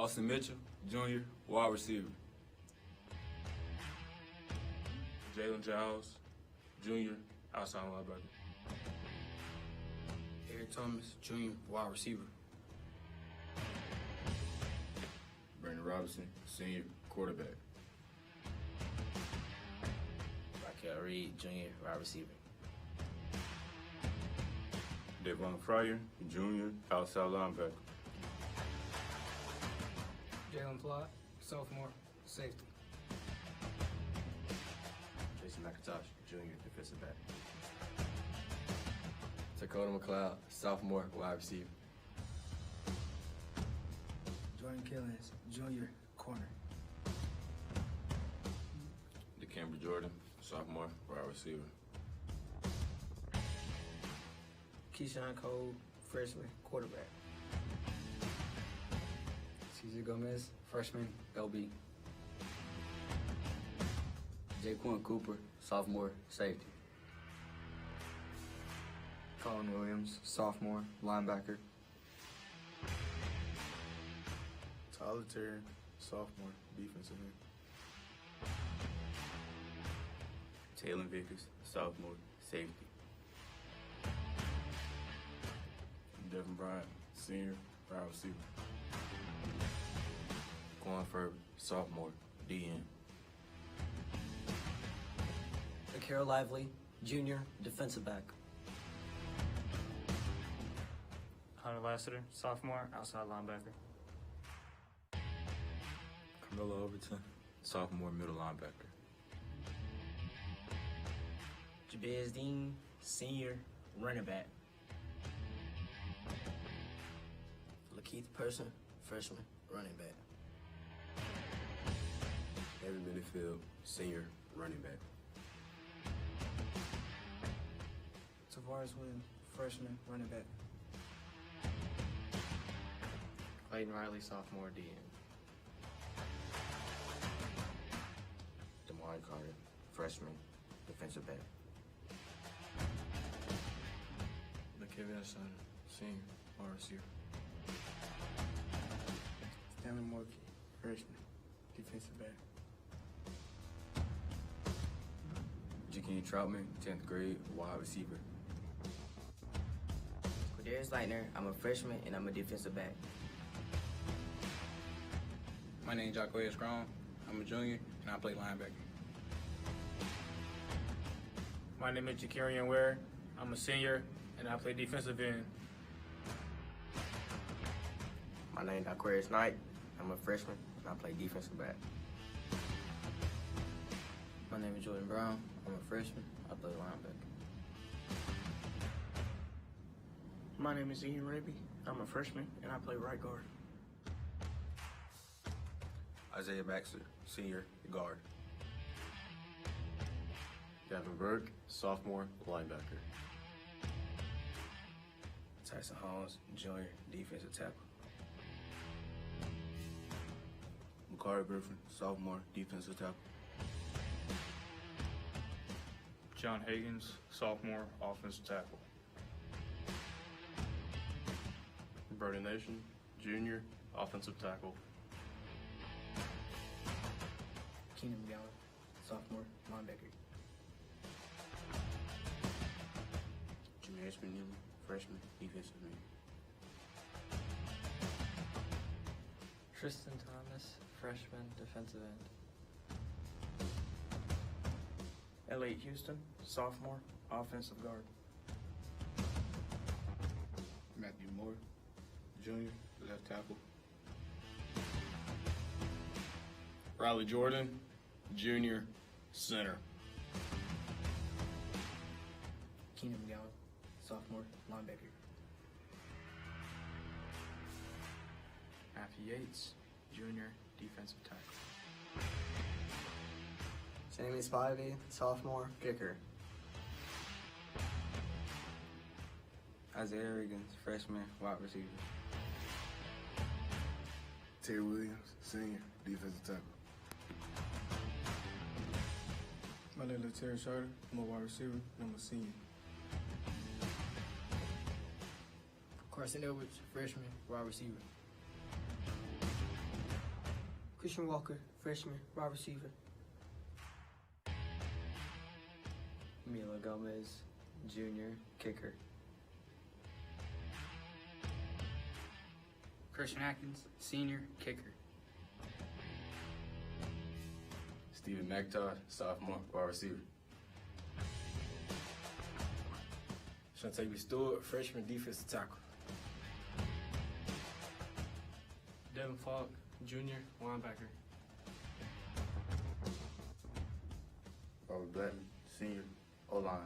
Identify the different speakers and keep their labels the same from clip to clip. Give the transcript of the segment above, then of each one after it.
Speaker 1: Austin Mitchell, Jr., wide receiver.
Speaker 2: Jalen Giles, Jr., outside linebacker.
Speaker 3: Eric Thomas, Jr., wide receiver.
Speaker 4: Brandon Robinson, senior, quarterback.
Speaker 5: Raquel Reed, Jr., wide receiver.
Speaker 4: Devon Fryer, Jr., outside linebacker.
Speaker 3: Jalen Plott, sophomore, safety.
Speaker 5: Jason McIntosh, Jr., defensive back.
Speaker 6: Dakota McLeod, sophomore, wide receiver.
Speaker 3: Jordan Killens, Jr., corner.
Speaker 4: DeCamber Jordan, sophomore, wide receiver.
Speaker 3: Keyshawn Cole, freshman, quarterback.
Speaker 6: Cesar Gomez, freshman, LB. Jaquan Cooper, sophomore, safety. Colin Williams, sophomore, linebacker.
Speaker 2: Tyler Terry, sophomore, defensive end.
Speaker 4: Taylor Vickers, sophomore, safety.
Speaker 2: Devin Bryant, senior, wide receiver.
Speaker 4: Quan Furby, sophomore, DN.
Speaker 7: Carroll Lively, Jr., defensive back.
Speaker 8: Hunter Lassiter, sophomore, outside linebacker.
Speaker 4: Carmelo Overton, sophomore, middle linebacker.
Speaker 5: Jabez Dean, senior, running back. Lakeith Person, freshman, running back.
Speaker 4: Evan Minifield, senior, running back.
Speaker 3: Tavares Williams, freshman, running back.
Speaker 5: Clayton Riley, sophomore, DN. Damari Carter, freshman, defensive back.
Speaker 2: Kevin Son, senior, wide receiver.
Speaker 3: Stanley Morkey, freshman, defensive back.
Speaker 6: Jakeem Troutman, 10th grade, wide receiver.
Speaker 5: Darius Leitner, I'm a freshman and I'm a defensive back.
Speaker 3: My name is Jacquez Strong. I'm a junior, and I play linebacker.
Speaker 2: My name is Jakarian Ware. I'm a senior, and I play defensive end.
Speaker 5: My name is Aquarius Knight. I'm a freshman and I play defensive back.
Speaker 3: My name is Jordan Brown. I'm a freshman. I play linebacker.
Speaker 9: My name is Ian Raby. I'm a freshman and I play right guard.
Speaker 4: Isaiah Baxter, senior, guard. Gavin Burke, sophomore, linebacker.
Speaker 3: Tyson Holmes, junior, defensive tackle.
Speaker 4: Makari Griffin, sophomore, defensive tackle.
Speaker 2: John Higgins, sophomore, offensive tackle. Brody Nation, junior, offensive tackle.
Speaker 3: Keenan McGowan, sophomore, linebacker.
Speaker 4: Jameer Spinelli, freshman, defensive end.
Speaker 7: Tristan Thomas, freshman, defensive end.
Speaker 9: Elliot Houston, sophomore, offensive guard.
Speaker 2: Matthew Moore, junior, left tackle. Riley Jordan, junior, center.
Speaker 3: Keenan McGowan, sophomore, linebacker.
Speaker 8: Matthew Yates, junior, defensive tackle.
Speaker 7: Jamie Spivey, sophomore, kicker.
Speaker 6: Isaiah Riggins, freshman, wide receiver.
Speaker 2: Terry Williams, senior, defensive tackle. My name is Terry Charter. I'm a wide receiver, and I'm a senior.
Speaker 3: Carson Edwards, freshman, wide receiver.
Speaker 7: Christian Walker, freshman, wide receiver.
Speaker 10: Milo Gomez, junior, kicker.
Speaker 11: Christian Atkins, senior, kicker.
Speaker 6: Steven McIntosh, sophomore, wide receiver.
Speaker 12: Shantae Stewart, freshman, defensive tackle.
Speaker 2: Devin Falk, junior, linebacker.
Speaker 6: Bobby Blackman, senior, O-line.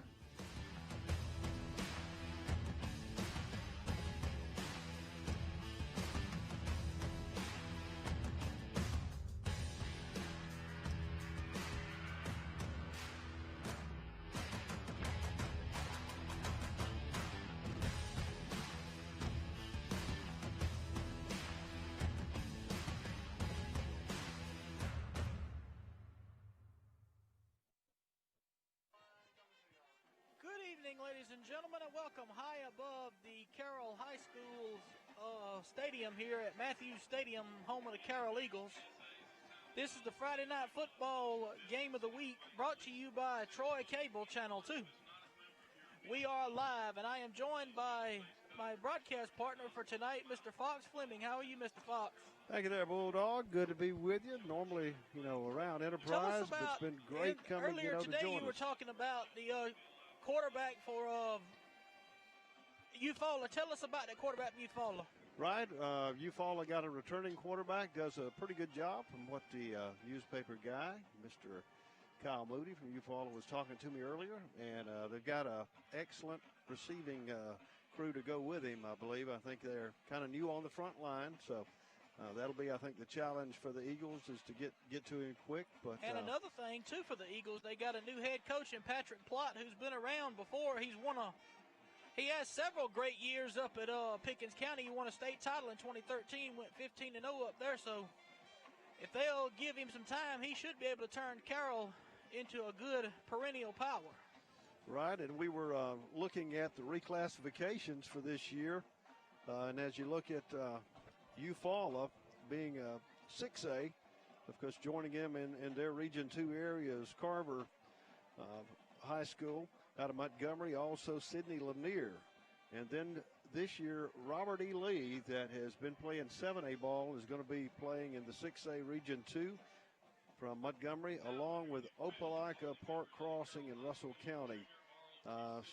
Speaker 13: Good evening, ladies and gentlemen, and welcome high above the Carroll High School's stadium here at Matthews Stadium, home of the Carroll Eagles. This is the Friday Night Football Game of the Week, brought to you by Troy Cable Channel 2. We are live, and I am joined by my broadcast partner for tonight, Mr. Fox Fleming. How are you, Mr. Fox?
Speaker 14: Thank you there, Bulldog. Good to be with you. Normally, around Enterprise, but it's been great coming,
Speaker 13: earlier
Speaker 14: to
Speaker 13: today
Speaker 14: join
Speaker 13: you were
Speaker 14: us.
Speaker 13: talking about the quarterback for Eufala. Tell us about that quarterback from Eufala.
Speaker 14: Right. Eufala got a returning quarterback, does a pretty good job from what the newspaper guy, Mr. Kyle Moody from Eufala, was talking to me earlier. And they've got an excellent receiving crew to go with him, I believe. I think they're kind of new on the front line. So that'll be, I think, the challenge for the Eagles is to get to him quick. But
Speaker 13: and another thing, too, for the Eagles, they got a new head coach in Patrick Plott, who's been around before. He has several great years up at Pickens County. He won a state title in 2013, went 15-0 up there. So if they'll give him some time, he should be able to turn Carroll into a good perennial power.
Speaker 14: Right, and we were looking at the reclassifications for this year. And as you look at Eufala being 6A, of course, joining them in their Region 2 areas, Carver High School out of Montgomery, also Sidney Lanier. And then this year, Robert E. Lee, that has been playing 7A ball, is going to be playing in the 6A Region 2 from Montgomery, along with Opelika, Park Crossing, and Russell County.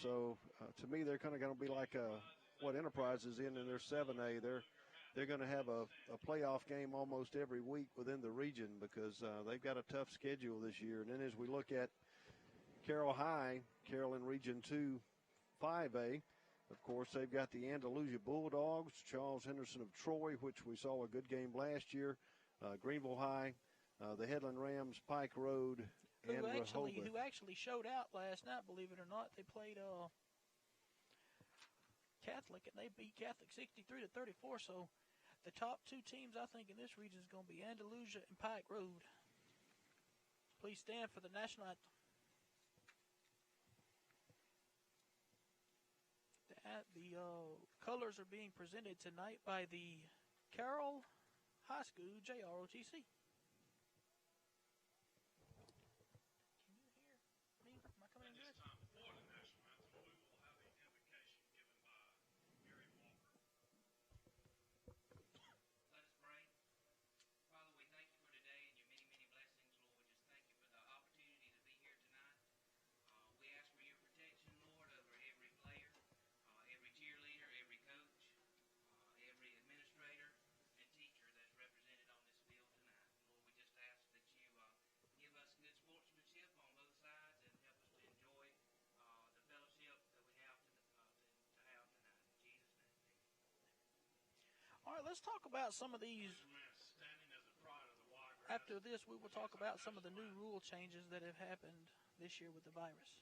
Speaker 14: So to me, they're kind of going to be like what Enterprise is in their 7A. They're going to have a playoff game almost every week within the region because they've got a tough schedule this year. And then as we look at Carroll High, Carroll in Region 2, 5A, of course, they've got the Andalusia Bulldogs, Charles Henderson of Troy, which we saw a good game last year, Greenville High, the Headland Rams, Pike Road, and Rehoboth.
Speaker 13: Who actually showed out last night, believe it or not. They played Catholic, and they beat Catholic 63-34. So the top two teams, I think, in this region is going to be Andalusia and Pike Road. Please stand for the national anthem. The colors are being presented tonight by the Carroll High School JROTC. Can you hear me? Am I coming in good? All right, let's talk about some of these. After this, we will talk about some of the new rule changes that have happened this year with the virus.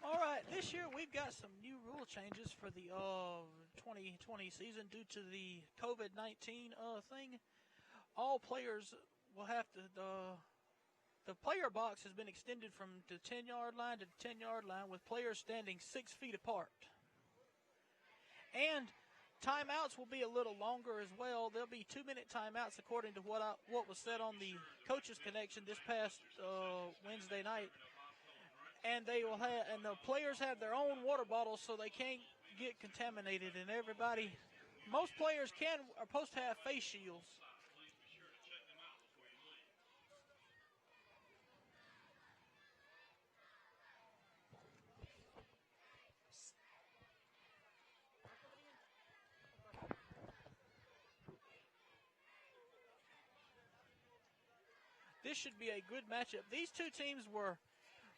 Speaker 13: All right, this year we've got some new rule changes for the 2020 season due to the COVID-19 thing. All players will have to, the player box has been extended from the 10-yard line to the 10-yard line with players standing 6 feet apart. And timeouts will be a little longer as well. There'll be 2-minute timeouts according to what was said on the Coaches Connection this past Wednesday night. And they will have, and the players have their own water bottles so they can't get contaminated. And everybody, most players are supposed to have face shields. This should be a good matchup. These two teams were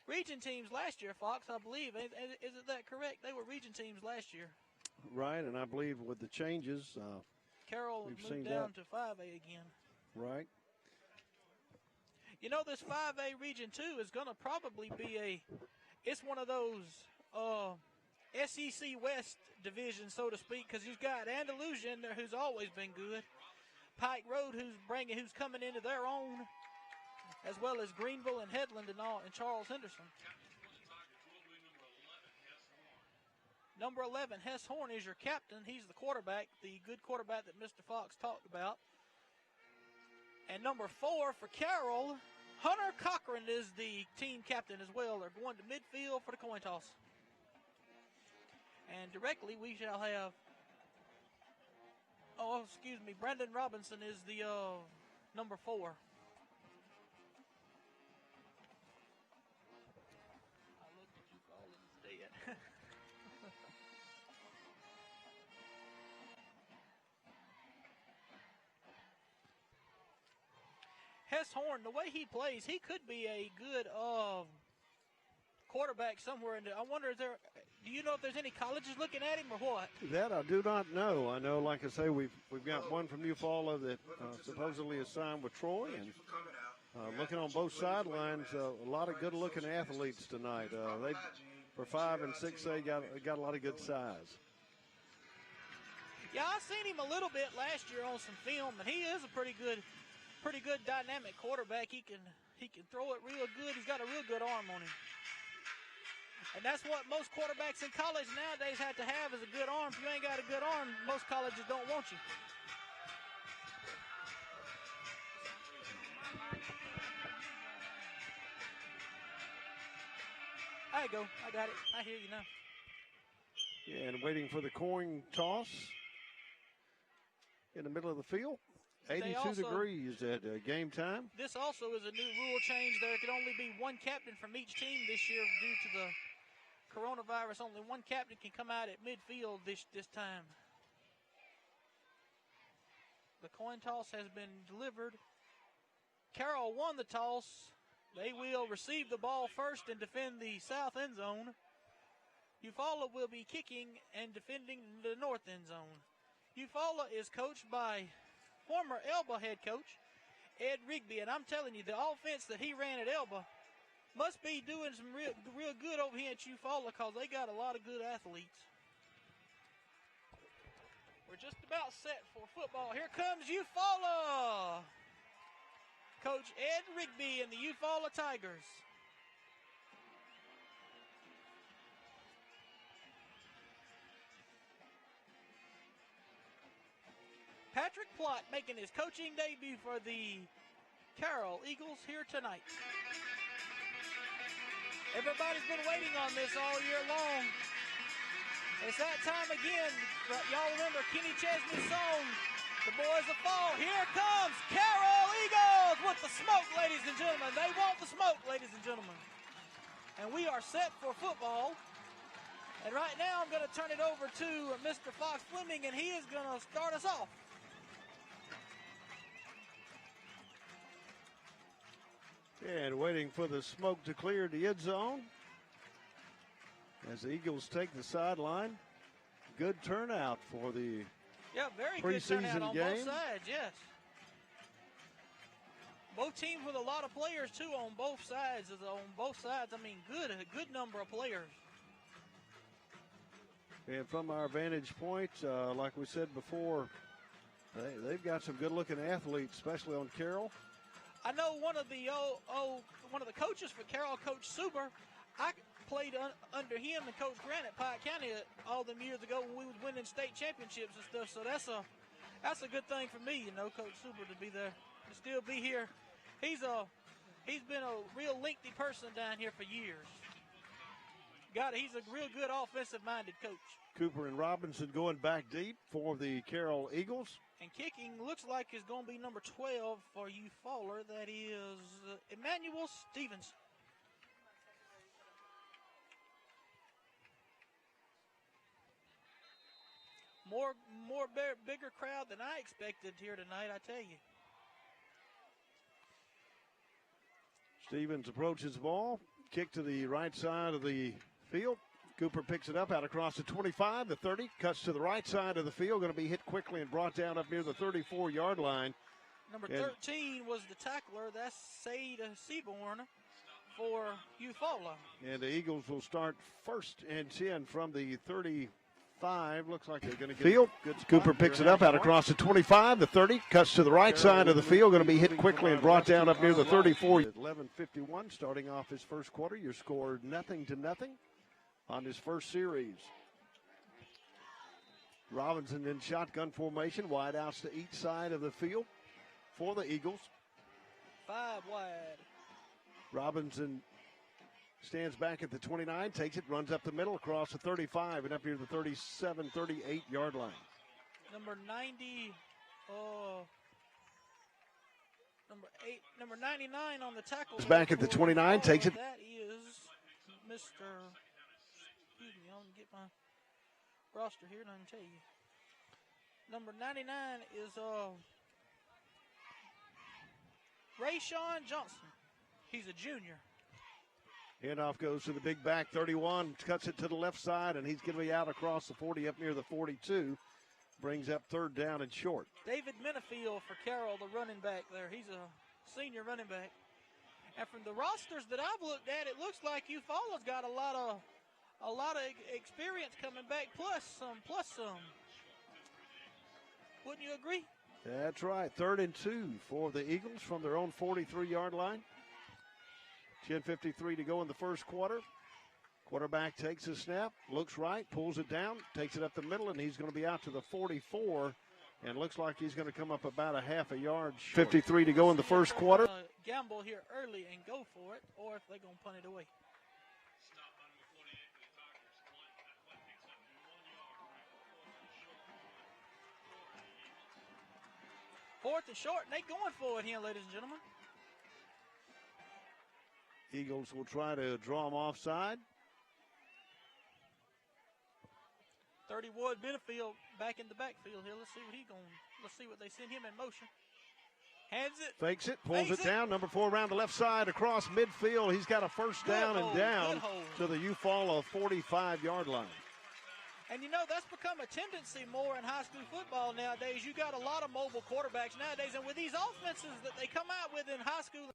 Speaker 13: region teams last year, Fox, I believe. Isn't that correct? They were region teams last year.
Speaker 14: Right, and I believe with the changes,
Speaker 13: Carroll moved down to 5A again.
Speaker 14: Right.
Speaker 13: You know, this 5A Region 2 is going to probably be it's one of those SEC West divisions, so to speak, because you've got Andalusia in there who's always been good. Pike Road who's coming into their own, as well as Greenville and Headland and Charles Henderson. Number 11, Hess Horn, is your captain. He's the quarterback, the good quarterback that Mr. Fox talked about. And number 4 for Carroll, Hunter Cochran is the team captain as well. They're going to midfield for the coin toss. And directly we shall have, Brandon Robinson is the number 4. Hess Horn, the way he plays, he could be a good quarterback somewhere in there. I wonder, do you know if there's any colleges looking at him or what?
Speaker 14: That I do not know. I know, like I say, we've got one from Eufala that supposedly is signed with Troy, and looking on both sidelines, a lot of good-looking athletes tonight. They, for 5 and 6A, got a lot of good size.
Speaker 13: Yeah, I seen him a little bit last year on some film, and he is a pretty good dynamic quarterback. He can throw it real good. He's got a real good arm on him. And that's what most quarterbacks in college nowadays have to have, is a good arm. If you ain't got a good arm, most colleges don't want you. There you go. I got it. I hear you now.
Speaker 14: Yeah, and waiting for the coin toss in the middle of the field. 82 degrees at game time.
Speaker 13: This also is a new rule change. There can only be one captain from each team this year due to the coronavirus. Only one captain can come out at midfield this time. The coin toss has been delivered. Carroll won the toss. They will receive the ball first and defend the south end zone. Eufala will be kicking and defending the north end zone. Eufala is coached by former Elba head coach Ed Rigby, and I'm telling you, the offense that he ran at Elba must be doing some real good over here at Eufala, because they got a lot of good athletes. We're just about set for football. Here comes Eufala. Coach Ed Rigby and the Eufala Tigers. Patrick Plott making his coaching debut for the Carroll Eagles here tonight. Everybody's been waiting on this all year long. It's that time again. Y'all remember Kenny Chesney's song, The Boys of Fall. Here comes Carroll Eagles with the smoke, ladies and gentlemen. They want the smoke, ladies and gentlemen. And we are set for football. And right now I'm going to turn it over to Mr. Fox Fleming, and he is going to start us off.
Speaker 14: And waiting for the smoke to clear the end zone as the Eagles take the sideline. Good turnout for the
Speaker 13: very
Speaker 14: preseason
Speaker 13: good turnout on
Speaker 14: game.
Speaker 13: both sides, yes. Both teams with a lot of players too on both sides. A good number of players.
Speaker 14: And from our vantage point, like we said before, they've got some good-looking athletes, especially on Carroll.
Speaker 13: I know one of the coaches for Carroll, Coach Suber. I played under him and Coach Grant at Pike County all them years ago when we was winning state championships and stuff. So that's a good thing for me, Coach Suber, to be there, to still be here. He's been a real lengthy person down here for years. He's a real good offensive-minded coach.
Speaker 14: Cooper and Robinson going back deep for the Carroll Eagles.
Speaker 13: And kicking looks like it's going to be number 12 for Eufala. That is Emmanuel Stevens. Bigger crowd than I expected here tonight, I tell you.
Speaker 14: Stevens approaches the ball. Kick to the right side of the field. Cooper picks it up out across the 25, the 30, cuts to the right side of the field. Going to be hit quickly and brought down up near the 34-yard line.
Speaker 13: Number 13 was the tackler. That's Sade Seaborn for Eufala.
Speaker 14: And the Eagles will start 1st and 10 from the 35. Looks like they're going to get
Speaker 12: field.
Speaker 14: Good spot.
Speaker 12: Cooper picks it up out across the 25, the 30, cuts to the right side of the field. Going to be hit quickly and brought down up near the 34.
Speaker 14: 11:51 starting off his first quarter. Your score 0-0 on his first series. Robinson in shotgun formation, wide outs to each side of the field for the Eagles.
Speaker 13: 5 wide.
Speaker 14: Robinson stands back at the 29, takes it, runs up the middle across the 35 and up near the 37, 38-yard line.
Speaker 13: Number 99 on the tackle.
Speaker 14: He's back at the 29, takes it.
Speaker 13: That is Mr. Excuse me, I'm going to get my roster here and I can tell you. Number 99 is Rayshawn Johnson. He's a junior.
Speaker 14: Handoff goes to the big back, 31, cuts it to the left side, and he's going to be out across the 40 up near the 42. Brings up 3rd down and short.
Speaker 13: David Minifield for Carroll, the running back there. He's a senior running back. And from the rosters that I've looked at, it looks like Eufala's got a lot of experience coming back, plus some. Wouldn't you agree?
Speaker 14: That's right. 3rd and 2 for the Eagles from their own 43-yard line. 10:53 to go in the first quarter. Quarterback takes a snap, looks right, pulls it down, takes it up the middle, and he's going to be out to the 44. And looks like he's going to come up about a half a yard short. 53 to go in the first quarter.
Speaker 13: Gamble here early and go for it, or if they're going to punt it away. Fourth and short, and they going for it here, ladies and gentlemen.
Speaker 14: Eagles will try to draw him offside.
Speaker 13: 30 Wood Benefield back in the backfield here. Let's see what they send him in motion. Hands it.
Speaker 14: Fakes it, pulls it down. Number 4 around the left side across midfield. He's got a first down and down to the Eufala 45-yard line.
Speaker 13: And that's become a tendency more in high school football nowadays. You got a lot of mobile quarterbacks nowadays, and with these offenses that they come out with in high school,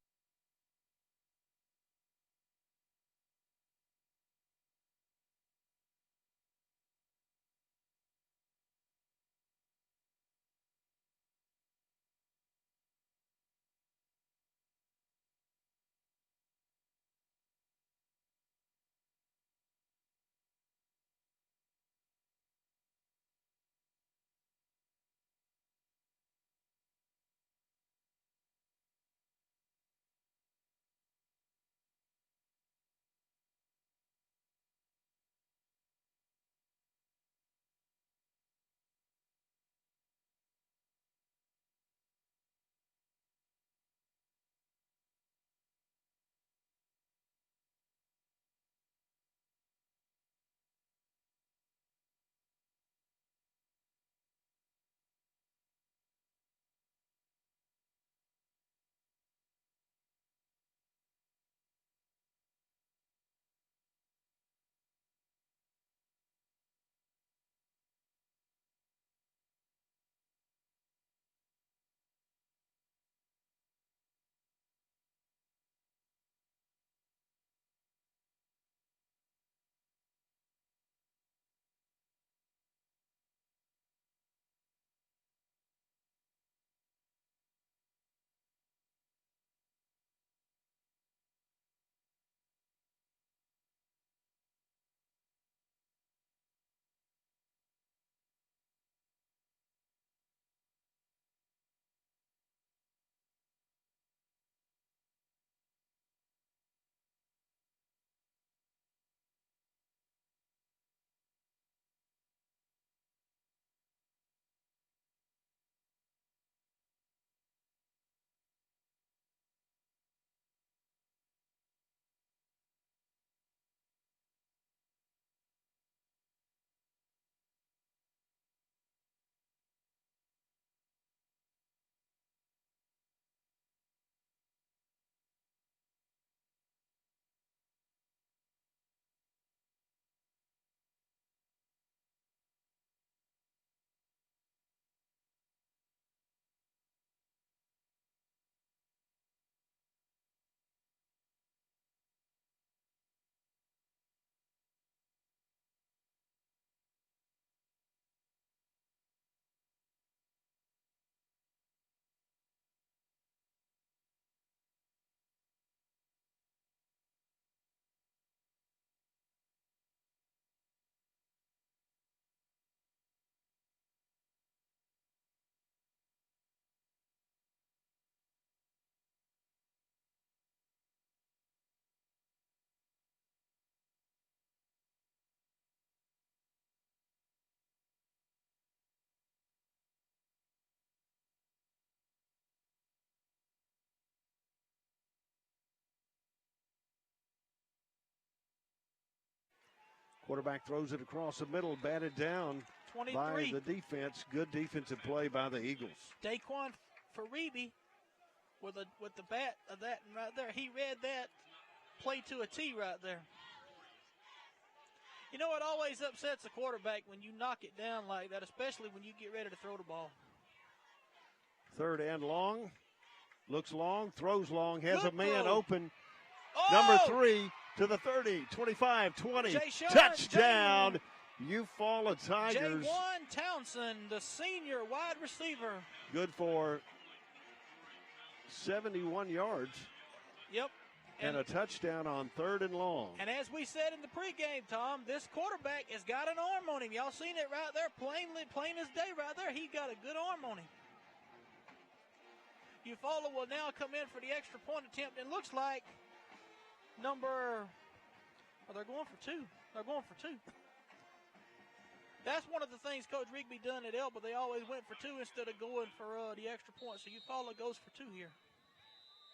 Speaker 14: Quarterback throws it across the middle, batted down
Speaker 13: 23.
Speaker 14: by the defense. Good defensive play by the Eagles.
Speaker 13: Daquan Faribi with the bat of that right there. He read that play to a T right there. You know, it always upsets the quarterback when you knock it down like that, especially when you get ready to throw the ball.
Speaker 14: Third and long. Looks long, throws long, has
Speaker 13: Good
Speaker 14: a man
Speaker 13: throw.
Speaker 14: open.
Speaker 13: Oh!
Speaker 14: Number 3 to the 30, 25, 20. Touchdown, Eufala Tigers.
Speaker 13: J1 Townsend, the senior wide receiver.
Speaker 14: Good for 71 yards.
Speaker 13: Yep.
Speaker 14: And a touchdown on third and long.
Speaker 13: And as we said in the pregame, Tom, this quarterback has got an arm on him. Y'all seen it right there, plain as day right there. He got a good arm on him. Eufala will now come in for the extra point attempt. It looks like they're going for two. They're going for two. That's one of the things Coach Rigby done at Elba. They always went for two instead of going for the extra point. So Eufala goes for two here.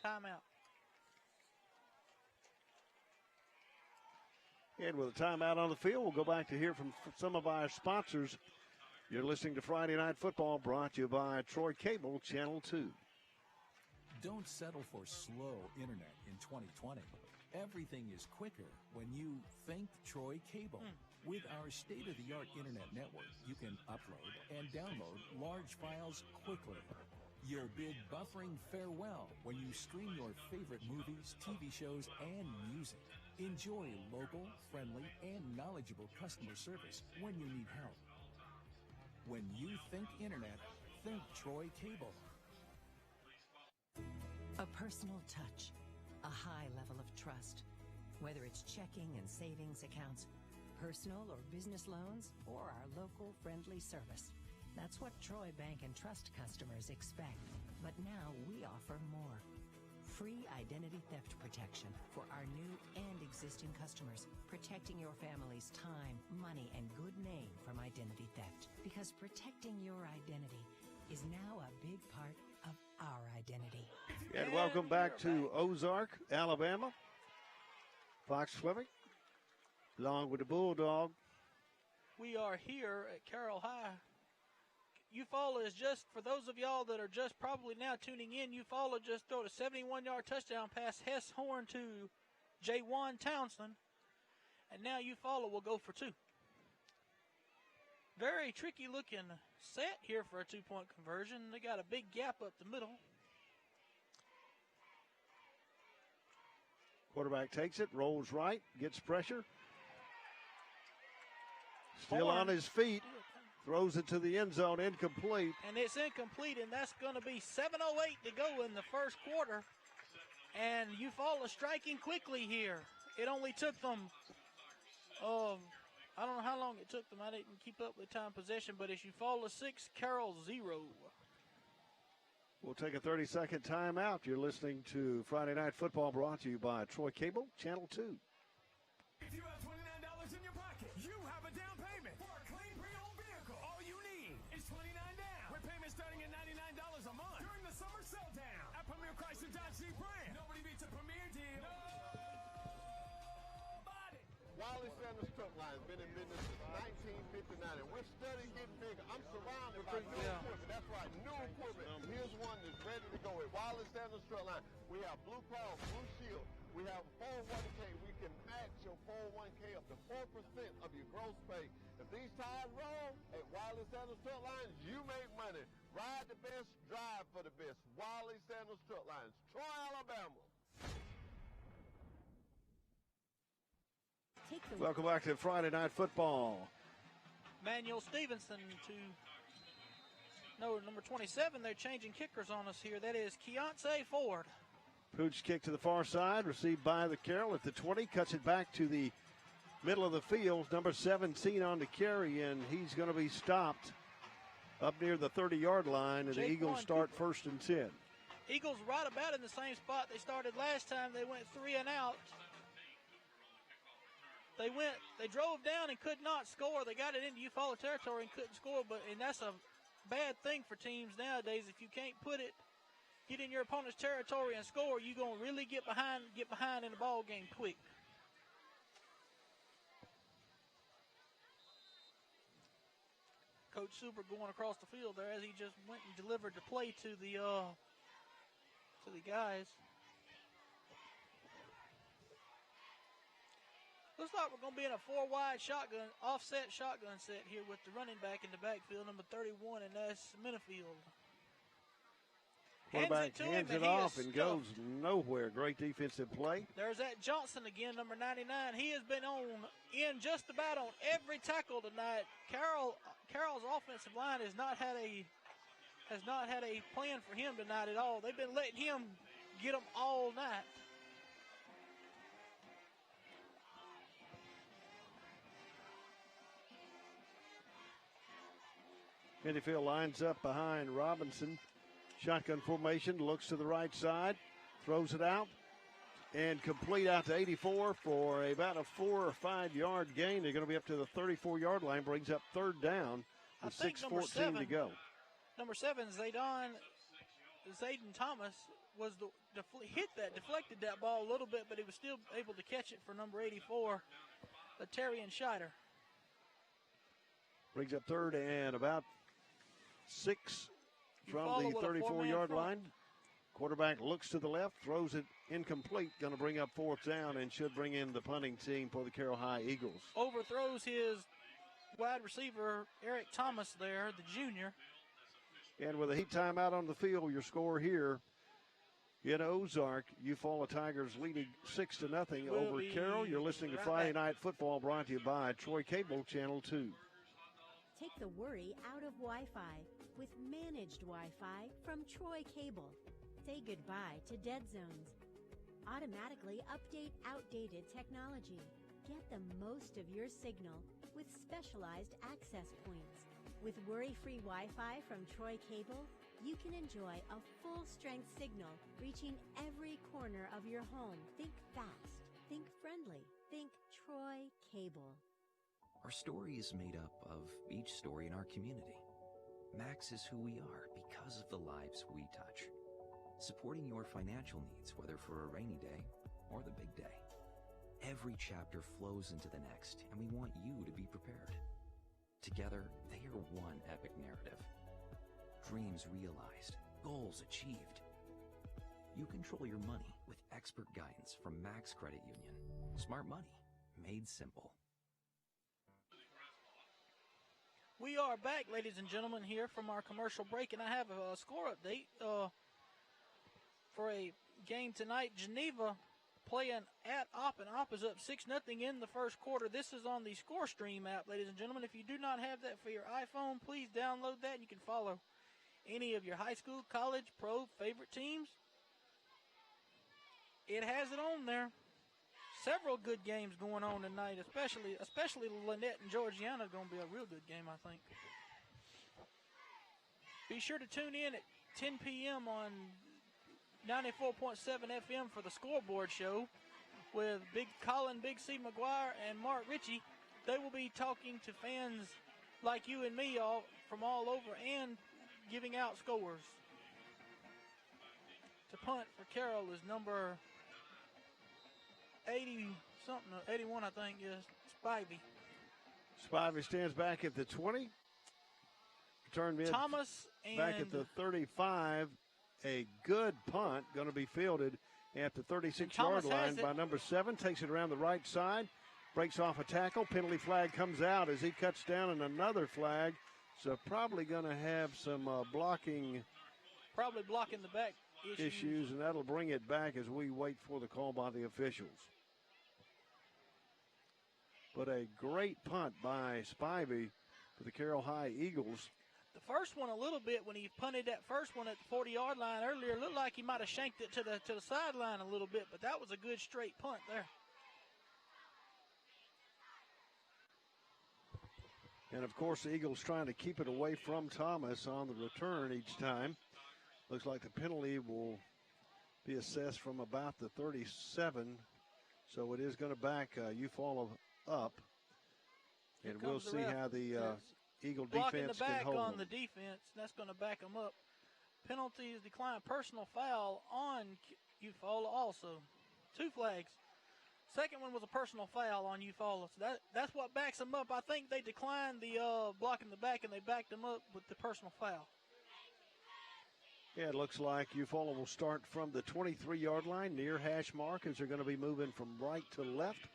Speaker 13: Timeout.
Speaker 14: And with a timeout on the field, we'll go back to hear from some of our sponsors. You're listening to Friday Night Football, brought to you by Troy Cable, Channel 2.
Speaker 15: Don't settle for slow internet in 2020. Everything is quicker when you think Troy Cable. With our state-of-the-art internet network, you can upload and download large files quickly. You'll bid buffering farewell when you stream your favorite movies, TV shows, and music. Enjoy local, friendly, and knowledgeable customer service when you need help. When you think internet, think Troy Cable.
Speaker 16: A personal touch, a high level of trust. Whether it's checking and savings accounts, personal or business loans, or our local friendly service. That's what Troy Bank and Trust customers expect. But now we offer more. Free identity theft protection for our new and existing customers, protecting your family's time, money, and good name from identity theft. Because protecting your identity is now a big part of our identity.
Speaker 14: And welcome back to Ozark, Alabama. Fox Fleming, along with the Bulldog.
Speaker 13: We are here at Carroll High. Eufala is just, for those of y'all that are just probably now tuning in, Eufala just threw a 71-yard touchdown pass, Hess Horn to J1 Townsend. And now Eufala will go for two. Very tricky looking set here for a two-point conversion. They got a big gap up the middle.
Speaker 14: Quarterback takes it, rolls right, gets pressure. Still
Speaker 13: Horn
Speaker 14: on his feet, throws it to the end zone, incomplete.
Speaker 13: And it's incomplete, and that's going to be 7:08 to go in the first quarter. And Eufala striking quickly here. It only took them, I don't know how long it took them. I didn't keep up with time possession, but it's Eufala 6, Carroll 0.
Speaker 14: We'll take a 30-second timeout. You're listening to Friday Night Football, brought to you by Troy Cable, Channel 2.
Speaker 17: If you have $29 in your pocket, you have a down payment for a clean pre-owned vehicle. All you need is $29 down, with payments starting at $99 a month during the summer sell down at Premier Chrysler Dodge Jeep brand. Nobody beats a Premier deal. Nobody.
Speaker 18: Wiley Sanders Truck Line has been in business since 1959, and we're steady getting bigger. I'm surrounded by new equipment. That's right, new equipment. Here's one that's ready to go at Wiley Sanders Truck Line. We have Blue Cross, Blue Shield. We have 401k. We can match your 401k up to 4% of your gross pay. If these tires roll at Wiley Sanders Truck Lines, you make money. Ride the best, drive for the best. Wiley Sanders Truck Lines, Troy, Alabama.
Speaker 14: Welcome back to Friday Night Football.
Speaker 13: Manuel Stevenson to number 27. They're changing kickers on us here. That is Keontae Ford.
Speaker 14: Pooch kick to the far side, received by the Carroll at the 20, cuts it back to the middle of the field. Number 17 on the carry, and he's going to be stopped up near the 30-yard line, and the Eagles start first and 10.
Speaker 13: Eagles right about in the same spot they started last time. They went 3 and out. They drove down and could not score. They got it into Eufala territory and couldn't score, and that's a bad thing for teams nowadays. If you can't get in your opponent's territory and score, you're going to really get behind in the ball game quick. Coach Super going across the field there as he just went and delivered the play to the guys. Looks like we're going to be in a 4-wide shotgun, offset shotgun set here with the running back in the backfield, number 31, and that's Minifield.
Speaker 14: Quarterback hands it off and goes nowhere. Great defensive play.
Speaker 13: There's that Johnson again, number 99. He has been in just about on every tackle tonight. Carroll's offensive line has not had a plan for him tonight at all. They've been letting him get them all night.
Speaker 14: Minifield lines up behind Robinson. Shotgun formation, looks to the right side, throws it out, and complete out to 84 for about a 4 or 5 yard gain. They're going to be up to the 34-yard line, brings up third down with 6:14 to go.
Speaker 13: Number 7, Zayden Thomas was deflected that ball a little bit, but he was still able to catch it for number 84, Latarian Scheider.
Speaker 14: Brings up third and about 6 from the 34-yard line. Quarterback looks to the left, throws it incomplete. Going to bring up fourth down and should bring in the punting team for the Carroll High Eagles.
Speaker 13: Overthrows his wide receiver, Eric Thomas there, the junior.
Speaker 14: And with a heat timeout on the field, your score here in Ozark, Eufala Tigers leading 6-0 over Carroll. You're listening to Friday Night Football, brought to you by Troy Cable Channel 2.
Speaker 19: Take the worry out of Wi-Fi with managed Wi-Fi from Troy Cable. Say goodbye to dead zones. Automatically update outdated technology. Get the most of your signal with specialized access points. With worry-free Wi-Fi from Troy Cable, you can enjoy a full-strength signal reaching every corner of your home. Think fast. Think friendly. Think Troy Cable.
Speaker 20: Our story is made up of each story in our community. Max is who we are because of the lives we touch. Supporting your financial needs, whether for a rainy day or the big day. Every chapter flows into the next, and we want you to be prepared. Together, they are one epic narrative. Dreams realized, goals achieved. You control your money with expert guidance from Max Credit Union. Smart money, made simple.
Speaker 13: We are back, ladies and gentlemen, here from our commercial break, and I have a score update for a game tonight. Geneva playing at Opp, and Opp is up 6-0 in the first quarter. This is on the ScoreStream app, ladies and gentlemen. If you do not have that for your iPhone, please download that, and you can follow any of your high school, college, pro favorite teams. It has it on there. Several good games going on tonight, especially Lynette and Georgiana is going to be a real good game, I think. Be sure to tune in at 10 p.m. on 94.7 FM for the Scoreboard Show with Big Colin, Big C McGuire, and Mark Ritchie. They will be talking to fans like you and me from all over and giving out scores. To punt for Carroll is number 81, I think, yes, Spivey.
Speaker 14: Spivey stands back at the 20. Return mid
Speaker 13: Thomas
Speaker 14: back at the 35. A good punt going to be fielded at the 36-yard line by number 7. Takes it around the right side. Breaks off a tackle. Penalty flag comes out as he cuts down, and another flag. So probably going to have some blocking.
Speaker 13: Probably blocking the back
Speaker 14: issues, and that'll bring it back as we wait for the call by the officials. But a great punt by Spivey for the Carroll High Eagles.
Speaker 13: The first one a little bit when he punted that first one at the 40-yard line earlier, looked like he might have shanked it to the sideline a little bit, but that was a good straight punt there.
Speaker 14: And, of course, the Eagles trying to keep it away from Thomas on the return each time. Looks like the penalty will be assessed from about the 37. So it is going to back Eufala up. And we'll see how the Eagle defense can hold
Speaker 13: on
Speaker 14: them.
Speaker 13: the defense. That's going to back them up. Penalty is declined. Personal foul on Eufala also. 2 flags. Second one was a personal foul on Eufala. So that's what backs them up. I think they declined the block in the back, and they backed them up with the personal foul.
Speaker 12: Yeah, it looks like Eufala will start from the 23-yard line near hash mark as they're going to be moving from right to left.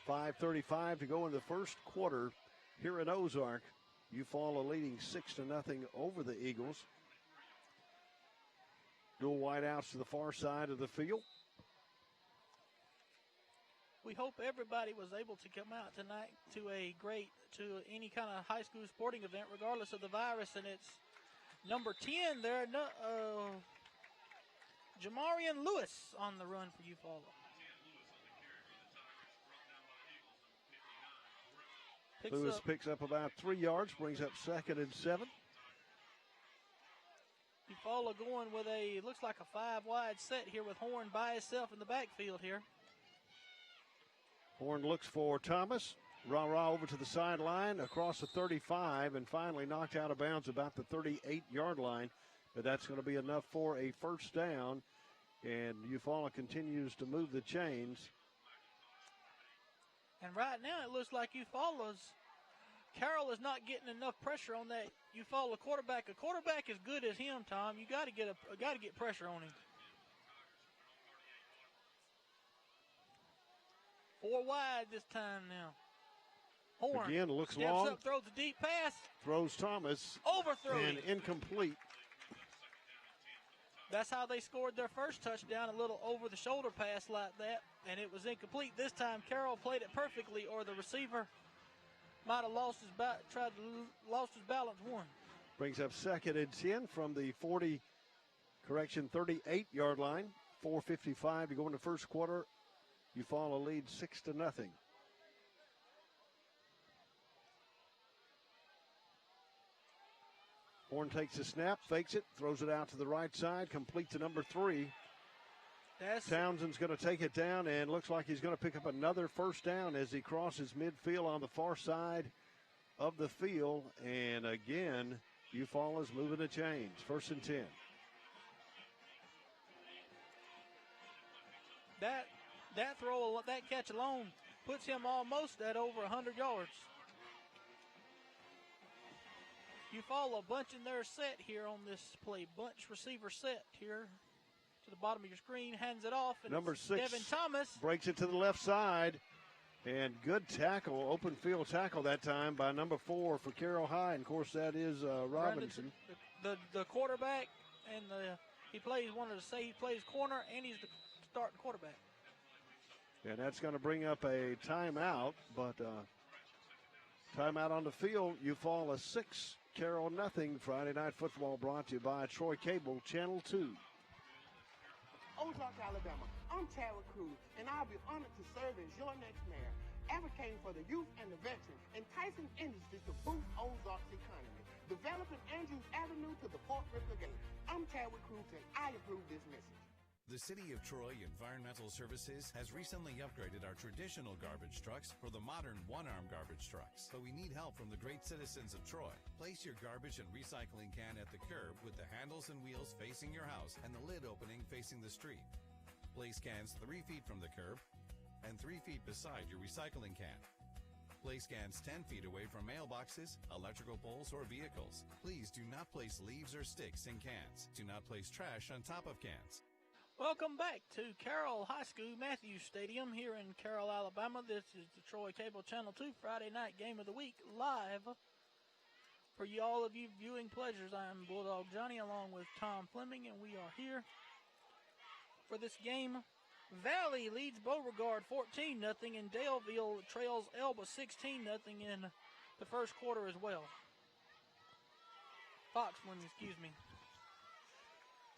Speaker 12: 5:35 to go in the first quarter here in Ozark. Eufala leading 6-0 over the Eagles. Dual wideouts to the far side of the field.
Speaker 13: We hope everybody was able to come out tonight to any kind of high school sporting event, regardless of the virus. And it's number 10 there, Jamarian Lewis on the run for Eufala.
Speaker 12: Lewis picks up about 3 yards, brings up 2nd and 7.
Speaker 13: Eufala going with looks like a 5-wide set here with Horn by himself in the backfield here.
Speaker 12: Horn looks for Thomas. Rah-rah over to the sideline, across the 35, and finally knocked out of bounds about the 38-yard line. But that's going to be enough for a first down. And Eufala continues to move the chains.
Speaker 13: And right now it looks like Carroll is not getting enough pressure on that Eufala quarterback. A quarterback as good as him, Tom, you got to get pressure on him. 4 wide this time now. Horn
Speaker 12: again looks
Speaker 13: steps
Speaker 12: long.
Speaker 13: Up, throws a deep pass.
Speaker 12: Throws Thomas.
Speaker 13: Overthrows
Speaker 12: and incomplete.
Speaker 13: That's how they scored their first touchdown, a little over-the-shoulder pass like that, and it was incomplete. This time Carroll played it perfectly, or the receiver might have lost his balance one.
Speaker 12: Brings up 2nd and 10 from the 38-yard line. 4:55 to go in the first quarter. Eufala leads 6-0. Horn takes the snap, fakes it, throws it out to the right side, complete to number 3. Townsend's going to take it down, and looks like he's going to pick up another first down as he crosses midfield on the far side of the field. And again, Eufala's moving the chains. 1st and 10.
Speaker 13: That catch alone puts him almost at over 100 yards. Eufala bunching their set here on this play. Bunch receiver set here to the bottom of your screen. Hands it off. And
Speaker 12: number 6,
Speaker 13: Devin Thomas.
Speaker 12: Breaks it to the left side. And good tackle, open field tackle that time by number 4 for Carroll High. And, of course, that is Robinson.
Speaker 13: The quarterback, and he plays corner, and he's the starting quarterback.
Speaker 12: And that's going to bring up a timeout, but timeout on the field. Eufala 6, Carroll 0. Friday Night Football brought to you by Troy Cable, Channel 2.
Speaker 21: Ozark, Alabama. I'm Tara Cruz, and I'll be honored to serve as your next mayor, advocating for the youth and the veterans, enticing industry to boost Ozark's economy, developing Andrews Avenue to the Fort River Gate. I'm Tara Cruz, and I approve this message.
Speaker 22: The City of Troy Environmental Services has recently upgraded our traditional garbage trucks for the modern one-arm garbage trucks. But we need help from the great citizens of Troy. Place your garbage and recycling can at the curb with the handles and wheels facing your house and the lid opening facing the street. Place cans 3 feet from the curb and 3 feet beside your recycling can. Place cans 10 feet away from mailboxes, electrical poles, or vehicles. Please do not place leaves or sticks in cans. Do not place trash on top of cans.
Speaker 13: Welcome back to Carroll High School, Matthews Stadium here in Carroll, Alabama. This is the Troy Cable Channel 2 Friday night game of the week live for all of you viewing pleasures. I am Bulldog Johnny along with Tom Fleming, and we are here for this game. Valley leads Beauregard 14-0, and Daleville trails Elba 16-0 in the first quarter as well. Foxman, excuse me.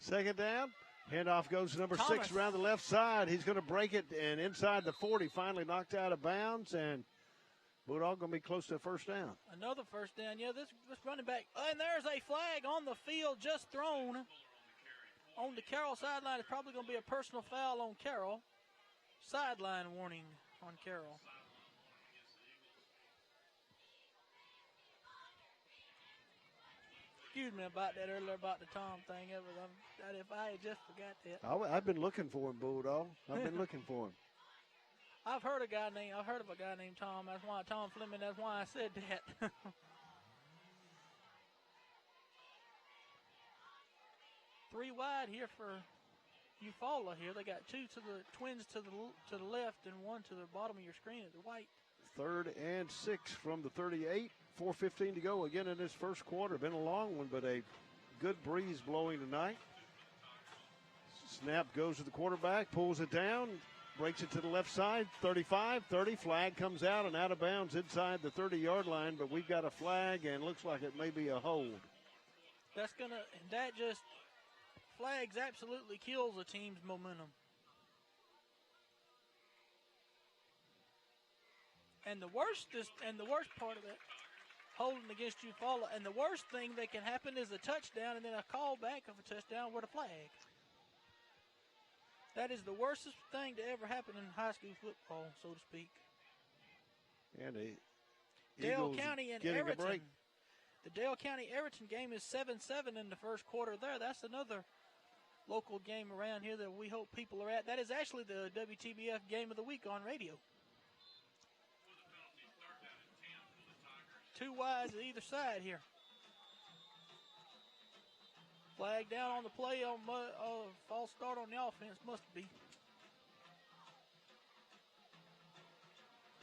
Speaker 12: 2nd down. Handoff goes to number
Speaker 13: Thomas.
Speaker 12: 6 around the left side. He's going to break it, and inside the 40, finally knocked out of bounds, and Bulldog going to be close to a first down.
Speaker 13: Another first down. Yeah, this running back. And there's a flag on the field just thrown on the Carroll sideline. It's probably going to be a personal foul on Carroll. Sideline warning on Carroll. Excuse me about that earlier about the Tom thing. If I had just forgot that.
Speaker 12: I've been looking for him, Bulldog. I've been looking for him.
Speaker 13: I've heard of a guy named Tom. That's why Tom Fleming. That's why I said that. 3 wide here for Eufala here. They got 2 to the Twins to the left and 1 to the bottom of your screen at the right.
Speaker 12: 3rd and 6 from the 38. 4:15 to go again in this first quarter. Been a long one, but a good breeze blowing tonight. Snap goes to the quarterback, pulls it down, breaks it to the left side. 35-30. Flag comes out and out of bounds inside the 30-yard line, but we've got a flag and looks like it may be a hold.
Speaker 13: Flags absolutely kills a team's momentum. And the worst part of it, holding against Eufala, and the worst thing that can happen is a touchdown and then a call back of a touchdown with a flag. That is the worstest thing to ever happen in high school football, so to speak.
Speaker 12: And
Speaker 13: Dale County and
Speaker 12: getting a break.
Speaker 13: Everton. The Dale County-Everton game is 7-7 in the first quarter there. That's another local game around here that we hope people are at. That is actually the WTBF game of the week on radio. 2 wides to either side here. Flag down on the play on false start on the offense, must be.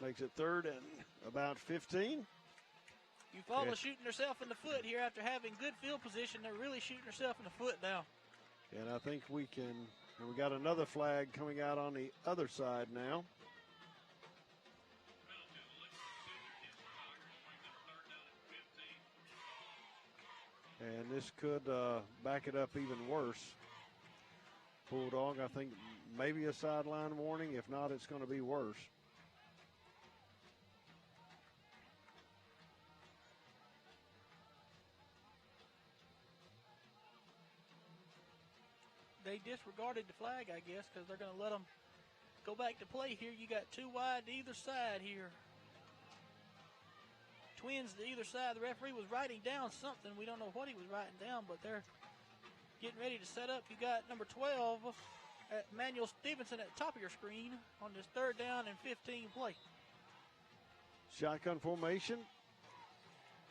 Speaker 12: Makes it 3rd and about 15.
Speaker 13: Eufala shooting herself in the foot here after having good field position. They're really shooting herself in the foot now.
Speaker 12: And I think we got another flag coming out on the other side now. And this could back it up even worse. Bulldog, I think maybe a sideline warning. If not, it's going to be worse.
Speaker 13: They disregarded the flag, I guess, because they're going to let them go back to play here. You got 2 wide to either side here. Twins to either side. The referee was writing down something. We don't know what he was writing down, but they're getting ready to set up. You got number 12, Manuel Stevenson at the top of your screen on this 3rd down and 15 play.
Speaker 12: Shotgun formation.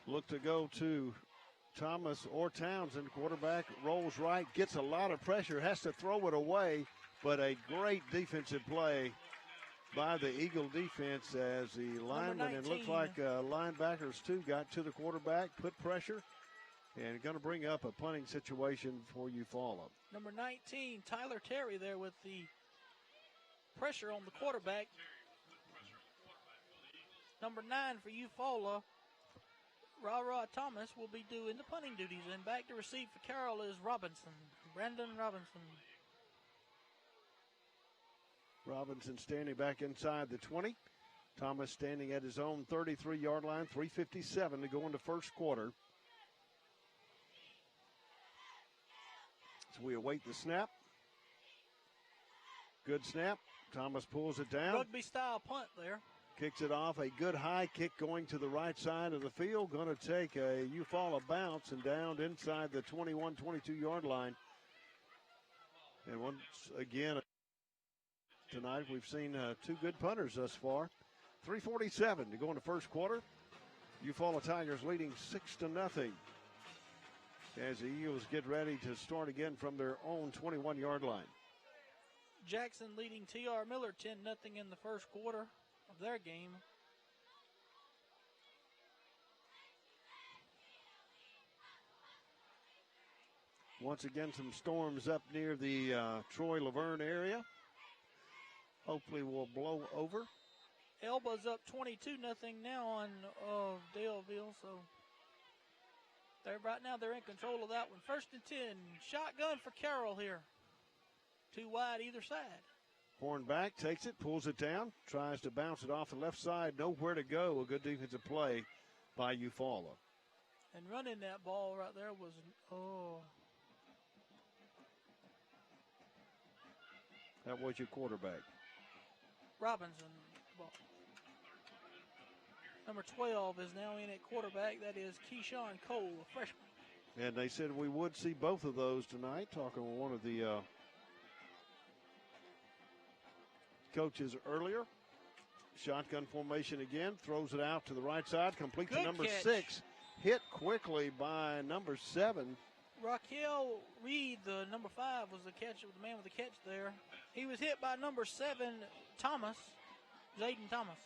Speaker 12: Look to go to Thomas or Townsend. Quarterback rolls right, gets a lot of pressure, has to throw it away, but a great defensive play by the Eagle defense as the lineman, and looks like linebackers too, got to the quarterback, put pressure, and going to bring up a punting situation for Eufala.
Speaker 13: Number 19, Tyler Terry there with the pressure on the quarterback. Number 9 for Eufala, Ra Thomas will be doing the punting duties, and back to receive for Carroll is Brandon Robinson.
Speaker 12: Robinson standing back inside the 20. Thomas standing at his own 33-yard line, 3:57 to go in the first quarter. So we await the snap. Good snap. Thomas pulls it down.
Speaker 13: Rugby-style punt there.
Speaker 12: Kicks it off. A good high kick going to the right side of the field. Going to take a Eufala bounce and down inside the 21, 22-yard line. And once again, tonight we've seen 2 good punters thus far. 3:47 to go in the first quarter. Eufala Tigers leading 6-0 as the Eagles get ready to start again from their own 21-yard line.
Speaker 13: Jackson leading T.R. Miller 10-0 in the first quarter of their game.
Speaker 12: Once again, some storms up near the Troy-Laverne area. Hopefully will blow over.
Speaker 13: Elba's up 22-0 now on Daleville, so they're in control of that one. 1st and 10, shotgun for Carroll here. 2 wide either side.
Speaker 12: Horn back, takes it, pulls it down, tries to bounce it off the left side, nowhere to go. A good defensive play by Eufala.
Speaker 13: And running that ball right there was,
Speaker 12: That was your quarterback.
Speaker 13: Robinson. Number 12 is now in at quarterback. That is Keyshawn Cole, a freshman.
Speaker 12: And they said we would see both of those tonight, talking with one of the coaches earlier. Shotgun formation again. Throws it out to the right side. Complete to
Speaker 13: Good
Speaker 12: number
Speaker 13: catch.
Speaker 12: 6. Hit quickly by number 7.
Speaker 13: Raquel Reed, the number 5, was the man with the catch there. He was hit by number 7, Thomas, Zayden Thomas.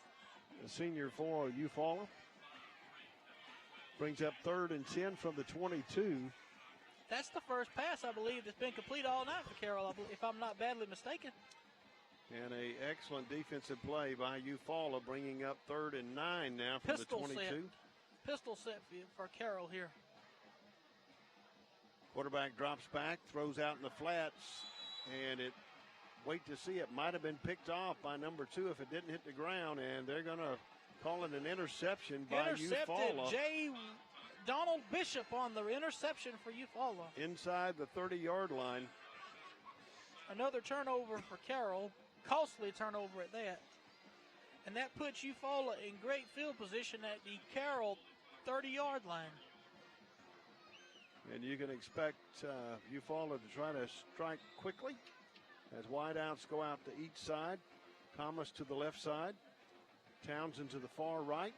Speaker 12: The senior for Eufala. Brings up 3rd and 10 from the 22.
Speaker 13: That's the first pass, I believe, that's been complete all night for Carroll, if I'm not badly mistaken.
Speaker 12: And a excellent defensive play by Eufala, bringing up 3rd and 9 now from the 22.
Speaker 13: Pistol set for Carroll here.
Speaker 12: Quarterback drops back, throws out in the flats, and wait to see, it might have been picked off by number 2 if it didn't hit the ground, and they're going to call it an interception by Eufala.
Speaker 13: J. Donald Bishop on the interception for Eufala.
Speaker 12: Inside the 30-yard line.
Speaker 13: Another turnover for Carroll, costly turnover at that. And that puts Eufala in great field position at the Carroll 30-yard line.
Speaker 12: And you can expect Eufala to try to strike quickly as wideouts go out to each side. Thomas to the left side. Townsend to the far right.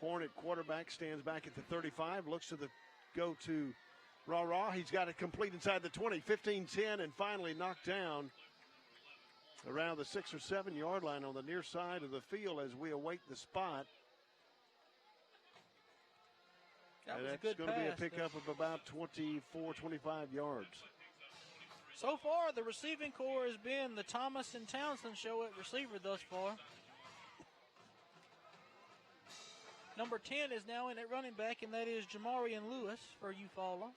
Speaker 12: Horn at quarterback stands back at the 35. Looks to go to Ra. He's got it complete inside the 20. 15-10 and finally knocked down around the 6 or 7 yard line on the near side of the field as we await the spot.
Speaker 13: That was
Speaker 12: that's
Speaker 13: a good
Speaker 12: going to be a
Speaker 13: pass.
Speaker 12: pickup of about 24, 25 yards.
Speaker 13: So far, the receiving core has been the Thomas and Townsend show at receiver thus far. Number 10 is now in at running back, and that is Jamarian Lewis for Eufala.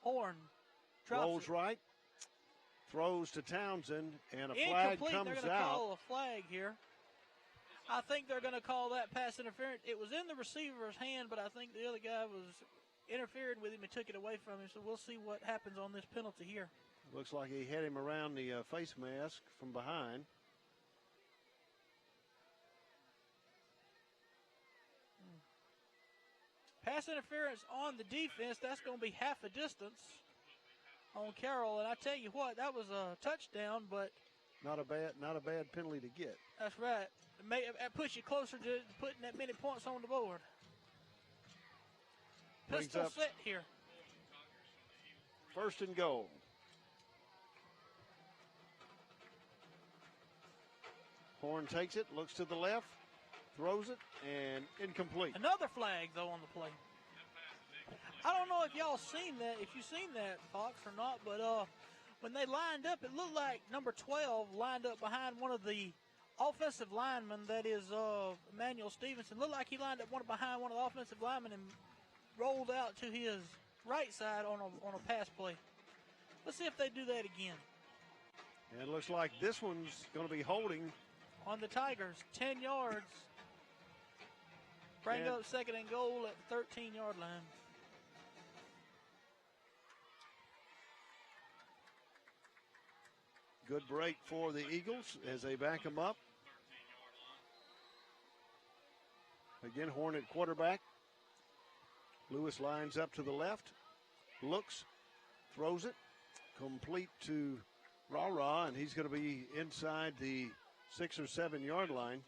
Speaker 13: Horn drops
Speaker 12: Rolls
Speaker 13: it.
Speaker 12: right, throws to Townsend, and a flag
Speaker 13: Incomplete.
Speaker 12: comes
Speaker 13: They're going to
Speaker 12: out.
Speaker 13: call a flag here. I think they're going to call that pass interference. It was in the receiver's hand, but I think the other guy was interfering with him and took it away from him. So we'll see what happens on this penalty here.
Speaker 12: Looks like he hit him around the face mask from behind.
Speaker 13: Pass interference on the defense. That's going to be half a distance on Carroll. And I tell you what, that was a touchdown, but
Speaker 12: Not a bad penalty to get.
Speaker 13: that's right. It puts you closer to putting that many points on the board.
Speaker 12: Brings
Speaker 13: Pistol
Speaker 12: up
Speaker 13: set here.
Speaker 12: 1st and goal. Horn takes it, looks to the left, throws it, and incomplete.
Speaker 13: Another flag, though, on the play. I don't know if y'all seen that, if you've seen that, Fox, or not, but when they lined up, it looked like number 12 lined up behind one of the offensive linemen, that is Emmanuel Stevenson. Looked like he lined up behind one of the offensive linemen and rolled out to his right side on a pass play. Let's see if they do that again.
Speaker 12: And it looks like this one's going to be holding.
Speaker 13: On the Tigers, 10 yards. Bring up 2nd and goal at the 13-yard line.
Speaker 12: Good break for the Eagles as they back them up. Again, Horn at quarterback. Lewis lines up to the left, looks, throws it, complete to Ra, and he's going to be inside the 6 or 7 yard line.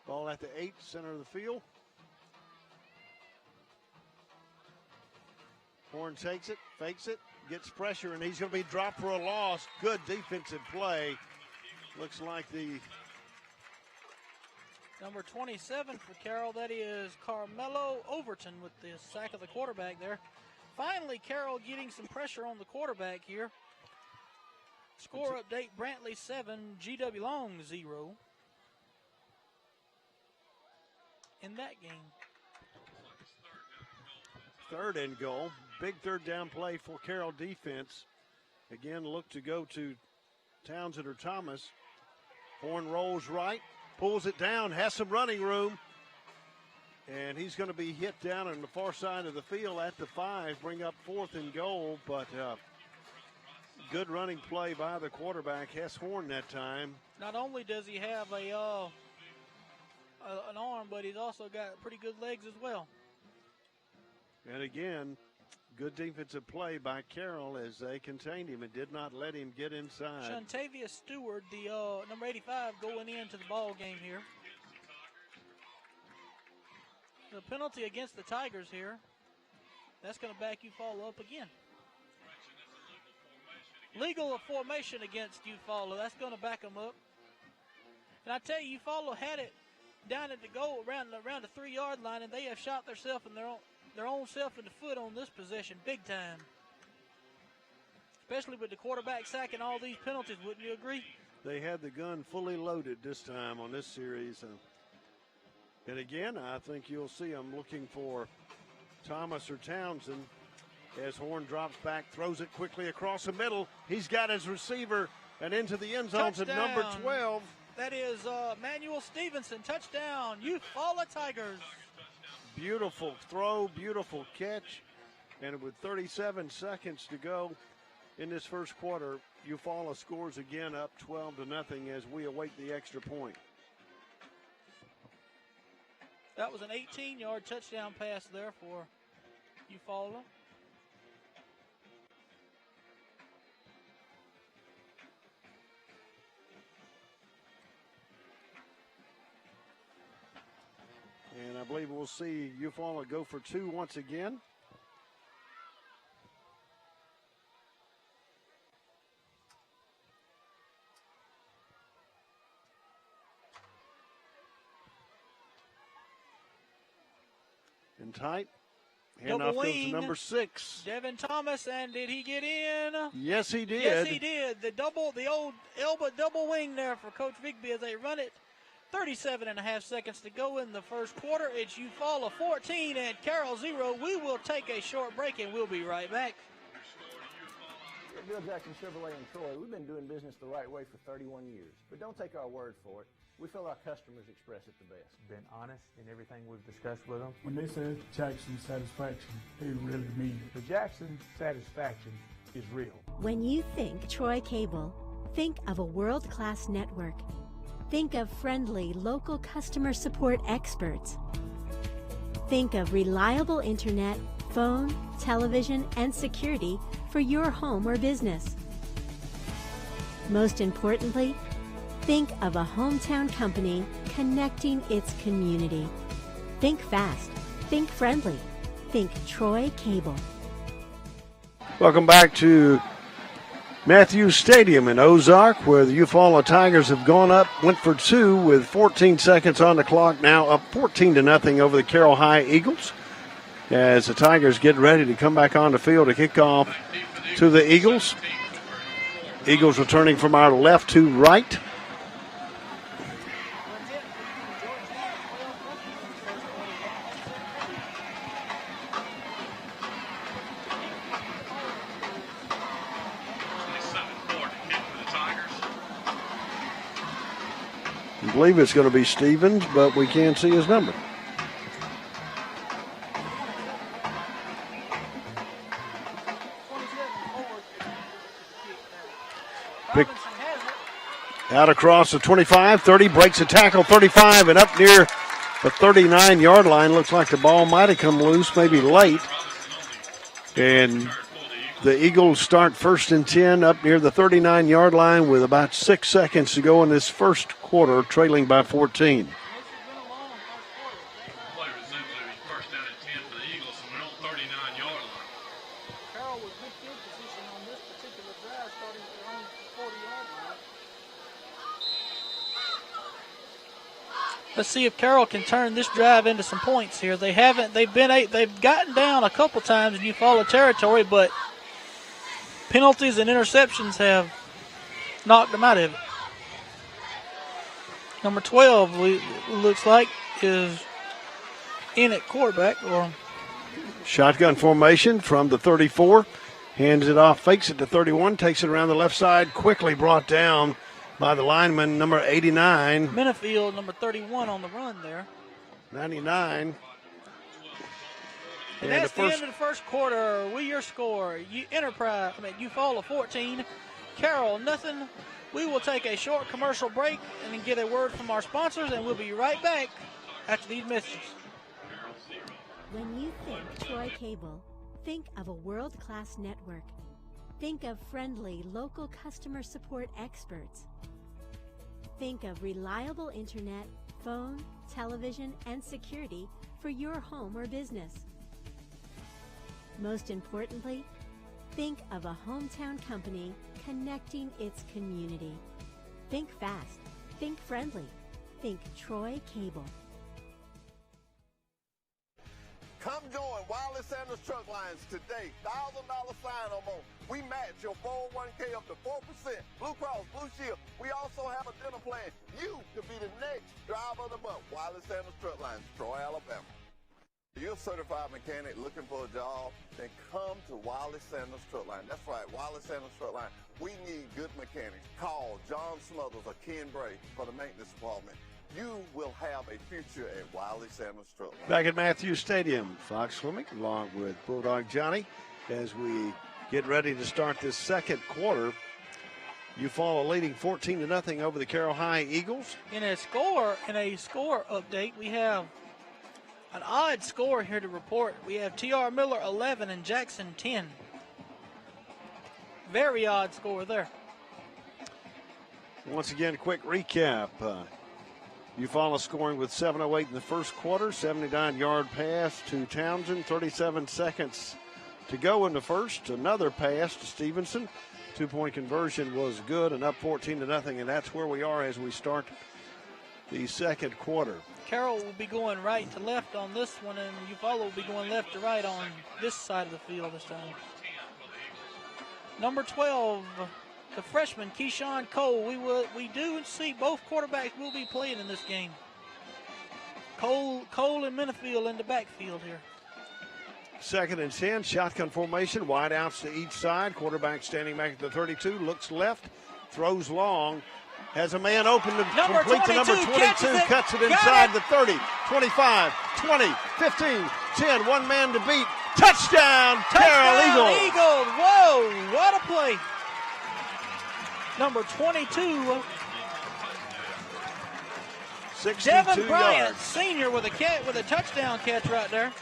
Speaker 12: Ball at the 8, center of the field. Horn takes it, fakes it, gets pressure, and he's going to be dropped for a loss. Good defensive play. Looks like the
Speaker 13: number 27 for Carroll, that is Carmelo Overton with the sack of the quarterback there. Finally, Carroll getting some pressure on the quarterback here. Score update, Brantley 7, GW Long 0. In that game.
Speaker 12: 3rd and goal. Big 3rd down play for Carroll defense. Again, look to go to Townsend or Thomas. Horn rolls right, pulls it down, has some running room. And he's going to be hit down on the far side of the field at the 5, bring up 4th and goal. But good running play by the quarterback, Hess Horn, that time.
Speaker 13: Not only does he have an arm, but he's also got pretty good legs as well.
Speaker 12: And again, good defensive play by Carroll as they contained him and did not let him get inside.
Speaker 13: Shantavius Stewart, the number 85, going into the ball game here. The penalty against the Tigers here. That's going to back Eufala up again. Legal formation against Eufala. That's going to back them up. And I tell you, Eufala had it down at the goal around the 3-yard line, and they have shot themselves in their own self in the foot on this possession big time. Especially with the quarterback sacking all these penalties, wouldn't you agree?
Speaker 12: They had the gun fully loaded this time on this series. And again, I think you'll see them looking for Thomas or Townsend as Horn drops back, throws it quickly across the middle. He's got his receiver and into the end zone to number 12.
Speaker 13: That is Manuel Stevenson. Touchdown, Eufala Tigers.
Speaker 12: Beautiful throw, beautiful catch. And with 37 seconds to go in this first quarter, Eufala scores again, up 12-0 as we await the extra point.
Speaker 13: That was an 18-yard touchdown pass there for Eufala.
Speaker 12: And I believe we'll see Eufala go for 2 once again. And tight. Handoff goes to number 6.
Speaker 13: Devin Thomas, and did he get in?
Speaker 12: Yes, he did.
Speaker 13: Yes, he did. The old elbow double wing there for Coach Vigby as they run it. 37.5 seconds to go in the first quarter. It's Eufala 14 and Carroll 0. We will take a short break and we'll be right back.
Speaker 1: At Bill Jackson Chevrolet in Troy, we've been doing business the right way for 31 years. But don't take our word for it. We feel our customers express it the best.
Speaker 5: Been honest in everything we've discussed with them.
Speaker 23: When they say Jackson Satisfaction, they really mean it.
Speaker 5: The Jackson Satisfaction is real.
Speaker 19: When you think Troy Cable, think of a world-class network. Think of friendly local customer support experts. Think of reliable internet, phone, television, and security for your home or business. Most importantly, think of a hometown company connecting its community. Think fast. Think friendly. Think Troy Cable.
Speaker 12: Welcome back to Matthews Stadium in Ozark, where the Eufala Tigers have gone up, went for 2 with 14 seconds on the clock, now up 14-0 over the Carroll High Eagles. As the Tigers get ready to come back on the field to kick off to the Eagles. Eagles returning from our left to right. I believe it's going to be Stevens, but we can't see his number. Pick out across the 25, 30, breaks a tackle, 35, and up near the 39-yard line. Looks like the ball might have come loose, maybe late. And the Eagles start 1st and 10 up near the 39-yard line with about 6 seconds to go in this first quarter, trailing by 14.
Speaker 13: Let's see if Carroll can turn this drive into some points here. They haven't. They've gotten down a couple times in Eufala territory, but penalties and interceptions have knocked them out of it. Number 12 looks like is in at quarterback. Or
Speaker 12: shotgun formation from the 34. Hands it off, fakes it to 31, takes it around the left side, quickly brought down by the lineman, number 89.
Speaker 13: Minifield, number 31 on the run there.
Speaker 12: 99
Speaker 13: And that's the end of the first quarter. Your score, Eufala 14, Carroll nothing. We will take a short commercial break and then get a word from our sponsors, and we'll be right back after these messages.
Speaker 19: When you think Troy Cable, think of a world-class network. Think of friendly, local customer support experts. Think of reliable internet, phone, television, and security for your home or business. Most importantly, think of a hometown company connecting its community. Think fast. Think friendly. Think Troy Cable.
Speaker 18: Come join Wiley Sanders Truck Lines today. $1,000 sign-on bonus. We match your 401k up to 4%. Blue Cross, Blue Shield. We also have a dental plan. You could be the next driver of the month. Wiley Sanders Truck Lines, Troy, Alabama. If you're a certified mechanic looking for a job, then come to Wiley Sanders Truck Line. That's right, Wiley Sanders Truck Line. We need good mechanics. Call John Smothers or Ken Bray for the maintenance department. You will have a future at Wiley Sanders Truck Line.
Speaker 12: Back at Matthews Stadium, Fox Swimming along with Bulldog Johnny as we get ready to start this second quarter. Eufala leading 14-0 over the Carroll High Eagles.
Speaker 13: In a score update, we have an odd score here to report. We have T.R. Miller 11 and Jackson 10. Very odd score there.
Speaker 12: Once again, quick recap. Eufala scoring with 7:08 in the first quarter, 79-yard pass to Townsend, 37 seconds to go in the first. Another pass to Stevenson. Two-point conversion was good and up 14-0, and that's where we are as we start the second quarter.
Speaker 13: Carroll will be going right to left on this one, and Eufala will be going left to right on this side of the field this time. Number 12, the freshman, Keyshawn Cole. We do see both quarterbacks will be playing in this game. Cole and Minifield in the backfield here.
Speaker 12: 2nd and 10, shotgun formation, wide outs to each side. Quarterback standing back at the 32, looks left, throws long, has a man open to complete to number 22, cuts it inside the 30, 25, 20, 15, 10, one man to beat. Touchdown, Carroll Eagles.
Speaker 13: Whoa, what a play. Number 22,
Speaker 12: 62
Speaker 13: Devin Bryant,
Speaker 12: yards.
Speaker 13: senior, with a touchdown catch right there.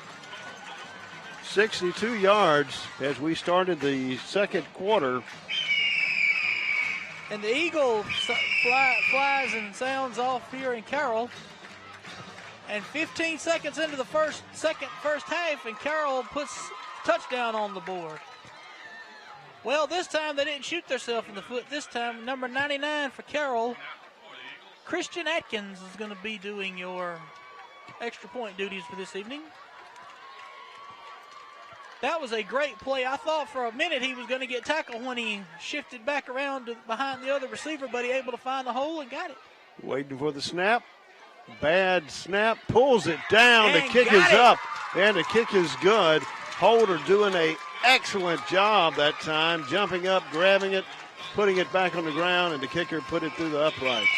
Speaker 12: 62 yards as we started the second quarter.
Speaker 13: And the Eagle flies and sounds off here in Carroll. And 15 seconds into the first half, and Carroll puts touchdown on the board. Well, this time they didn't shoot themselves in the foot. This time, number 99 for Carroll, Christian Atkins, is going to be doing your extra point duties for this evening. That was a great play. I thought for a minute he was going to get tackled when he shifted back around behind the other receiver, but he able to find the hole and got it.
Speaker 12: Waiting for the snap. Bad snap. Pulls it down. The kick is up, and the kick is good. Holder doing an excellent job that time, jumping up, grabbing it, putting it back on the ground, and the kicker put it through the uprights.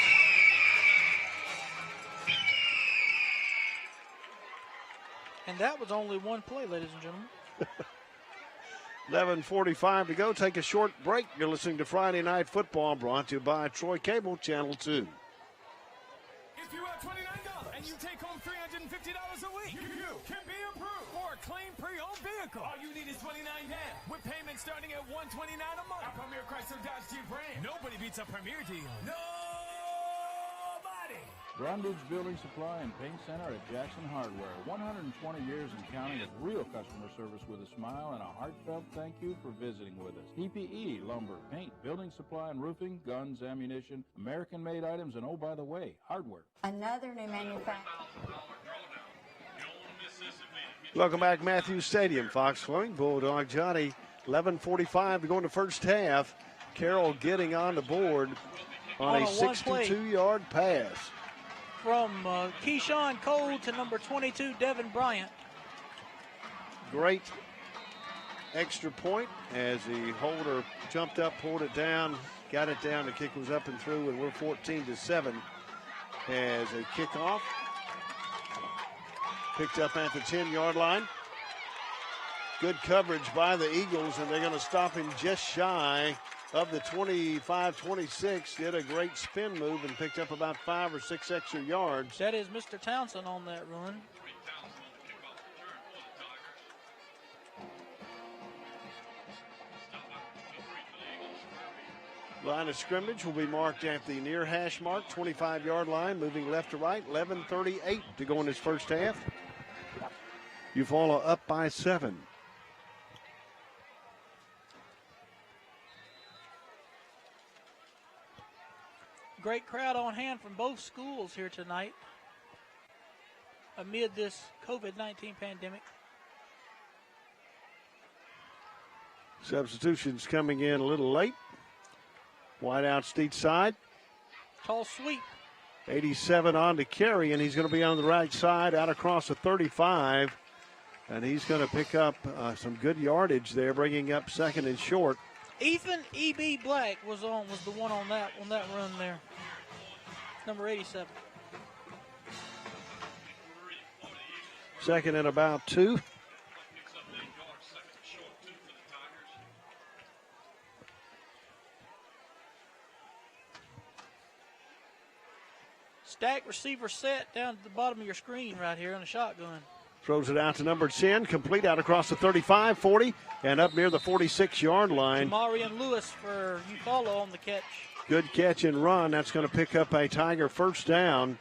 Speaker 13: And that was only one play, ladies and gentlemen.
Speaker 12: 11:45 to go. Take a short break. You're listening to Friday Night Football, brought to you by Troy Cable, Channel 2.
Speaker 17: If you have $29 and you take home $350 a week, you can be approved for a claim pre-owned vehicle. All you need is $29 down, with payments starting at $129 a month. A Premier Chrysler Dodge Jeep Ram. Nobody beats a Premier deal. Nobody.
Speaker 4: Brundage Building Supply and Paint Center at Jackson Hardware. 120 years in counting of real customer service with a smile and a heartfelt thank you for visiting with us. PPE, lumber, paint, building supply and roofing, guns, ammunition, American-made items, and oh, by the way, hardware.
Speaker 8: Another new manufacturer.
Speaker 12: Welcome back, Matthews Stadium. Fox Swimming, Bulldog Johnny. 11:45 to go in the first half. Carroll getting on the board on a 62-yard pass.
Speaker 13: From Keyshawn Cole to number 22, Devin Bryant.
Speaker 12: Great extra point as the holder jumped up, pulled it down, got it down. The kick was up and through, and we're 14-7 as a kickoff. Picked up at the 10-yard line. Good coverage by the Eagles, and they're going to stop him just shy of the 25-26. Did a great spin move and picked up about 5 or 6 extra yards.
Speaker 13: That is Mr. Townsend on that run.
Speaker 12: Line of scrimmage will be marked at the near hash mark, 25-yard line, moving left to right. 11:38 to go in his first half. Eufala up by 7.
Speaker 13: Great crowd on hand from both schools here tonight amid this COVID-19 pandemic.
Speaker 12: Substitutions coming in a little late. Wideouts to each side.
Speaker 13: Tall sweep.
Speaker 12: 87 on to Carey, and he's going to be on the right side out across the 35. And he's going to pick up some good yardage there, bringing up second and short.
Speaker 13: Ethan E.B. Black was the one on that run there. Number 87.
Speaker 12: Second and about 2.
Speaker 13: Stack receiver set down at the bottom of your screen right here on the shotgun.
Speaker 12: Throws it out to number 10, complete out across the 35, 40, and up near the 46-yard line.
Speaker 13: Marion Lewis for Eufala on the catch.
Speaker 12: Good catch and run. That's going to pick up a Tiger first down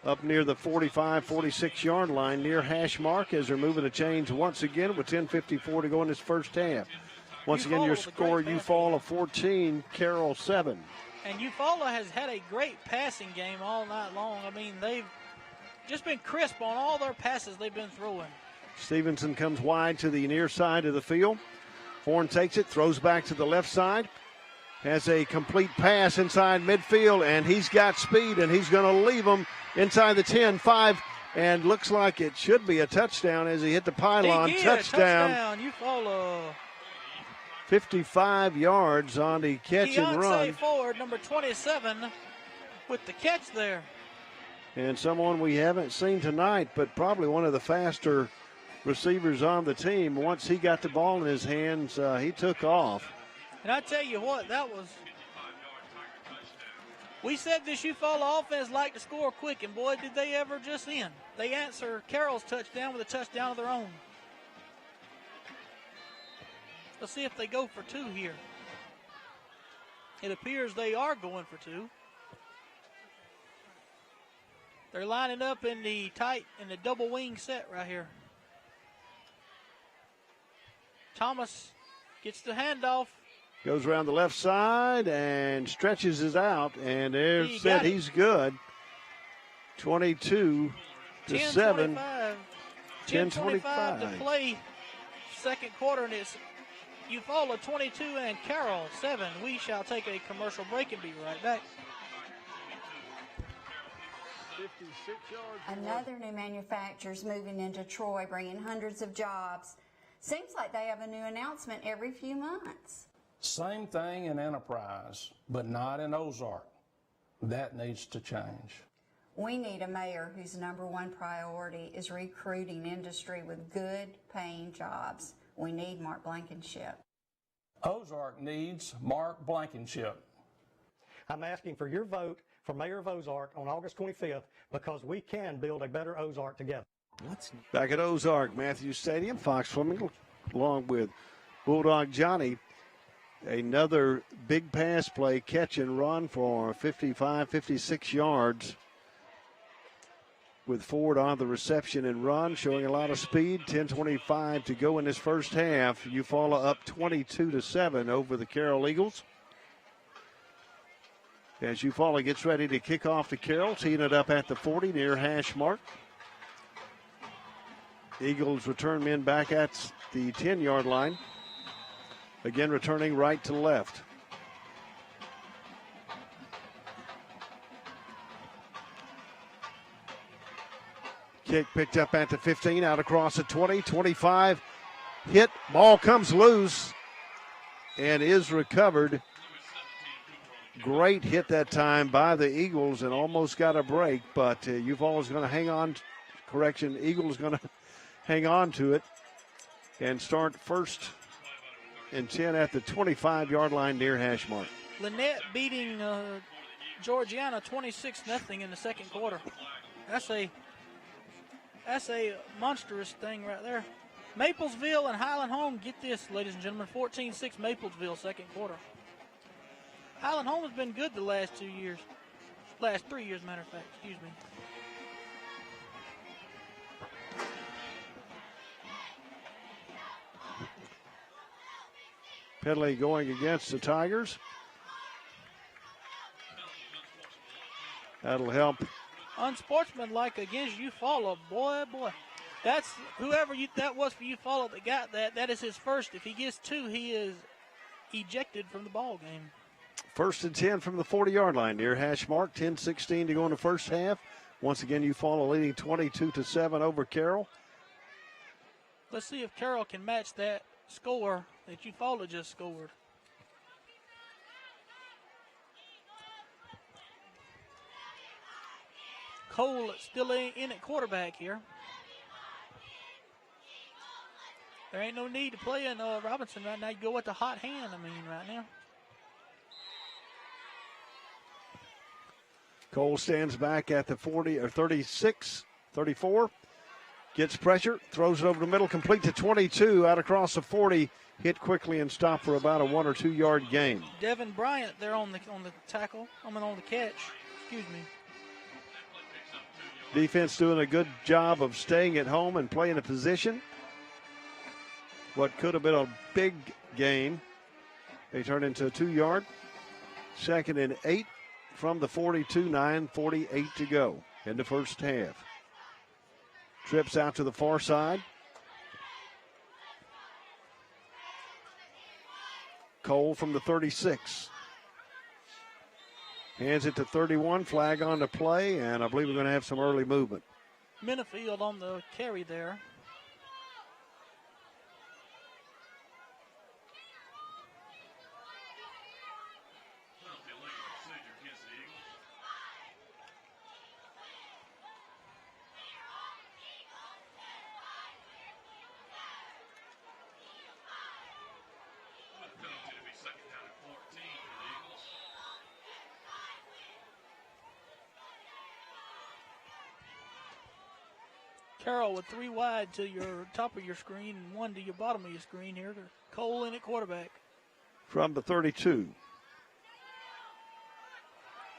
Speaker 12: up near the 45, 46-yard line, near hash mark as they're moving the chains once again with 10:54 to go in this first half. Once again, your score, Eufala 14, Carroll 7.
Speaker 13: And Eufala has had a great passing game all night long. I mean, they've just been crisp on all their passes they've been throwing.
Speaker 12: Stevenson comes wide to the near side of the field. Horn takes it, throws back to the left side. Has a complete pass inside midfield, and he's got speed, and he's going to leave them inside the 10, 5, and looks like it should be a touchdown as he hit the pylon.
Speaker 13: Touchdown, Eufala.
Speaker 12: 55 yards on the catch and run.
Speaker 13: Ford, number 27, with the catch there.
Speaker 12: And someone we haven't seen tonight, but probably one of the faster receivers on the team. Once he got the ball in his hands, he took off.
Speaker 13: And I tell you what, we said this Eufala offense liked to score quick, and boy, did they ever just end. They answer Carroll's touchdown with a touchdown of their own. Let's see if they go for 2 here. It appears they are going for 2. They're lining up in the double wing set right here. Thomas gets the handoff.
Speaker 12: Goes around the left side and stretches it out, and he's good. 22 to 7.
Speaker 13: 10:25 to play second quarter, and it's Eufala 22 and Carroll 7. We shall take a commercial break and be right back.
Speaker 12: 56 yards.
Speaker 8: Another new manufacturer's moving into Troy, bringing hundreds of jobs. Seems like they have a new announcement every few months.
Speaker 3: Same thing in Enterprise, but not in Ozark. That needs to change.
Speaker 8: We need a mayor whose #1 priority is recruiting industry with good paying jobs. We need Mark Blankenship.
Speaker 3: Ozark needs Mark Blankenship.
Speaker 7: I'm asking for your vote for Mayor of Ozark on August 25th because we can build a better Ozark together.
Speaker 12: Back at Ozark, Matthews Stadium, Fox Fleming along with Bulldog Johnny. Another big pass play, catch and run for 55, 56 yards. With Ford on the reception and run, showing a lot of speed. 10:25 to go in this first half. Eufala up 22 to 7 over the Carroll Eagles. As Eufala gets ready to kick off to Carroll, teeing it up at the 40 near hash mark. Eagles return men back at the 10-yard line. Again, returning right to left. Kick picked up at the 15, out across the 20, 25. Hit, ball comes loose and is recovered. Great hit that time by the Eagles and almost got a break, but Eufala's going to hang on. Correction, Eagles going to hang on to it. and start 1st and 10 at the 25-yard line near hash mark.
Speaker 13: Lynette beating Georgiana 26-0 in the second quarter. That's a monstrous thing right there. Maplesville and Highland Home, get this, ladies and gentlemen, 14-6 Maplesville second quarter. Highland Home has been good the last 2 years. Last 3 years, matter of fact, excuse me.
Speaker 12: Pedley going against the Tigers. That'll help.
Speaker 13: Unsportsmanlike against Eufala, boy. That's whoever that was for Eufala that got that. That is his first. If he gets 2, he is ejected from the ball game.
Speaker 12: 1st and 10 from the 40-yard line near hash mark. 10-16 to go in the first half. Once again, Eufala leading 22-7 over Carroll.
Speaker 13: Let's see if Carroll can match that score that Eufala just scored. Cole still in at quarterback here. There ain't no need to play in Robinson right now. You go with the hot hand, right now.
Speaker 12: Cole stands back at the 40 or 36, 34. Gets pressure, throws it over the middle, complete to 22, out across the 40, hit quickly and stopped for about a 1 or 2 yard gain.
Speaker 13: Devin Bryant there on the tackle, on the catch. Excuse me.
Speaker 12: Defense doing a good job of staying at home and playing a position. What could have been a big gain, they turn into a 2 yard. 2nd and 8 from the 42, 9:48 to go in the first half. Trips out to the far side. Cole from the 36. Hands it to 31, flag on the play, and I believe we're going to have some early movement.
Speaker 13: Minifield on the carry there. Carroll with 3 wide to your top of your screen and 1 to your bottom of your screen here. Cole in at quarterback.
Speaker 12: From the 32.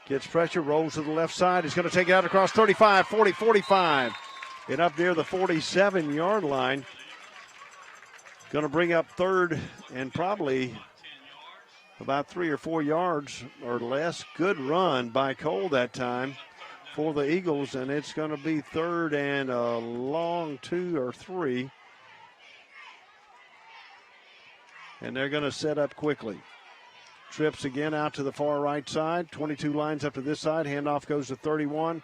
Speaker 12: Gets pressure, rolls to the left side. He's going to take it out across 35, 40, 45. And up near the 47-yard line. Going to bring up 3rd and probably about 3 or 4 yards or less. Good run by Cole that time for the Eagles, and it's going to be 3rd and a long 2 or 3. And they're going to set up quickly. Trips again out to the far right side. 22 lines up to this side. Handoff goes to 31.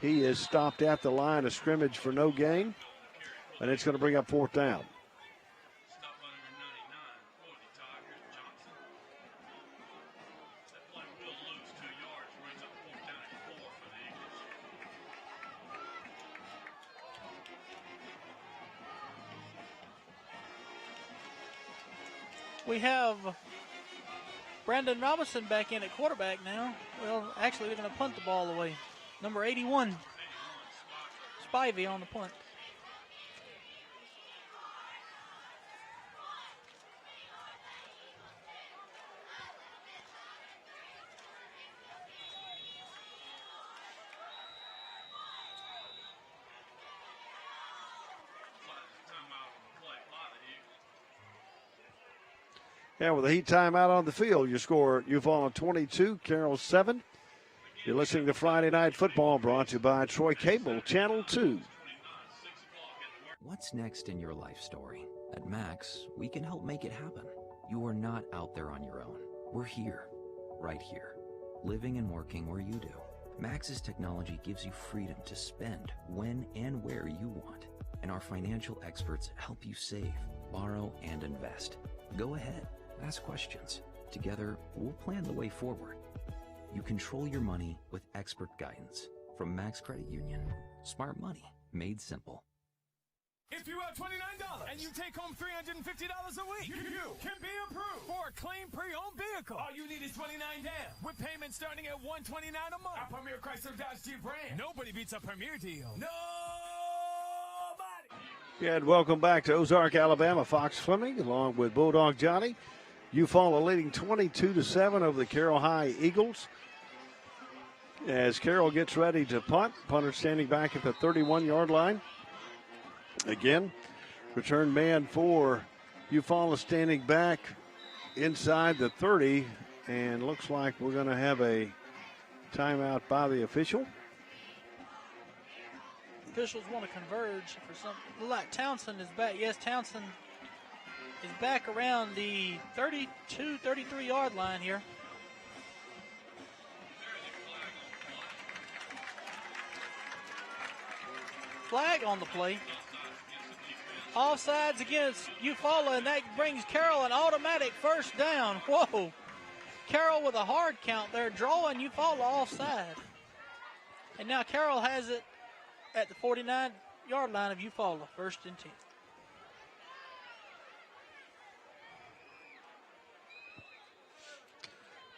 Speaker 12: He is stopped at the line of scrimmage for no gain, and it's going to bring up 4th down.
Speaker 13: We have Brandon Robinson back in at quarterback now. Well, actually, they're going to punt the ball away. Number 81, Spivey on the punt.
Speaker 12: Yeah, with a heat timeout on the field, you score Eufala 22, Carroll 7. You're listening to Friday Night Football, brought to you by Troy Cable, Channel 2.
Speaker 20: What's next in your life story? At Max, we can help make it happen. You are not out there on your own. We're here, right here, living and working where you do. Max's technology gives you freedom to spend when and where you want. And our financial experts help you save, borrow, and invest. Go ahead. Ask questions. Together, we'll plan the way forward. You control your money with expert guidance from Max Credit Union. Smart money made simple.
Speaker 17: If you have $29 and you take home $350 a week, you can be approved for a clean pre-owned vehicle. All you need is $29 down, with payments starting at $129 a month. At Premier Chrysler Dodge Jeep Ram. Nobody beats a Premier deal. Nobody.
Speaker 12: Yeah, and welcome back to Ozark, Alabama. Fox Fleming along with Bulldog Johnny. Eufala leading 22-7 over the Carroll High Eagles. As Carroll gets ready to punt, punter standing back at the 31-yard line. Again, return man for Eufala standing back inside the 30, and looks like we're going to have a timeout by the official.
Speaker 13: Officials want to converge for some. Look like Townsend is back. Yes, Townsend is back around the 32, 33-yard line here. Flag on the play. Offsides against Eufala, and that brings Carroll an automatic first down. Whoa. Carroll with a hard count there, drawing Eufala offside. And now Carroll has it at the 49-yard line of Eufala, 1st and 10.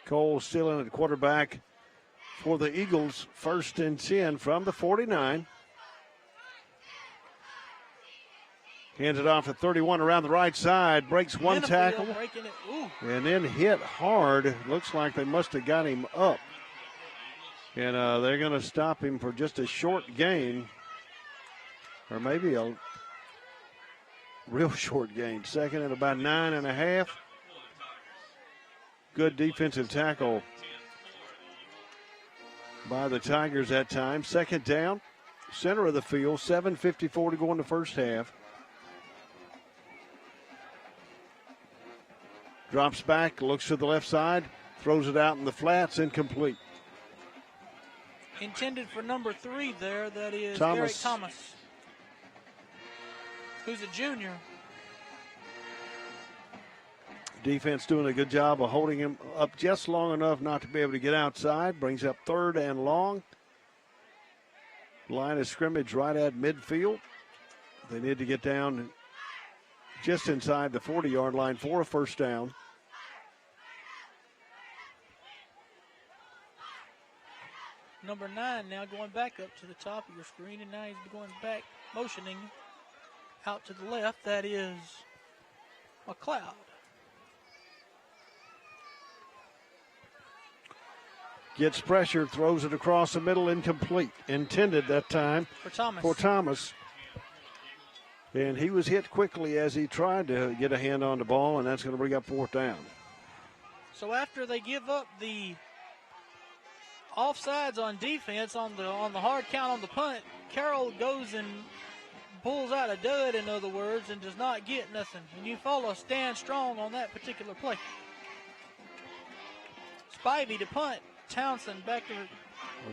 Speaker 12: Cole still in at quarterback for the Eagles, 1st and 10 from the 49. Hands it off at 31 around the right side. Breaks one tackle. And then hit hard. Looks like they must have got him up. And they're going to stop him for just a short gain. Or maybe a real short gain. Second and about 9.5. Good defensive tackle by the Tigers that time. Second down. Center of the field. 7:54 to go in the first half. Drops back, looks to the left side, throws it out in the flats, incomplete.
Speaker 13: Intended for number 3 there, that is
Speaker 12: Thomas.
Speaker 13: Eric Thomas, who's a junior.
Speaker 12: Defense doing a good job of holding him up just long enough not to be able to get outside. Brings up 3rd and long. Line of scrimmage right at midfield. They need to get down just inside the 40-yard line for a first down.
Speaker 13: Number 9 now going back up to the top of your screen, and now he's going back, motioning out to the left. That is McLeod.
Speaker 12: Gets pressure, throws it across the middle, incomplete. Intended that time
Speaker 13: for Thomas.
Speaker 12: And he was hit quickly as he tried to get a hand on the ball, and that's going to bring up 4th down.
Speaker 13: So after they give up the offsides on defense on the hard count on the punt, Carroll goes and pulls out a dud, in other words, and does not get nothing. And Eufala stand strong on that particular play. Spivey to punt. Townsend back to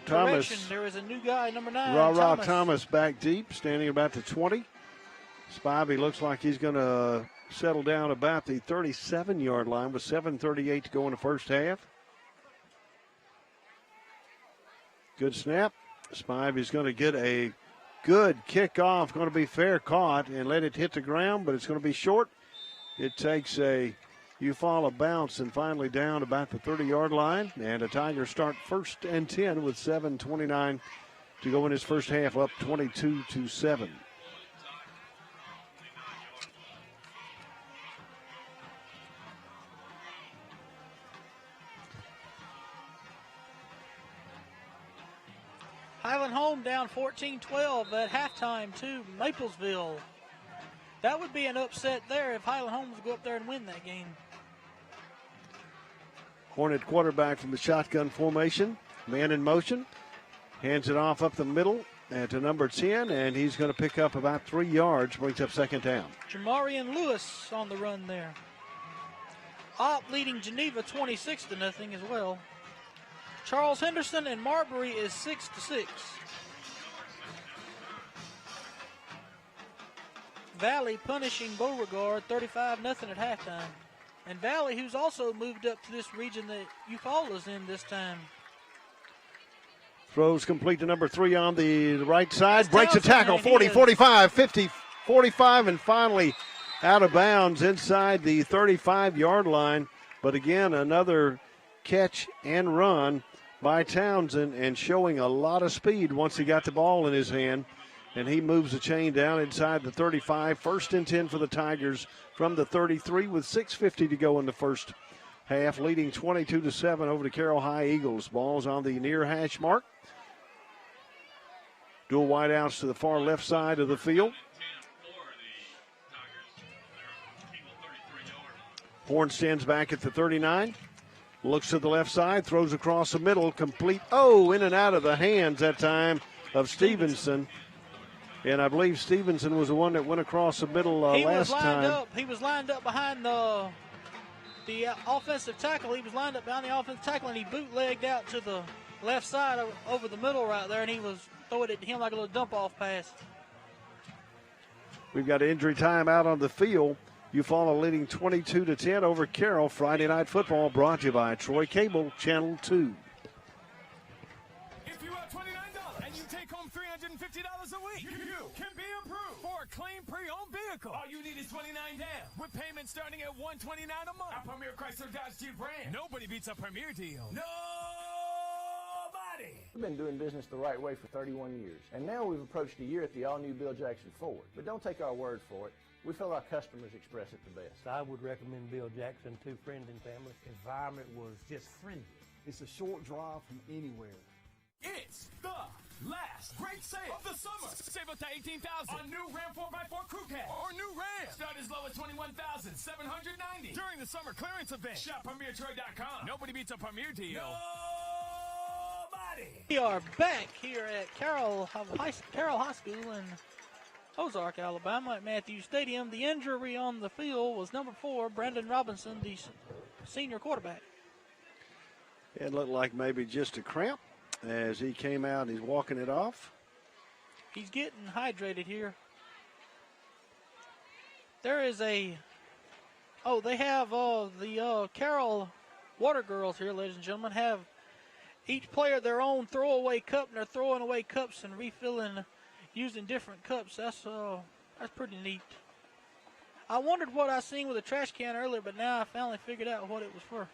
Speaker 13: direction. There is a new guy, number 9.
Speaker 12: Thomas back deep, standing about the 20. Spivey looks like he's going to settle down about the 37-yard line with 7:38 to go in the first half. Good snap. Spivey's going to get a good kickoff. Going to be fair caught and let it hit the ground, but it's going to be short. It takes a Eufala bounce and finally down about the 30-yard line. And the Tigers start 1st and 10 with 7:29 to go in his first half, up 22-7.
Speaker 13: Highland Home down 14-12 at halftime to Maplesville. That would be an upset there if Highland Home would go up there and win that game.
Speaker 12: Hornet quarterback from the shotgun formation. Man in motion. Hands it off up the middle to number 10, and he's going to pick up about 3 yards. Brings up 2nd down.
Speaker 13: Jamarian Lewis on the run there. Opp leading Geneva 26-0 as well. Charles Henderson and Marbury is 6-6. Valley punishing Beauregard 35-0 at halftime. And Valley, who's also moved up to this region that Eufala's in this time.
Speaker 12: Throws complete to number 3 on the right side. Breaks a tackle, 40, 45, 50, 45 and finally out of bounds inside the 35-yard line. But again, another catch and run by Townsend and showing a lot of speed once he got the ball in his hand. And he moves the chain down inside the 35. 1st and 10 for the Tigers from the 33 with 6:50 to go in the first half, leading 22-7 over the Carroll High Eagles. Ball's on the near hash mark. Dual wideouts to the far left side of the field. Horn stands back at the 39. Looks to the left side, throws across the middle, complete. Oh, in and out of the hands that time of Stevenson. And I believe Stevenson was the one that went across the middle last time.
Speaker 13: He was lined up behind the offensive tackle. He was lined up behind the offensive tackle, and he bootlegged out to the left side over the middle right there, and he was throwing it to him like a little dump-off pass.
Speaker 12: We've got injury time out on the field. Eufala leading 22-10 over Carroll. Friday Night Football brought to you by Troy Cable, Channel 2.
Speaker 17: If you have $29 and you take home $350 a week, you can be approved for a clean pre-owned vehicle. All you need is $29 down, with payments starting at $129 a month. At Premier Chrysler Dodge Jeep Ram. Nobody beats a Premier deal. Nobody.
Speaker 1: We've been doing business the right way for 31 years, and now we've approached a year at the all-new Bill Jackson Ford. But don't take our word for it. We feel our customers express it the best.
Speaker 5: I would recommend Bill Jackson to friends and family. Environment was just friendly.
Speaker 9: It's a short drive from anywhere.
Speaker 17: It's the last great sale of the summer. Save up to $18,000 on new Ram 4x4 Crew Cab or new Ram. Start as low as $21,790 during the summer clearance event. Shop PremierTroy.com. Nobody beats a Premier deal. Nobody.
Speaker 13: We are back here at Carroll High School in Ozark, Alabama at Matthews Stadium. The injury on the field was number 4, Brandon Robinson, the senior quarterback.
Speaker 12: It looked like maybe just a cramp as he came out. He's walking it off.
Speaker 13: He's getting hydrated here. There is they have the Carroll Water Girls here, ladies and gentlemen, have each player their own throwaway cup, and they're throwing away cups and refilling using different cups. That's pretty neat. I wondered what I seen with a trash can earlier, but now I finally figured out what it was for.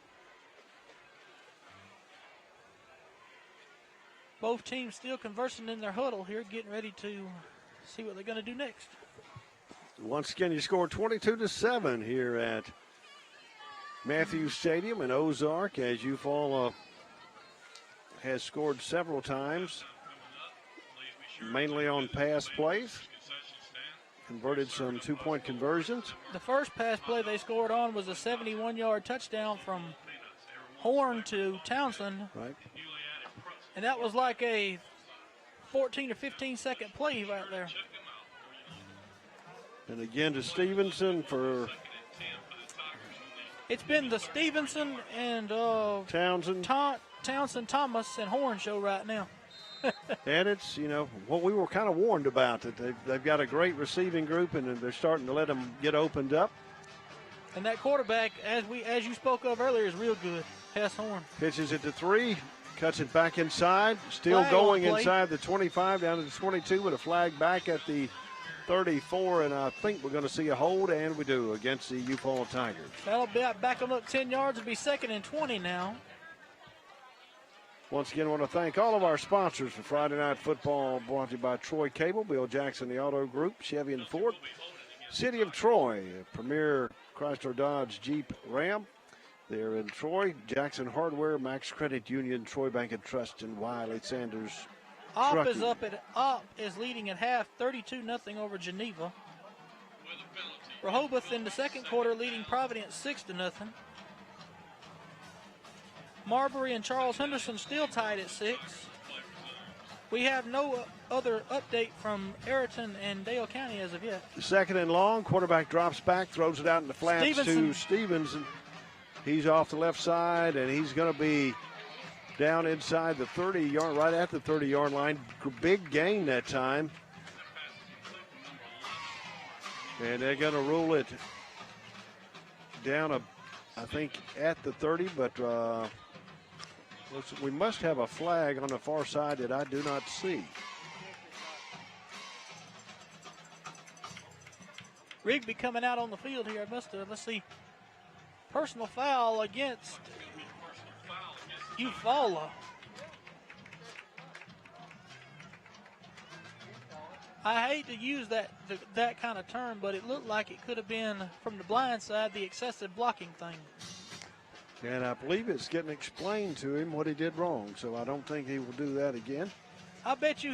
Speaker 13: Both teams still conversing in their huddle here, getting ready to see what they're going to do next.
Speaker 12: Once again, you scored 22-7 here at Matthews Stadium in Ozark, as Eufala has scored several times, mainly on pass plays. Converted some two-point conversions.
Speaker 13: The first pass play they scored on was a 71-yard touchdown from Horn to Townsend.
Speaker 12: Right.
Speaker 13: And that was like a 14 or 15-second play right there.
Speaker 12: And again to Stevenson for...
Speaker 13: It's been the Stevenson and
Speaker 12: Townsend,
Speaker 13: Thomas, and Horn show right now.
Speaker 12: And it's, what we were kind of warned about, that they've got a great receiving group, and they're starting to let them get opened up.
Speaker 13: And that quarterback, as you spoke of earlier, is real good. Hess Horn.
Speaker 12: Pitches it to 3, cuts it back inside, still
Speaker 13: Flag
Speaker 12: going
Speaker 13: on play.
Speaker 12: inside the 25 down to the 22 with a flag back at the 34, and I think we're going to see a hold, and we do, against the Eufala Tigers.
Speaker 13: That'll be back them up 10 yards. It'll be 2nd and 20 now.
Speaker 12: Once again, I want to thank all of our sponsors for Friday Night Football, brought to you by Troy Cable, Bill Jackson, the Auto Group, Chevy and Ford, City of Troy, Premier Chrysler Dodge Jeep Ram. They're in Troy, Jackson Hardware, Max Credit Union, Troy Bank and Trust, and Wiley Sanders.
Speaker 13: Opp is leading at half, 32-0 over Geneva. Rehoboth in the second quarter leading Providence 6-0. Marbury and Charles Henderson still tied at 6. We have no other update from Ayrton and Dale County as of yet.
Speaker 12: 2nd and long, quarterback drops back, throws it out in the flats to Stevenson. He's off the left side, and he's going to be down inside the 30-yard, right at the 30-yard line. Big gain that time. And they're going to rule it down, I think, at the 30, but we must have a flag on the far side that I do not see.
Speaker 13: Rigby coming out on the field here. Let's see. Personal foul against Eufala. I hate to use that kind of term, but it looked like it could have been, from the blind side, the excessive blocking thing.
Speaker 12: And I believe it's getting explained to him what he did wrong, so I don't think he will do that again.
Speaker 13: I bet you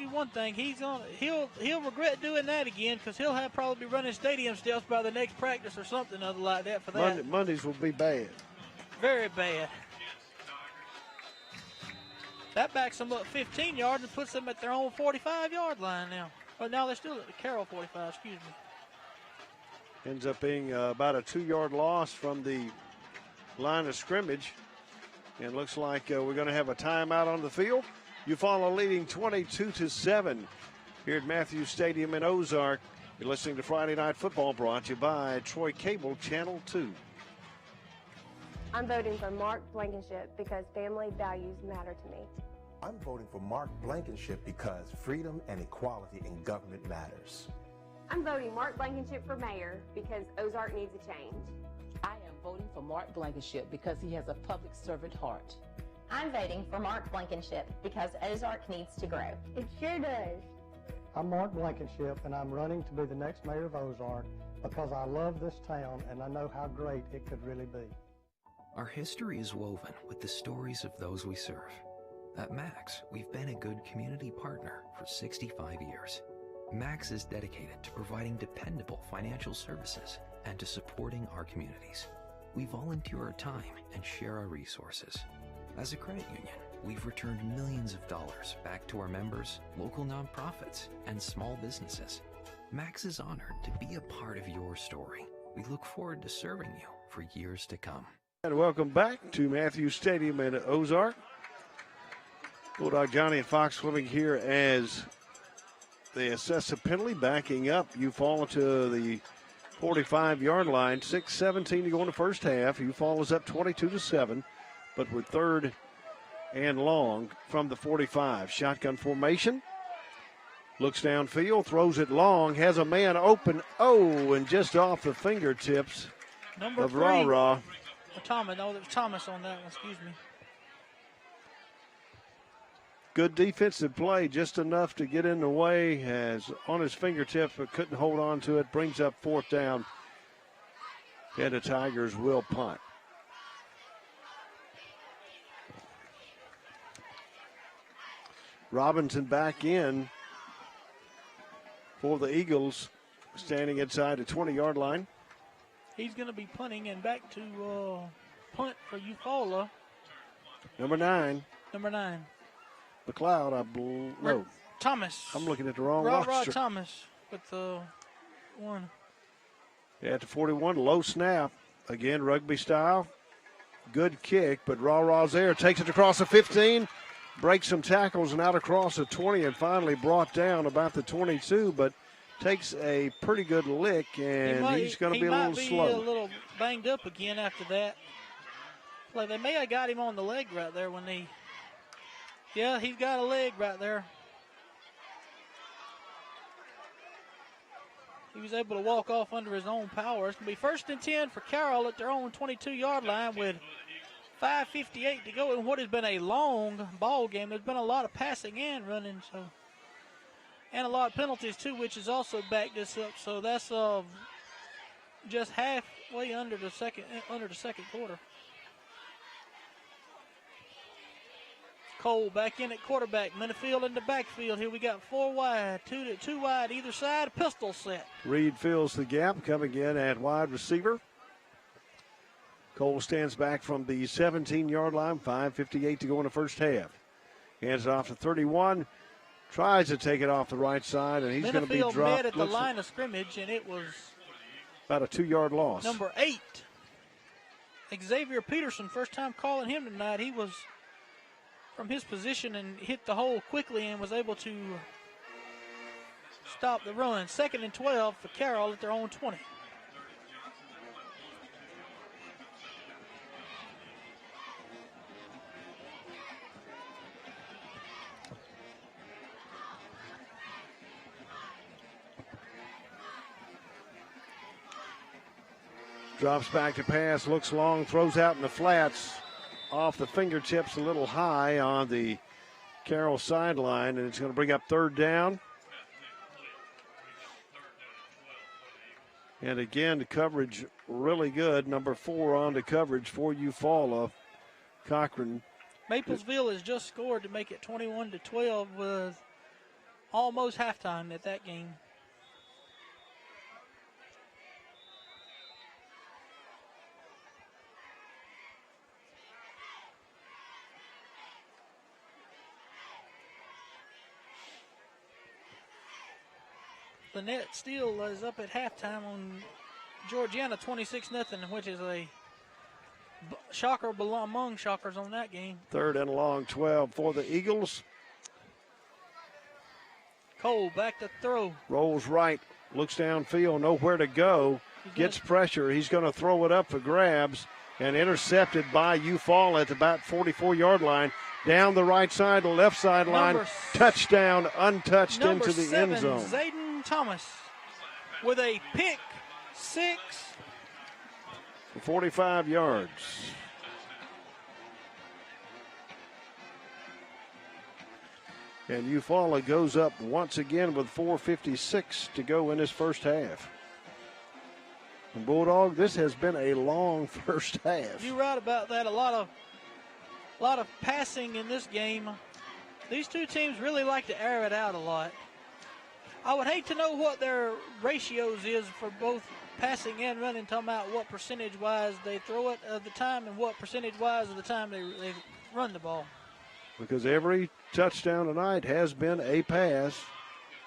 Speaker 13: one thing, he'll regret doing that again, because he'll have probably running stadium steps by the next practice or something other like that for that.
Speaker 12: Mondays will be bad.
Speaker 13: Very bad. That backs them up 15 yards and puts them at their own 45-yard line now. But now they're still at the Carroll 45, excuse me.
Speaker 12: Ends up being about a 2-yard loss from the line of scrimmage. And looks like we're going to have a timeout on the field. Eufala leading 22-7 here at Matthews Stadium in Ozark. You're listening to Friday Night Football, brought to you by Troy Cable Channel 2.
Speaker 2: I'm voting for Mark Blankenship because family values matter to me.
Speaker 10: I'm voting for Mark Blankenship because freedom and equality in government matters.
Speaker 2: I'm voting Mark Blankenship for mayor because Ozark needs a change.
Speaker 11: I am voting for Mark Blankenship because he has a public servant heart.
Speaker 24: I'm voting for Mark Blankenship because Ozark needs to grow.
Speaker 2: It sure does.
Speaker 7: I'm Mark Blankenship, and I'm running to be the next mayor of Ozark because I love this town and I know how great it could really be.
Speaker 20: Our history is woven with the stories of those we serve. At Max, we've been a good community partner for 65 years. Max is dedicated to providing dependable financial services and to supporting our communities. We volunteer our time and share our resources. As a credit union, we've returned millions of dollars back to our members, local nonprofits, and small businesses. Max is honored to be a part of your story. We look forward to serving you for years to come.
Speaker 12: And welcome back to Matthews Stadium in Ozark. Bulldog Johnny and Fox Swimming here as they assess a penalty, backing up Eufala to the 45-yard line. 6:17 to go in the first half. Eufala is up 22-7, but with third and long from the 45. Shotgun formation. Looks downfield, throws it long, has a man open. Oh, and just off the fingertips of Ra-Ra.
Speaker 13: Thomas on that one, excuse me.
Speaker 12: Good defensive play, just enough to get in the way. Has on his fingertips, but couldn't hold on to it. Brings up fourth down. And the Tigers will punt. Robinson back in for the Eagles, standing inside the 20-yard line.
Speaker 13: He's going to be punting and back to punt for Eufala.
Speaker 12: Number 9. McLeod, I believe. No.
Speaker 13: Thomas.
Speaker 12: I'm looking at the wrong
Speaker 13: Ra-Ra
Speaker 12: roster.
Speaker 13: Thomas with the one.
Speaker 12: At the 41, low snap. Again, rugby style. Good kick, but Ra-Ra's there. Takes it across the 15. Breaks some tackles and out across the 20 and finally brought down about the 22, but takes a pretty good lick, and he's going to be a little slow.
Speaker 13: He might be a little banged up again after that. Like they may have got him on the leg right there when he. Yeah, he's got a leg right there. He was able to walk off under his own power. It's going to be 1st and 10 for Carroll at their own 22-yard line with 5:58 to go in what has been a long ball game. There's been a lot of passing and running, so, and a lot of penalties too, which has also backed this up. So that's just halfway under the second quarter. Cole back in at quarterback. Minifield in the backfield. Here we got 4 wide, two wide either side. Pistol set.
Speaker 12: Reed fills the gap, coming in at wide receiver. Cole stands back from the 17-yard line. 5:58 to go in the first half. Hands it off to 31. Tries to take it off the right side, and he's going to be dropped.
Speaker 13: Met at the line of scrimmage, and it was
Speaker 12: about a 2-yard loss.
Speaker 13: Number 8, Xavier Peterson. First time calling him tonight. He was from his position and hit the hole quickly and was able to stop the run. 2nd and 12 for Carroll at their own 20.
Speaker 12: Drops back to pass, looks long, throws out in the flats. Off the fingertips, a little high on the Carroll sideline, and it's going to bring up third down. And again, the coverage really good. Number 4 on the coverage for Eufala. Cochran.
Speaker 13: Maplesville has just scored to make it 21-12 with almost halftime at that game. Lynette Steele is up at halftime on Georgiana 26-0, which is a shocker among shockers on that game.
Speaker 12: Third and long, 12 for the Eagles.
Speaker 13: Cole back to throw.
Speaker 12: Rolls right, looks downfield, nowhere to go. Gets pressure. He's going to throw it up for grabs and intercepted by Eufala at about 44-yard line. Down the right side, the left sideline. Touchdown, untouched into the end zone.
Speaker 13: Zayden Thomas with a pick 6.
Speaker 12: 45 yards. And Eufala goes up once again with 4:56 to go in his first half. And Bulldog, this has been a long first half.
Speaker 13: You're right about that. A lot of passing in this game. These two teams really like to air it out a lot. I would hate to know what their ratios is for both passing and running, talking about what percentage-wise they throw it of the time and what percentage-wise of the time they run the ball.
Speaker 12: Because every touchdown tonight has been a pass,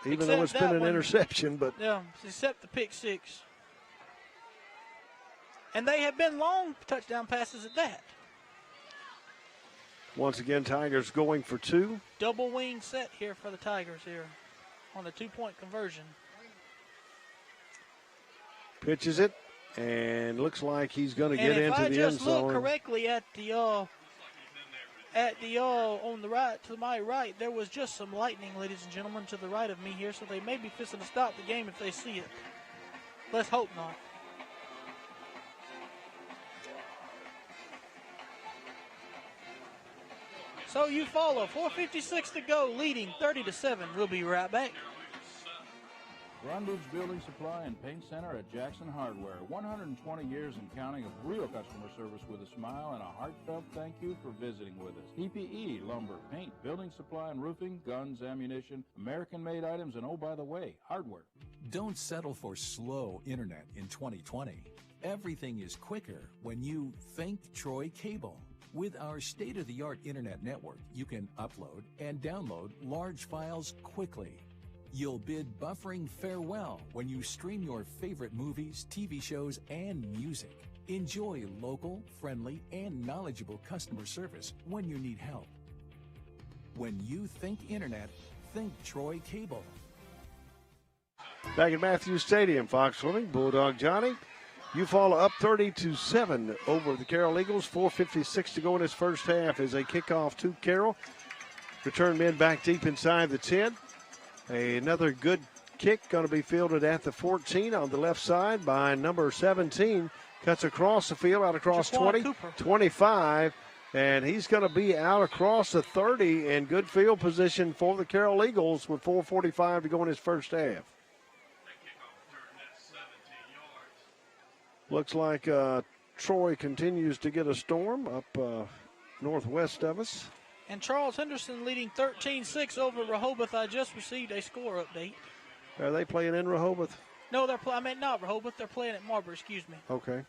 Speaker 12: even though it's been an interception. But
Speaker 13: yeah, except the pick 6. And they have been long touchdown passes at that.
Speaker 12: Once again, Tigers going for 2.
Speaker 13: Double wing set here for the Tigers here on the 2-point conversion.
Speaker 12: Pitches it, and looks like he's going to get into the end zone.
Speaker 13: If I just look correctly at the on the right, to my right, there was just some lightning, ladies and gentlemen, to the right of me here, so they may be fixing to stop the game if they see it. Let's hope not. So Eufala, 4:56 to go, leading 30-7. We'll be right back.
Speaker 4: Brundage Building Supply and Paint Center at Jackson Hardware. 120 years and counting of real customer service with a smile and a heartfelt thank you for visiting with us. PPE, lumber, paint, building supply and roofing, guns, ammunition, American-made items, and oh, by the way, hardware.
Speaker 6: Don't settle for slow internet in 2020. Everything is quicker when you think Troy Cable. With our state-of-the-art internet network, you can upload and download large files quickly. You'll bid buffering farewell when you stream your favorite movies, TV shows, and music. Enjoy local, friendly, and knowledgeable customer service when you need help. When you think internet, think Troy Cable.
Speaker 12: Back at Matthews Stadium, Fox Swimming, Bulldog Johnny. Eufala up 30-7 over the Carroll Eagles. 4:56 to go in his first half as a kickoff to Carroll. Return men back deep inside the 10. Another good kick going to be fielded at the 14 on the left side by number 17. Cuts across the field, out across 20, 25, and he's going to be out across the 30 in good field position for the Carroll Eagles with 4:45 to go in his first half. Looks like Troy continues to get a storm up northwest of us.
Speaker 13: And Charles Henderson leading 13-6 over Rehoboth. I just received a score update.
Speaker 12: Are they playing in Rehoboth?
Speaker 13: No, I meant not Rehoboth. They're playing at Marbury, excuse me.
Speaker 12: Okay.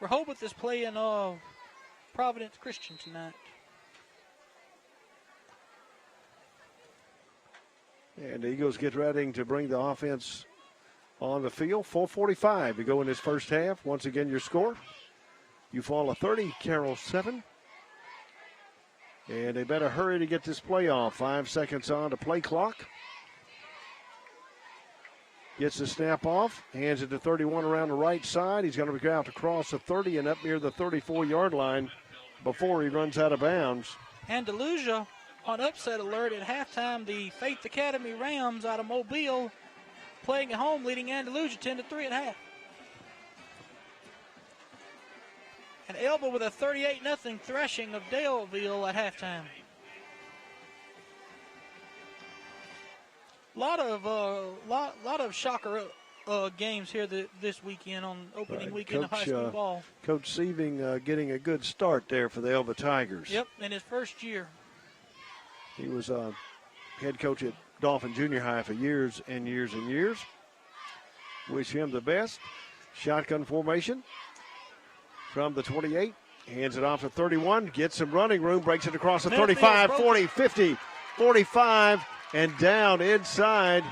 Speaker 13: Rehoboth is playing Providence Christian tonight.
Speaker 12: And the Eagles get ready to bring the offense on the field. 4:45 to go in his first half. Once again, your score. Eufala 30, Carroll 7. And they better hurry to get this play off. 5 seconds on the play clock. Gets the snap off. Hands it to 31 around the right side. He's going to go out across the 30 and up near the 34-yard line before he runs out of bounds.
Speaker 13: Andalusia on upset alert at halftime. The Faith Academy Rams out of Mobile playing at home, leading Andalusia 10-3 at half. And Elba with a 38-0 thrashing of Daleville at halftime. Lot of shocker games here this weekend on opening weekend of high school ball.
Speaker 12: Coach Sieving getting a good start there for the Elba Tigers.
Speaker 13: Yep, in his first year.
Speaker 12: He was head coach at Dauphin Junior High for years and years and years. Wish him the best. Shotgun formation from the 28. Hands it off to 31. Gets some running room. Breaks it across the 35, 40, 50, 45, and down inside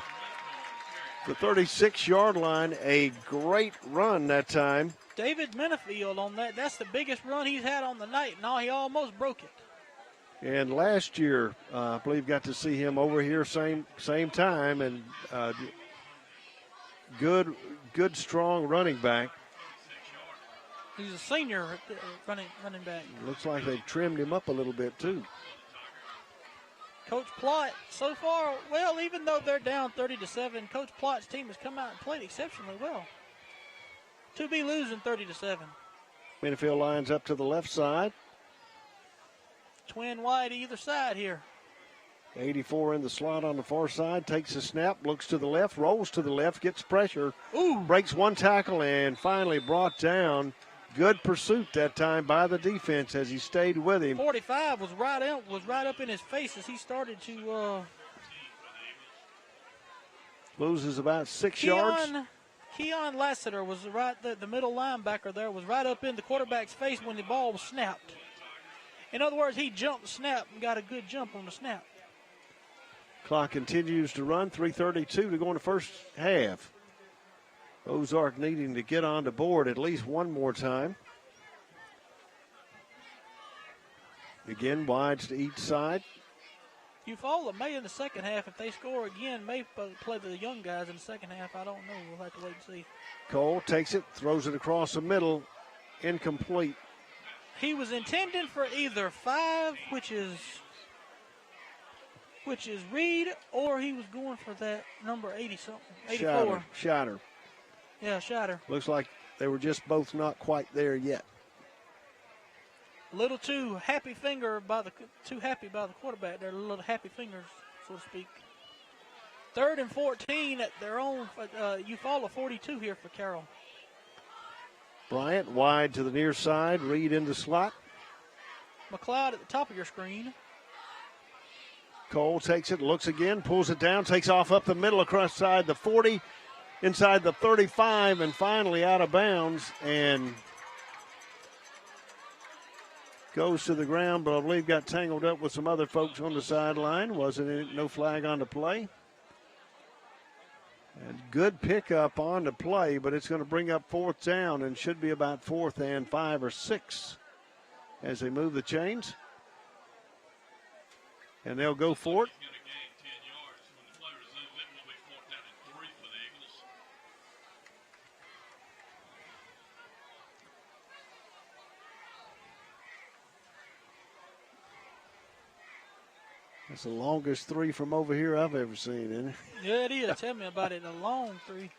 Speaker 12: the 36-yard line. A great run that time.
Speaker 13: David Menafield on that. That's the biggest run he's had on the night. No, he almost broke it.
Speaker 12: And last year, I believe, got to see him over here same time, and good, strong running back.
Speaker 13: He's a senior running back.
Speaker 12: Looks like they've trimmed him up a little bit too.
Speaker 13: Coach Plott, so far, well, even though they're down 30-7, Coach Plott's team has come out and played exceptionally well. To be losing 30-7.
Speaker 12: Menafield lines up to the left side.
Speaker 13: Twin wide either side here.
Speaker 12: 84 in the slot on the far side, takes a snap, looks to the left, rolls to the left, gets pressure, breaks one tackle, and finally brought down. Good pursuit that time by the defense as he stayed with him.
Speaker 13: 45 was right up in his face as he started to
Speaker 12: loses about 6 yards.
Speaker 13: Keon Lassiter was the middle linebacker there, was right up in the quarterback's face when the ball was snapped. In other words, he jumped the snap and got a good jump on the snap.
Speaker 12: Clock continues to run, 3:32 to go in the first half. Ozark needing to get on the board at least one more time. Again, wides to each side.
Speaker 13: Eufala may in the second half, if they score again, may play the young guys in the second half. I don't know. We'll have to wait and see.
Speaker 12: Cole takes it, throws it across the middle, incomplete.
Speaker 13: He was intending for either 5, which is Reed, or he was going for that number 80-something, 84.
Speaker 12: Shatter.
Speaker 13: Yeah, Shatter.
Speaker 12: Looks like they were just both not quite there yet.
Speaker 13: A little too happy by the quarterback. They're little happy fingers, so to speak. 3rd and 14 at their own. Eufala 42 here for Carroll.
Speaker 12: Bryant wide to the near side. Reed in the slot.
Speaker 13: McLeod at the top of your screen.
Speaker 12: Cole takes it, looks again, pulls it down, takes off up the middle across side the 40, inside the 35, and finally out of bounds and goes to the ground, but I believe got tangled up with some other folks on the sideline. No flag on the play. And good pickup on the play, but it's going to bring up 4th down and should be about 4th and 5 or 6 as they move the chains. And they'll go for it. That's the longest 3 from over here I've ever seen, isn't it?
Speaker 13: Yeah, it is. Tell me about it. A long 3.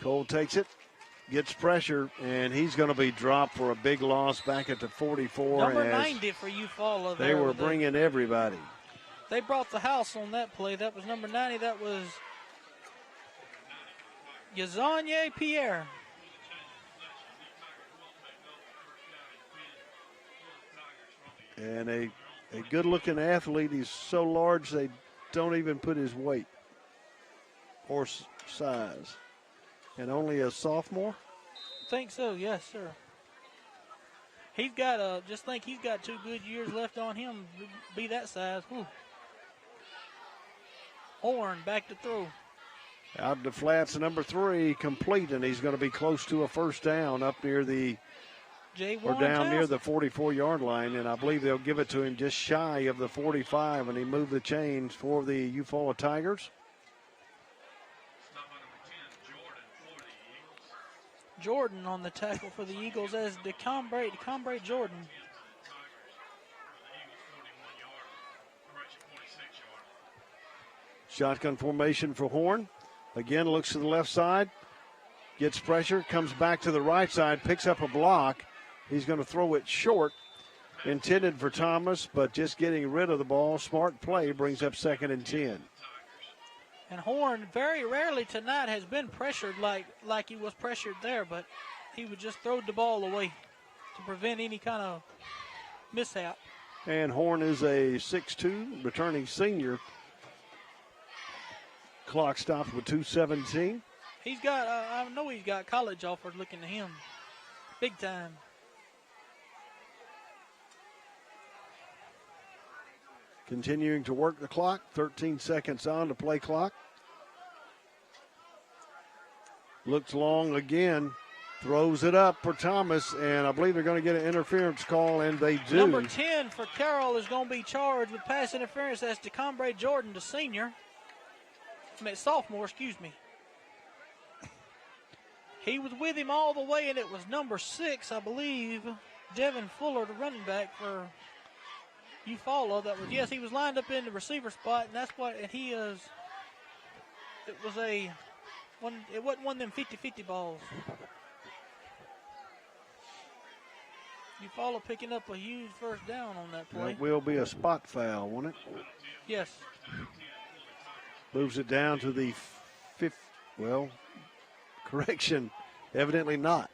Speaker 12: Cole takes it, gets pressure, and he's going to be dropped for a big loss back at the 44.
Speaker 13: Number 90 for Eufala.
Speaker 12: They were bringing everybody.
Speaker 13: They brought the house on that play. That was number 90. That was Yazanye Pierre.
Speaker 12: And a good-looking athlete. He's so large they don't even put his weight or size. And only a sophomore?
Speaker 13: I think so, yes, sir. He's got just think he's got 2 good years left on him to be that size. Whew. Horn back to throw.
Speaker 12: Out in the flats, number 3, complete, and he's going to be close to a first down up near the near the 44-yard line, and I believe they'll give it to him just shy of the 45, and he moved the chains for the Eufala Tigers.
Speaker 13: Jordan on the tackle for the Eagles as DeCombre Jordan.
Speaker 12: Shotgun formation for Horn. Again, looks to the left side. Gets pressure, comes back to the right side, picks up a block. He's going to throw it short. Intended for Thomas, but just getting rid of the ball. Smart play brings up 2nd and 10.
Speaker 13: And Horn very rarely tonight has been pressured like he was pressured there, but he would just throw the ball away to prevent any kind of mishap.
Speaker 12: And Horn is a 6'2", returning senior. Clock stops with 2:17.
Speaker 13: He's got, I know he's got college offers looking to him. Big time.
Speaker 12: Continuing to work the clock. 13 seconds on to play clock. Looks long again. Throws it up for Thomas, and I believe they're going to get an interference call, and they do.
Speaker 13: Number 10 for Carroll is going to be charged with pass interference. That's DeCombre Jordan, the senior. Sophomore, excuse me. He was with him all the way, and it was number 6, I believe, Devin Fuller, the running back for Eufala. That was, yes, he was lined up in the receiver spot, and that's what, and he is, it wasn't one of them 50-50 balls. Eufala picking up a huge first down on that play.
Speaker 12: That will be a spot foul, won't it?
Speaker 13: Yes.
Speaker 12: Moves it down to the correction, evidently not.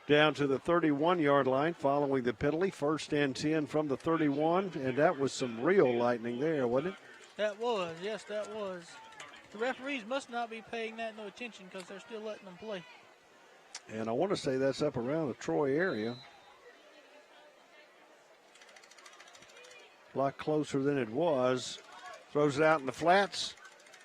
Speaker 12: Down to the 31-yard line following the penalty. 1st and 10 from the 31, and that was some real lightning there, wasn't it?
Speaker 13: That was, yes, that was. The referees must not be paying that no attention because they're still letting them play.
Speaker 12: And I want to say that's up around the Troy area. A lot closer than it was. Throws it out in the flats.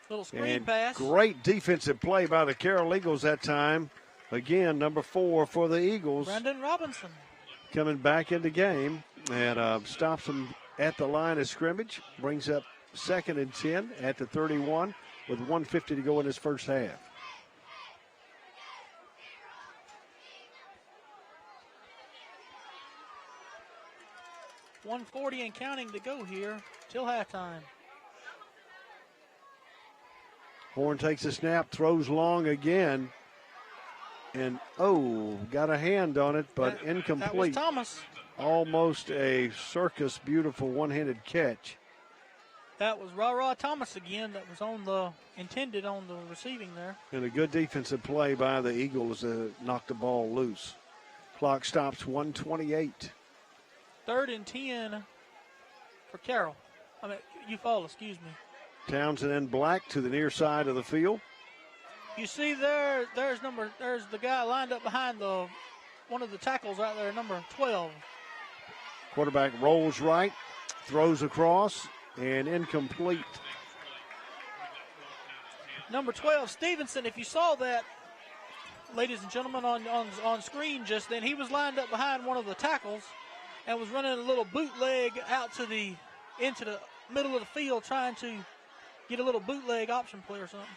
Speaker 13: Little screen
Speaker 12: and
Speaker 13: pass.
Speaker 12: Great defensive play by the Carroll Eagles that time. Again, number 4 for the Eagles.
Speaker 13: Brandon Robinson.
Speaker 12: Coming back into game and stops them at the line of scrimmage. Brings up 2nd and 10 at the 31 with 1:50 to go in his first half.
Speaker 13: $140 and counting to go here till halftime.
Speaker 12: Horn takes a snap, throws long again, and got a hand on it, but incomplete.
Speaker 13: That was Thomas.
Speaker 12: Almost a circus beautiful one-handed catch.
Speaker 13: That was Ra Thomas again. That was intended on the receiving there.
Speaker 12: And a good defensive play by the Eagles to knock the ball loose. Clock stops 1:28.
Speaker 13: 3rd and 10 for Carroll. Eufala, excuse me.
Speaker 12: Townsend and Black to the near side of the field.
Speaker 13: You see there's the guy lined up behind one of the tackles right there, number 12.
Speaker 12: Quarterback rolls right, throws across, and incomplete.
Speaker 13: Number 12, Stevenson, if you saw that, ladies and gentlemen, on screen just then, he was lined up behind one of the tackles and was running a little bootleg out into the middle of the field trying to get a little bootleg option play or something.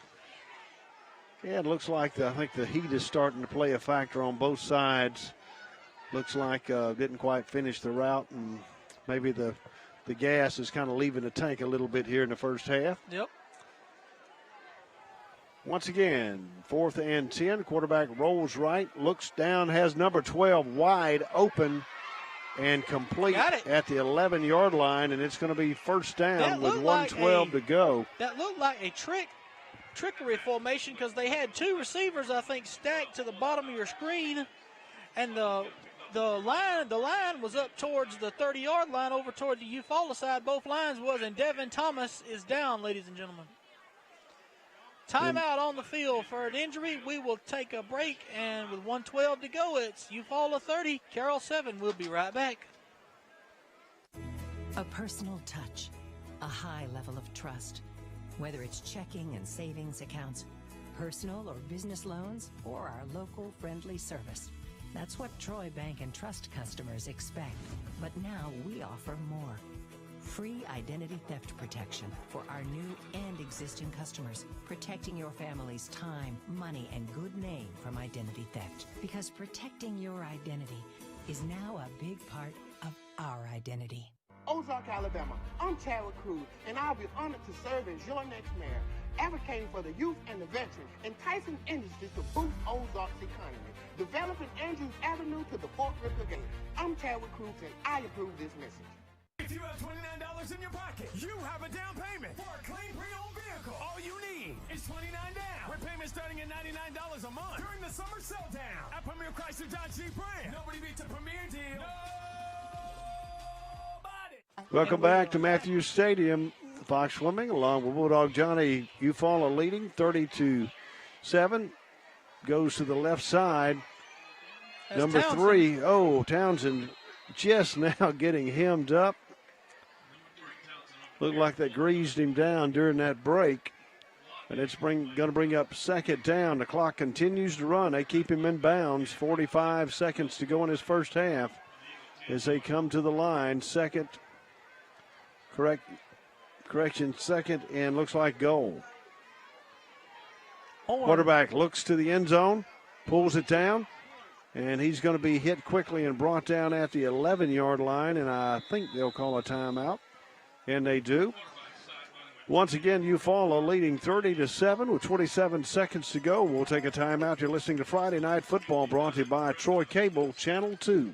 Speaker 12: Yeah, it looks like I think the heat is starting to play a factor on both sides. Looks like didn't quite finish the route, and maybe the gas is kind of leaving the tank a little bit here in the first half.
Speaker 13: Yep.
Speaker 12: Once again, 4th and 10. Quarterback rolls right, looks down, has number 12 wide open and complete at the 11-yard line, and it's going to be first down with 1:12 to go.
Speaker 13: That looked like a trickery formation because they had 2 receivers, I think, stacked to the bottom of your screen, and the line was up towards the 30-yard line over toward the Eufala side. Both lines was, and Devin Thomas is down, ladies and gentlemen. Timeout on the field for an injury. We will take a break, and with 1:12 to go, it's Eufala 30, Carroll 7. We'll be right back.
Speaker 14: A personal touch, a high level of trust. Whether it's checking and savings accounts, personal or business loans, or our local friendly service. That's what Troy Bank and Trust customers expect. But now we offer more. Free identity theft protection for our new and existing customers, protecting your family's time, money, and good name from identity theft. Because protecting your identity is now a big part of our identity.
Speaker 15: Ozark, Alabama. I'm Chadwick Cruz, and I'll be honored to serve as your next mayor, advocating for the youth and the veterans, enticing industries to boost Ozark's economy, developing Andrews Avenue to the Fort Ricker Gate. I'm Chadwick Cruz, and I approve this message.
Speaker 17: If you have $29 in your pocket, you have a down payment for a clean pre-owned vehicle. All you need is $29 down, with payments starting at $99 a month during the summer sell down at Premier Chrysler Dodge Jeep Ram. Nobody beats a Premier deal.
Speaker 12: Welcome back to Matthews Stadium. Fox Swimming along with Bulldog Johnny Eufala leading 30-7. Goes to the left side.
Speaker 13: That's
Speaker 12: Number
Speaker 13: Townsend.
Speaker 12: 3. Townsend just now getting hemmed up. Looked like they greased him down during that break. And it's going to bring up second down. The clock continues to run. They keep him in bounds. 45 seconds to go in his first half as they come to the line. Correction, second, and looks like goal. Quarterback looks to the end zone, pulls it down, and he's going to be hit quickly and brought down at the 11-yard line, and I think they'll call a timeout, and they do. Once again, Eufala leading 30-7 with 27 seconds to go. We'll take a timeout. You're listening to Friday Night Football, brought to you by Troy Cable, Channel 2.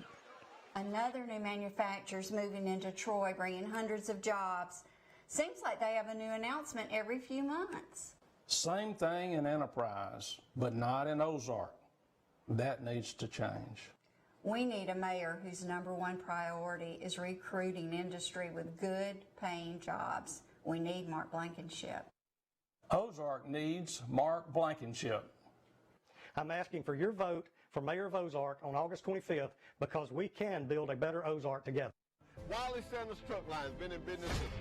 Speaker 8: Another new manufacturer's moving into Troy, bringing hundreds of jobs. Seems like they have a new announcement every few months.
Speaker 3: Same thing in Enterprise, but not in Ozark. That needs to change.
Speaker 8: We need a mayor whose number one priority is recruiting industry with good paying jobs. We need Mark Blankenship.
Speaker 3: Ozark needs Mark Blankenship.
Speaker 7: I'm asking for your vote for Mayor of Ozark on August 25th because we can build a better Ozark together.
Speaker 18: Wiley Sanders Truck Line's been in business since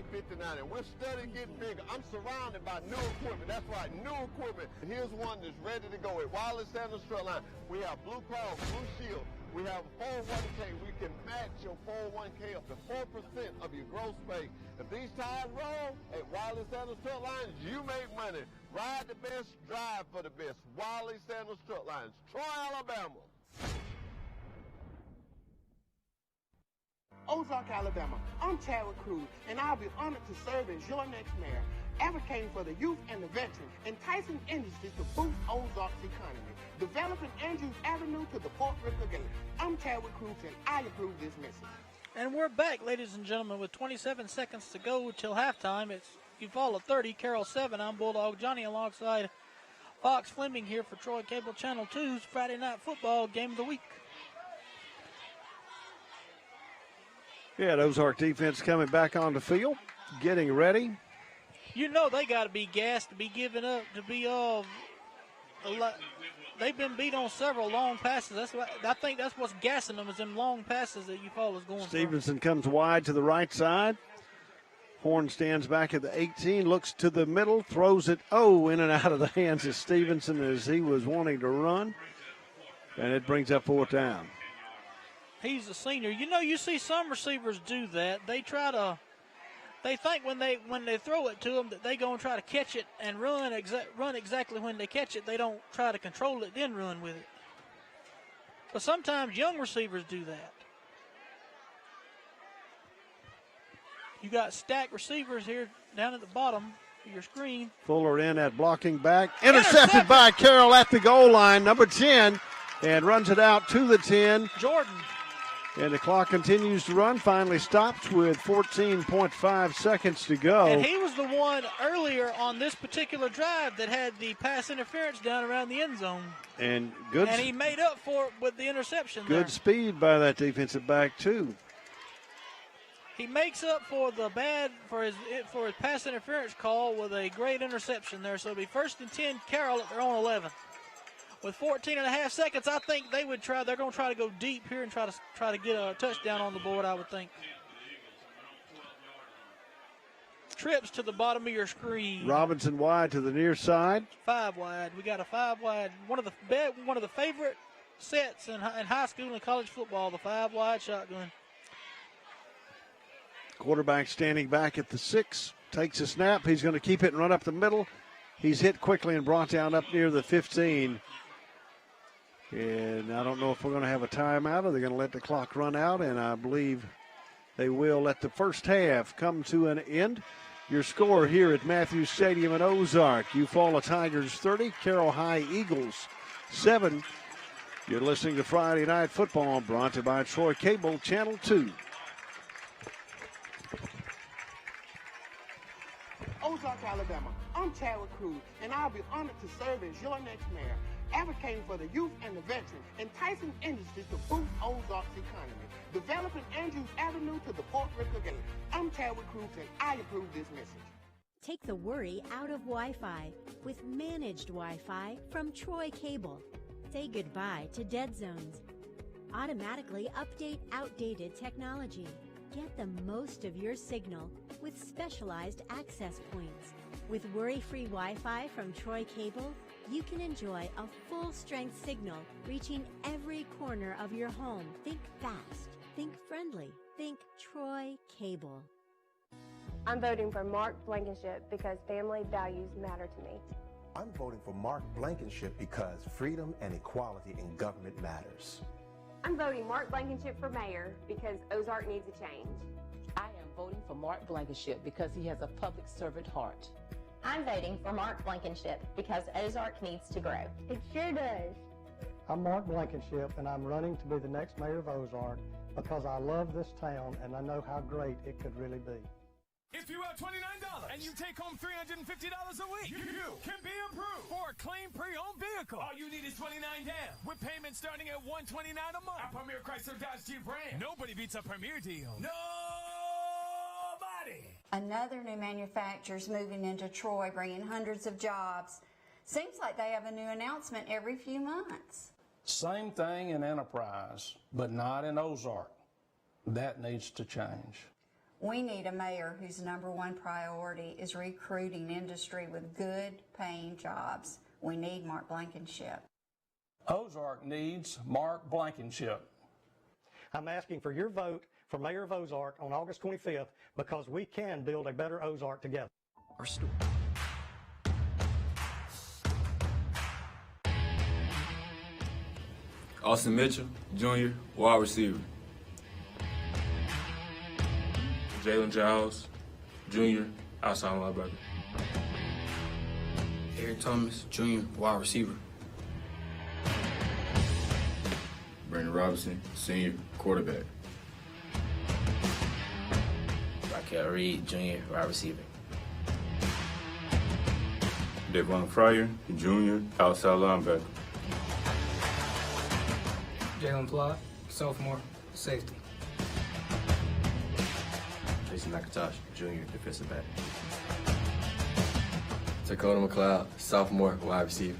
Speaker 18: 1959, and we're steadily getting bigger. I'm surrounded by new equipment. That's right, new equipment. Here's one that's ready to go at Wiley Sanders Truck Line. We have Blue Cross, Blue Shield. We have 401k. We can match your 401k up to 4% of your gross pay. If these tires roll at Wiley Sanders Truck Lines, you make money. Ride the best, drive for the best. Wiley Sanders Truck Lines, Troy, Alabama.
Speaker 15: Ozark, Alabama. I'm Chadwick Cruz, and I'll be honored to serve as your next mayor, advocating for the youth and the veterans, enticing industries to boost Ozark's economy, developing Andrews Avenue to the Fort Ricker Gate. I'm Chadwick Cruz, and I approve this message.
Speaker 13: And we're back, ladies and gentlemen, with 27 seconds to go till halftime. It's Eufala 30, Carroll 7. I'm Bulldog Johnny alongside Fox Fleming here for Troy Cable Channel 2's Friday Night Football Game of the Week.
Speaker 12: Yeah, the Ozark defense coming back on the field, getting ready.
Speaker 13: You know they got to be gassed to be giving up, to be they've been beat on several long passes. I think that's what's gassing them is them long passes that Eufala's going for.
Speaker 12: Stevenson comes wide to the right side. Horn stands back at the 18, looks to the middle, throws it, in and out of the hands of Stevenson as he was wanting to run. And it brings up fourth down.
Speaker 13: He's a senior. You know, you see some receivers do that. They think when they throw it to them that they're going to try to catch it and run exactly when they catch it. They don't try to control it, then run with it. But sometimes young receivers do that. You got stacked receivers here down at the bottom of your screen.
Speaker 12: Fuller in at blocking back. Intercepted by Carroll at the goal line, number 10, and runs it out to the 10.
Speaker 13: Jordan.
Speaker 12: And the clock continues to run, finally stopped with 14.5 seconds to go.
Speaker 13: And he was the one earlier on this particular drive that had the pass interference down around the end zone.
Speaker 12: And
Speaker 13: he made up for it with the interception
Speaker 12: Good
Speaker 13: there.
Speaker 12: speed by that defensive back, too.
Speaker 13: He makes up for his pass interference call with a great interception there. So it'll be 1st and 10, Carroll at their own 11. With 14 and a half seconds, I think they're going to try to go deep here and try to get a touchdown on the board, I would think. Trips to the bottom of your screen.
Speaker 12: Robinson wide to the near side.
Speaker 13: 5 wide. We got a 5 wide. One of the favorite sets in high school and college football, the 5 wide shotgun.
Speaker 12: Quarterback standing back at the 6, takes a snap. He's going to keep it and run up the middle. He's hit quickly and brought down up near the 15. And I don't know if we're going to have a timeout or they're going to let the clock run out. And I believe They will let the first half come to an end. Your score here at Matthews Stadium in Ozark: Eufala Tigers 30, Carroll High Eagles 7. You're listening to Friday Night Football, brought to you by Troy Cable, Channel 2.
Speaker 15: Ozark, Alabama. I'm Chadwick Cruz, and I'll be honored to serve as your next mayor, advocating for the youth and the veterans, enticing industries to boost Ozark's economy, developing Andrews Avenue to the Fort Ricker Gate. I'm Chadwick Cruz, and I approve this message.
Speaker 19: Take the worry out of Wi-Fi with managed Wi-Fi from Troy Cable. Say goodbye to dead zones. Automatically update outdated technology. Get the most of your signal with specialized access points. With worry-free Wi-Fi from Troy Cable, you can enjoy a full-strength signal reaching every corner of your home. Think fast. Think friendly. Think Troy Cable.
Speaker 2: I'm voting for Mark Blankenship because family values matter to me.
Speaker 10: I'm voting for Mark Blankenship because freedom and equality in government matters.
Speaker 16: I'm voting Mark Blankenship for mayor because Ozark needs a change.
Speaker 11: I am voting for Mark Blankenship because he has a public servant heart.
Speaker 24: I'm voting for Mark Blankenship because Ozark needs to grow.
Speaker 2: It sure does.
Speaker 7: I'm Mark Blankenship, and I'm running to be the next mayor of Ozark because I love this town and I know how great it could really be.
Speaker 17: If you have $29 and you take home $350 a week, you can be approved for a clean pre-owned vehicle. All you need is $29 down, with payments starting at $129 a month. At Premier Chrysler Dodge Jeep Ram. Nobody beats a Premier deal. Nobody.
Speaker 8: Another new manufacturer's moving into Troy, bringing hundreds of jobs. Seems like they have a new announcement every few months.
Speaker 3: Same thing in Enterprise, but not in Ozark. That needs to change.
Speaker 8: We need a mayor whose number one priority is recruiting industry with good paying jobs. We need Mark Blankenship.
Speaker 3: Ozark needs Mark Blankenship.
Speaker 7: I'm asking for your vote for mayor of Ozark on August 25th because we can build a better Ozark together.
Speaker 20: Our story.
Speaker 21: Austin Mitchell, Jr., wide receiver. Jalen Giles, Jr., outside linebacker.
Speaker 22: Eric Thomas, Jr., wide receiver.
Speaker 21: Brandon Robinson, senior, quarterback.
Speaker 22: Raquel Reed, Jr., wide receiver.
Speaker 21: Devon Fryer, Jr., outside linebacker.
Speaker 22: Jalen Plott, sophomore, safety.
Speaker 23: Jason McIntosh, Jr., defensive back. Dakota McLeod, sophomore, wide receiver.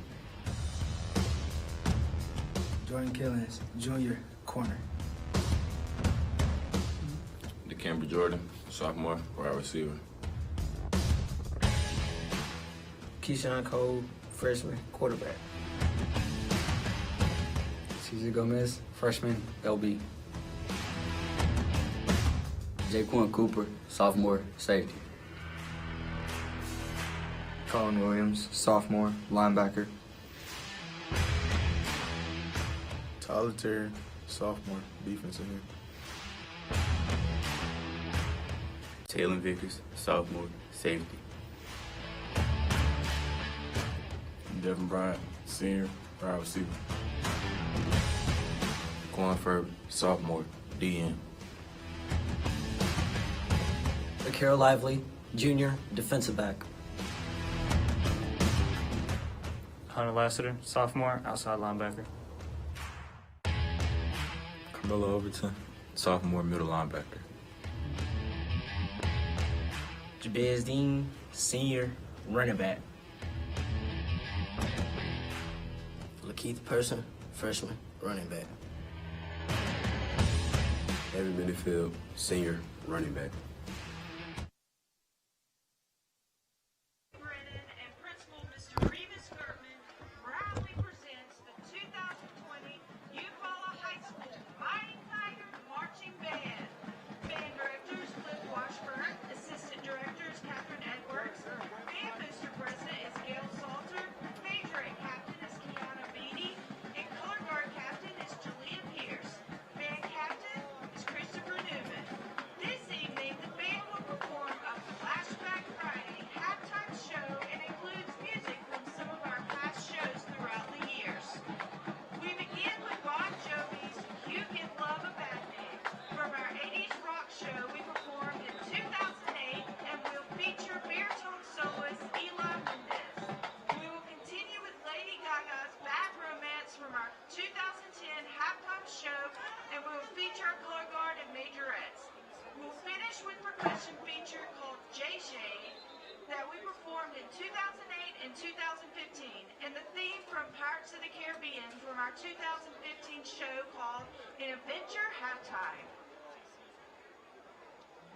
Speaker 22: Jordan Killens, Jr., corner.
Speaker 21: DeCamber Jordan, sophomore, wide receiver.
Speaker 22: Keyshawn Cole, freshman, quarterback.
Speaker 23: Cesar Gomez, freshman, LB. Jaquan Cooper, sophomore, safety. Colin Williams, sophomore, linebacker.
Speaker 21: Tyler Terry, sophomore, defensive end. Taylor Vickers, sophomore, safety. Devin Bryant, senior, wide receiver. Quan Furby, sophomore, DN.
Speaker 25: Carroll Lively, Jr., defensive back.
Speaker 26: Hunter Lassiter, sophomore, outside linebacker.
Speaker 21: Carmelo Overton, sophomore, middle linebacker.
Speaker 25: Jabez Dean, senior, running back. Lakeith Person, freshman, running back.
Speaker 23: Evan Minifield, senior, running back.
Speaker 1: performed in 2008 and 2015, and the theme from Pirates of the Caribbean from our 2015 show called An Adventure Halftime.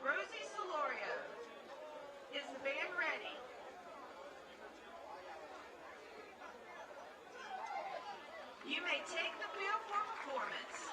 Speaker 1: Rosie Solorio, is the band ready? You may take the field for performance.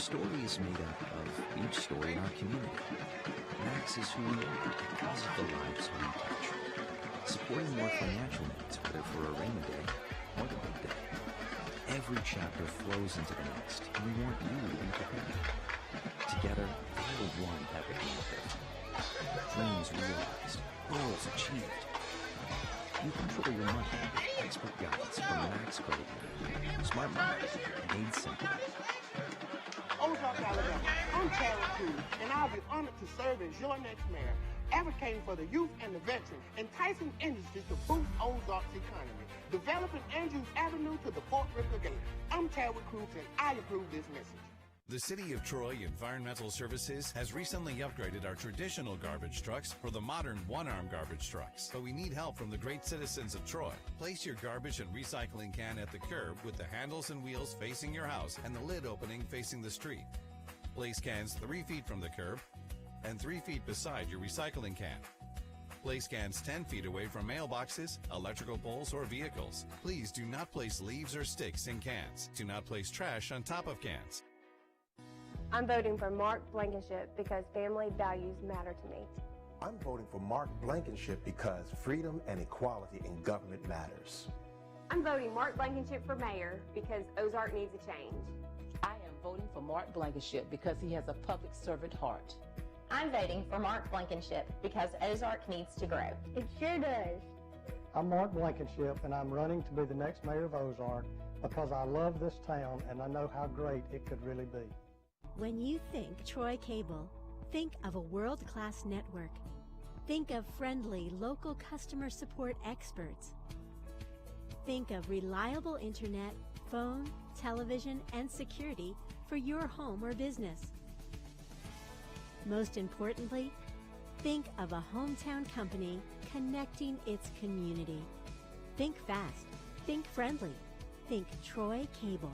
Speaker 20: story is made up of each story in our community. Max is who we are because of the lives we touch. Supporting your financial needs, whether for a rainy day or the big day. Every chapter flows into the next, and we want you to be prepared. Together, we're one that will be different. Dreams realized, goals achieved. You control your money. Expert guidance from Max Credit Union. Smart money made simple.
Speaker 15: Ozark, Alabama. I'm Carroll, and I'll be honored to serve as your next mayor, advocating for the youth and the veterans, enticing industries to boost Ozark's economy, developing Andrews Avenue to the Fort River Gate. I'm Terry Cruz, and I approve this message.
Speaker 4: The City of Troy Environmental Services has recently upgraded our traditional garbage trucks for the modern one-arm garbage trucks. But we need help from the great citizens of Troy. Place your garbage and recycling can at the curb with the handles and wheels facing your house and the lid opening facing the street. Place cans 3 feet from the curb and 3 feet beside your recycling can. Place cans 10 feet away from mailboxes, electrical poles, or vehicles. Please do not place leaves or sticks in cans. Do not place trash on top of cans.
Speaker 2: I'm voting for Mark Blankenship because family values matter to me.
Speaker 10: I'm voting for Mark Blankenship because freedom and equality in government matters.
Speaker 16: I'm voting Mark Blankenship for mayor because Ozark needs a change.
Speaker 11: I am voting for Mark Blankenship because he has a public servant heart.
Speaker 25: I'm voting for Mark Blankenship because Ozark needs to grow.
Speaker 16: It sure does.
Speaker 7: I'm Mark Blankenship, and I'm running to be the next mayor of Ozark because I love this town and I know how great it could really be.
Speaker 19: When you think Troy Cable, think of a world-class network. Think of friendly, local customer support experts. Think of reliable internet, phone, television, and security for your home or business. Most importantly, think of a hometown company connecting its community. Think fast. Think friendly. Think Troy Cable.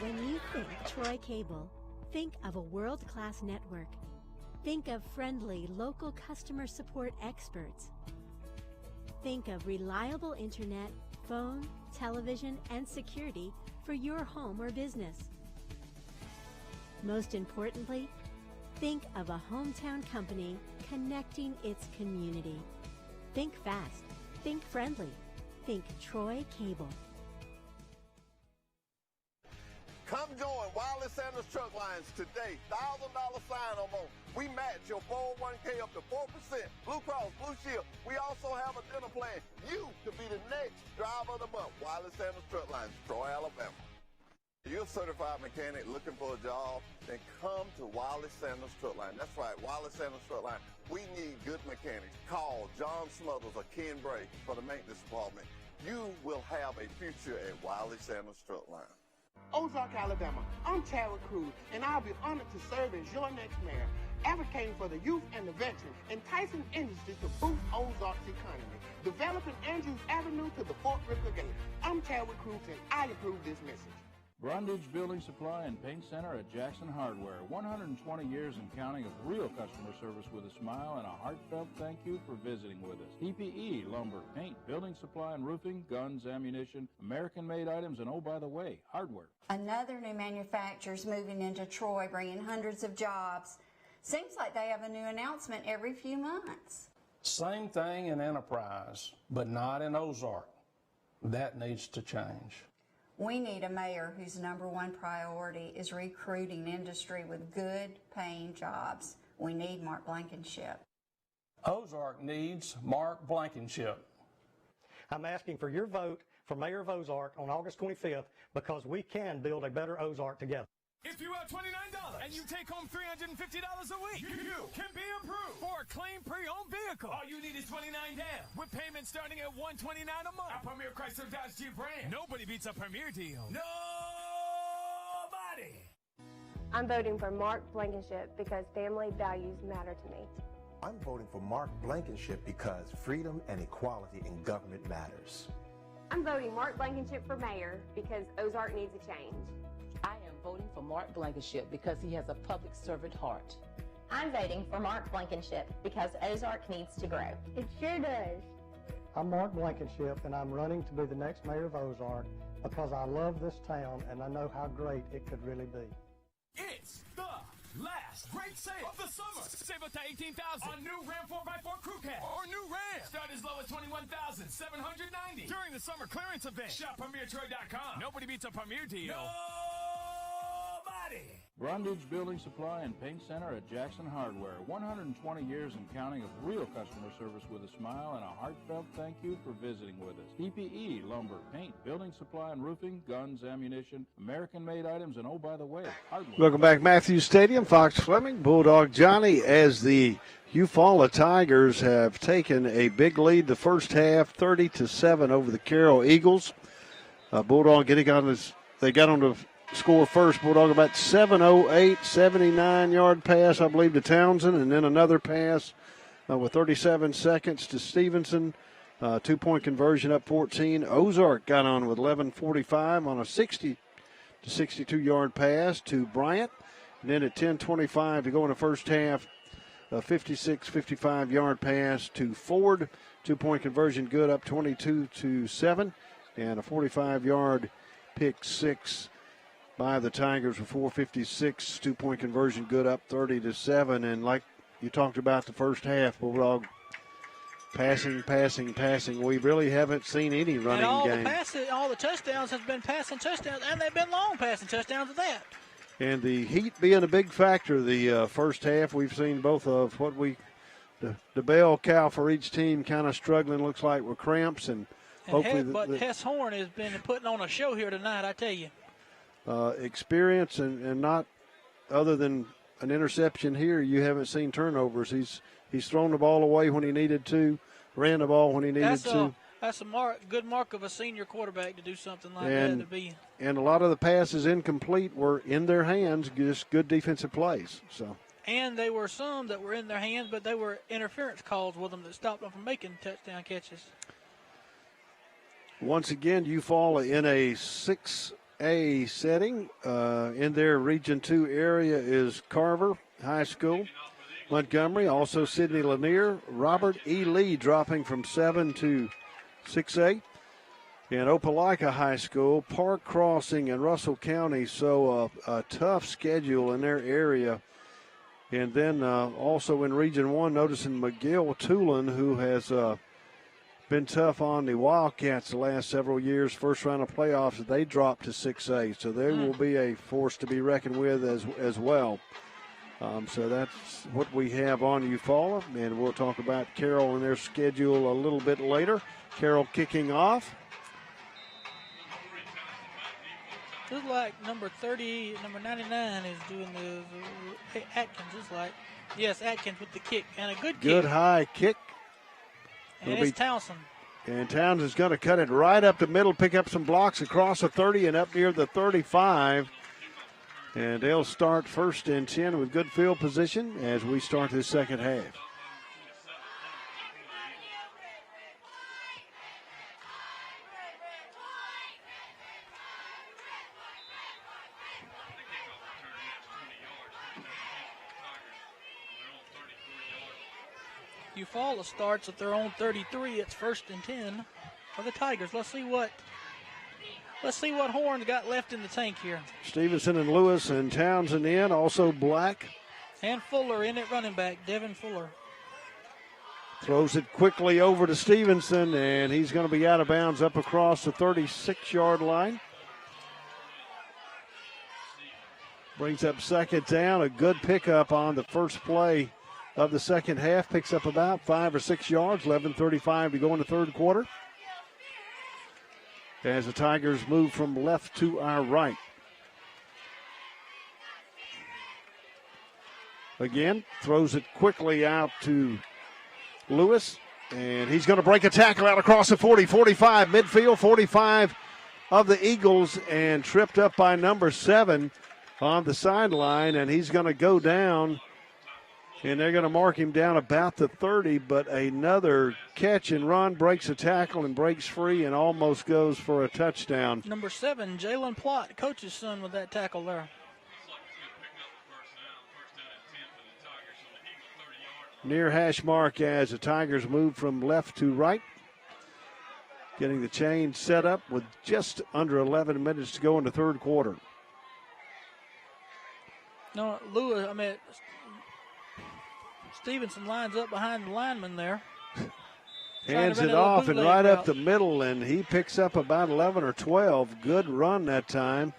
Speaker 19: When you think Troy Cable, think of a world-class network. Think of friendly local customer support experts. Think of reliable internet, phone, television, and security for your home or business. Most importantly, think of a hometown company connecting its community. Think fast. Think friendly. Think Troy Cable.
Speaker 5: Come join Wiley Sanders Truck Lines today. $1,000 sign-on bonus. We match your 401k up to 4%. Blue Cross, Blue Shield. We also have a dinner plan. You could be the next driver of the month. Wiley Sanders Truck Lines, Troy, Alabama. If you're a certified mechanic looking for a job, then come to Wiley Sanders Truck Line. That's right, Wiley Sanders Truck Line. We need good mechanics. Call John Smothers or Ken Bray for the maintenance department. You will have a future at Wiley Sanders Truck Line.
Speaker 15: Ozark, Alabama. I'm Chadwick Cruz, and I'll be honored to serve as your next mayor, advocating for the youth and the veterans, enticing industry to boost Ozark's economy, developing Andrews Avenue to the Fort River Gate. I'm Chadwick Cruz, and I approve this message.
Speaker 6: Brundage Building Supply and Paint Center at Jackson Hardware. 120 years and counting of real customer service with a smile and a heartfelt thank you for visiting with us. PPE, lumber, paint, building supply and roofing, guns, ammunition, American-made items, and oh, by the way, hardware.
Speaker 8: Another new manufacturer's moving into Troy, bringing hundreds of jobs. Seems like they have a new announcement every few months.
Speaker 3: Same thing in Enterprise, but not in Ozark. That needs to change.
Speaker 8: We need a mayor whose #1 priority is recruiting industry with good paying jobs. We need Mark Blankenship.
Speaker 3: Ozark needs Mark Blankenship.
Speaker 7: I'm asking for your vote for Mayor of Ozark on August 25th because we can build a better Ozark together.
Speaker 17: If you have $29 and you take home $350 a week, you can be approved for a clean pre-owned vehicle. All you need is $29 down, with payments starting at $129 a month. At Premier Chrysler Dodge Jeep brand. Nobody beats a Premier deal. Nobody.
Speaker 2: I'm voting for Mark Blankenship because family values matter to me.
Speaker 10: I'm voting for Mark Blankenship because freedom and equality in government matters.
Speaker 16: I'm voting Mark Blankenship for mayor because Ozark needs a change.
Speaker 11: I am voting for Mark Blankenship because he has a public servant heart.
Speaker 25: I'm voting for Mark Blankenship because Ozark needs to grow.
Speaker 16: It sure does.
Speaker 7: I'm Mark Blankenship, and I'm running to be the next mayor of Ozark because I love this town and I know how great it could really be.
Speaker 17: It's the last Plus, great sale of the summer. Save up to $18,000 on new Ram 4x4 Crew Cab or new Ram. Start as low as $21,790 during the summer clearance event. Shop PremierTroy.com. Nobody beats a Premier deal. Nobody.
Speaker 6: Brundage Building Supply and Paint Center at Jackson Hardware. 120 years and counting of real customer service with a smile and a heartfelt thank you for visiting with us. PPE, lumber, paint, building supply and roofing, guns, ammunition, American-made items, and oh, by the way, hardware.
Speaker 9: Welcome back, Matthews Stadium. Fox Fleming, Bulldog Johnny, as the Eufala Tigers have taken a big lead the first half, 30-7 over the Carroll Eagles. Bulldog they got on the score first. Bulldog about 7:08, 79-yard pass, I believe, to Townsend, and then another pass with 37 seconds to Stevenson. 2-point conversion up 14. Ozark got on with 11:45 on a 60 to 62-yard pass to Bryant. And then at 10:25 to go in the first half, a 55-yard pass to Ford. 2-point conversion good, up 22-7. And a 45-yard pick six by the Tigers for 4:56. 2-point conversion good, up 30-7. And like you talked about the first half, Bulldog passing. We really haven't seen any running game.
Speaker 12: All the touchdowns has been passing touchdowns, and they've been long passing touchdowns at that.
Speaker 9: And the heat being a big factor the first half, we've seen both of the bell cow for each team kind of struggling, looks like, with cramps. And hopefully
Speaker 12: Hess Horn has been putting on a show here tonight, I tell you.
Speaker 9: Experience and not other than an interception here, you haven't seen turnovers. He's thrown the ball away when he needed to, ran the ball when he needed to.
Speaker 12: That's a good mark of a senior quarterback to do something like that. To be.
Speaker 9: And a lot of the passes incomplete were in their hands, just good defensive plays. So.
Speaker 12: And they were some that were in their hands, but they were interference calls with them that stopped them from making touchdown catches.
Speaker 9: Once again, Eufala in a 6A setting. In their Region 2 area is Carver High School. Montgomery, also Sidney Lanier. Robert E. Lee dropping from 7 to 6A. And Opelika High School, Park Crossing, and Russell County. So a tough schedule in their area. And then also in Region 1, noticing McGill Tulin, who has been tough on the Wildcats the last several years. First round of playoffs, they dropped to 6A. So they will be a force to be reckoned with as well. So that's what we have on Eufala, and we'll talk about Carroll and their schedule a little bit later. Carroll kicking off.
Speaker 12: Looks like number 99 is doing the Atkins. Looks like, yes, Atkins with the kick, and a good kick.
Speaker 9: Good high kick.
Speaker 12: And it's Townsend.
Speaker 9: And Townsend's going to cut it right up the middle, pick up some blocks across the 30 and up near the 35. And they'll start 1st and 10 with good field position as we start this second half.
Speaker 12: Eufala starts at their own 33. It's 1st and 10 for the Tigers. Let's see what Horn's got left in the tank here.
Speaker 9: Stevenson and Lewis and Townsend in, also Black.
Speaker 12: And Fuller in at running back, Devin Fuller.
Speaker 9: Throws it quickly over to Stevenson, and he's going to be out of bounds up across the 36-yard line. Brings up 2nd down, a good pickup on the first play of the second half. Picks up about 5 or 6 yards, 11:35 to go in the third quarter. As the Tigers move from left to our right. Again, throws it quickly out to Lewis, and he's going to break a tackle out across the 40, 45, midfield, 45 of the Eagles, and tripped up by number 7 on the sideline, and he's going to go down. And they're going to mark him down about the 30, but another catch and run, breaks a tackle and breaks free and almost goes for a touchdown.
Speaker 12: Number 7, Jalen Plott, coach's son, with that tackle there.
Speaker 9: Near hash mark as the Tigers move from left to right. Getting the chain set up with just under 11 minutes to go in the third quarter.
Speaker 12: No, Stevenson lines up behind the lineman there.
Speaker 9: Hands it off and right up the middle, and he picks up about 11 or 12. Good run that time,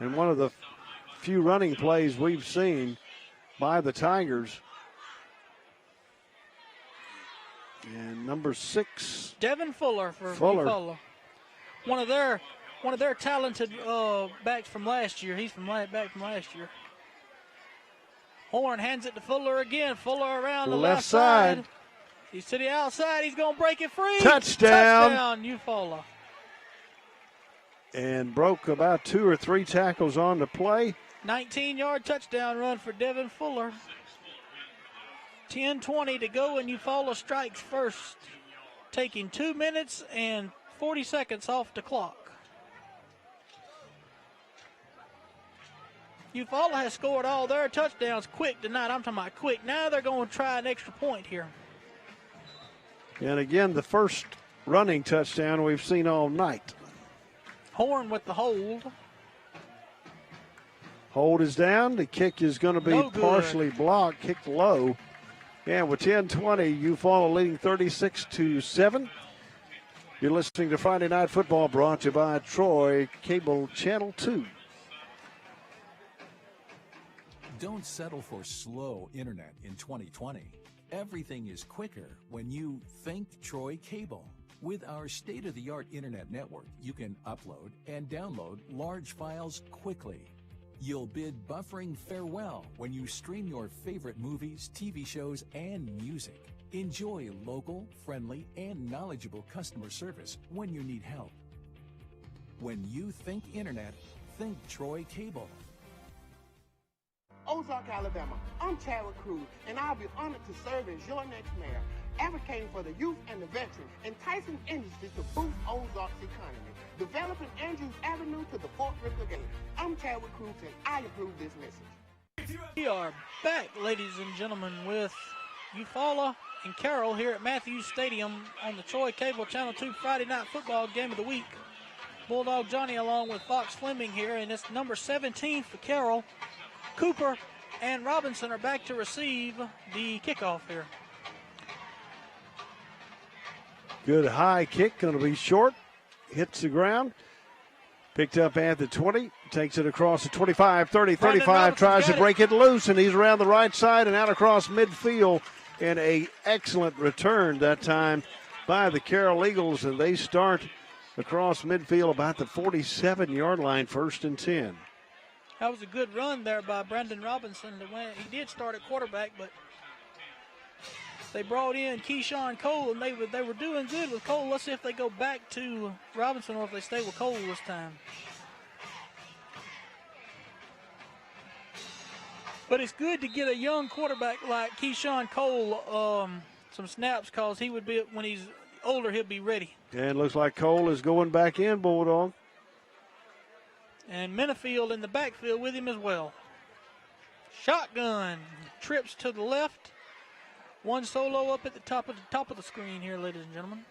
Speaker 9: and one of the few running plays we've seen by the Tigers. And number 6,
Speaker 12: Devin Fuller for Eufala. One of their talented backs from last year. He's back from last year. Horn hands it to Fuller again. Fuller around the left side. He's to the outside. He's going to break it free.
Speaker 9: Touchdown,
Speaker 12: Eufala.
Speaker 9: And broke about 2 or 3 tackles on the play.
Speaker 12: 19-yard touchdown run for Devin Fuller. 10:20 to go, and Eufala strikes first, taking 2 minutes and 40 seconds off the clock. Eufala has scored all their touchdowns quick tonight. I'm talking about quick. Now they're going to try an extra point here.
Speaker 9: And again, the first running touchdown we've seen all night.
Speaker 12: Horn with the hold.
Speaker 9: Hold is down. The kick is going to be partially blocked, kicked low. And with 10:20, Eufala leading 36-7. You're listening to Friday Night Football, brought to you by Troy Cable Channel 2.
Speaker 13: Don't settle for slow internet in 2020. Everything is quicker when you think Troy Cable. With our state-of-the-art internet network, you can upload and download large files quickly. You'll bid buffering farewell when you stream your favorite movies, TV shows, and music. Enjoy local, friendly, and knowledgeable customer service when you need help. When you think internet, think Troy Cable.
Speaker 15: Ozark, Alabama. I'm Chadwick Cruz, and I'll be honored to serve as your next mayor, advocating for the youth and the veterans, enticing industries to boost Ozark's economy, developing Andrews Avenue to the Fort Ricker Gate. I'm Chadwick Cruz, and I approve this message.
Speaker 12: We are back, ladies and gentlemen, with Eufala and Carroll here at Matthews Stadium on the Troy Cable Channel 2 Friday Night Football Game of the Week. Bulldog Johnny along with Fox Fleming here, and it's number 17 for Carroll. Cooper and Robinson are back to receive the kickoff here.
Speaker 9: Good high kick, going to be short. Hits the ground. Picked up at the 20. Takes it across the 25, 30, 35. Tries to break it loose, and he's around the right side and out across midfield. And a excellent return that time by the Carroll Eagles, and they start across midfield about the 47-yard line, 1st and 10.
Speaker 12: That was a good run there by Brendan Robinson. He did start at quarterback, but they brought in Keyshawn Cole, and they were doing good with Cole. Let's see if they go back to Robinson or if they stay with Cole this time. But it's good to get a young quarterback like Keyshawn Cole some snaps, because he would be, when he's older, he'll be ready.
Speaker 9: And looks like Cole is going back in, Bulldog.
Speaker 12: And Minifield in the backfield with him as well. Shotgun trips to the left. One solo up at the top of the screen here, ladies and gentlemen.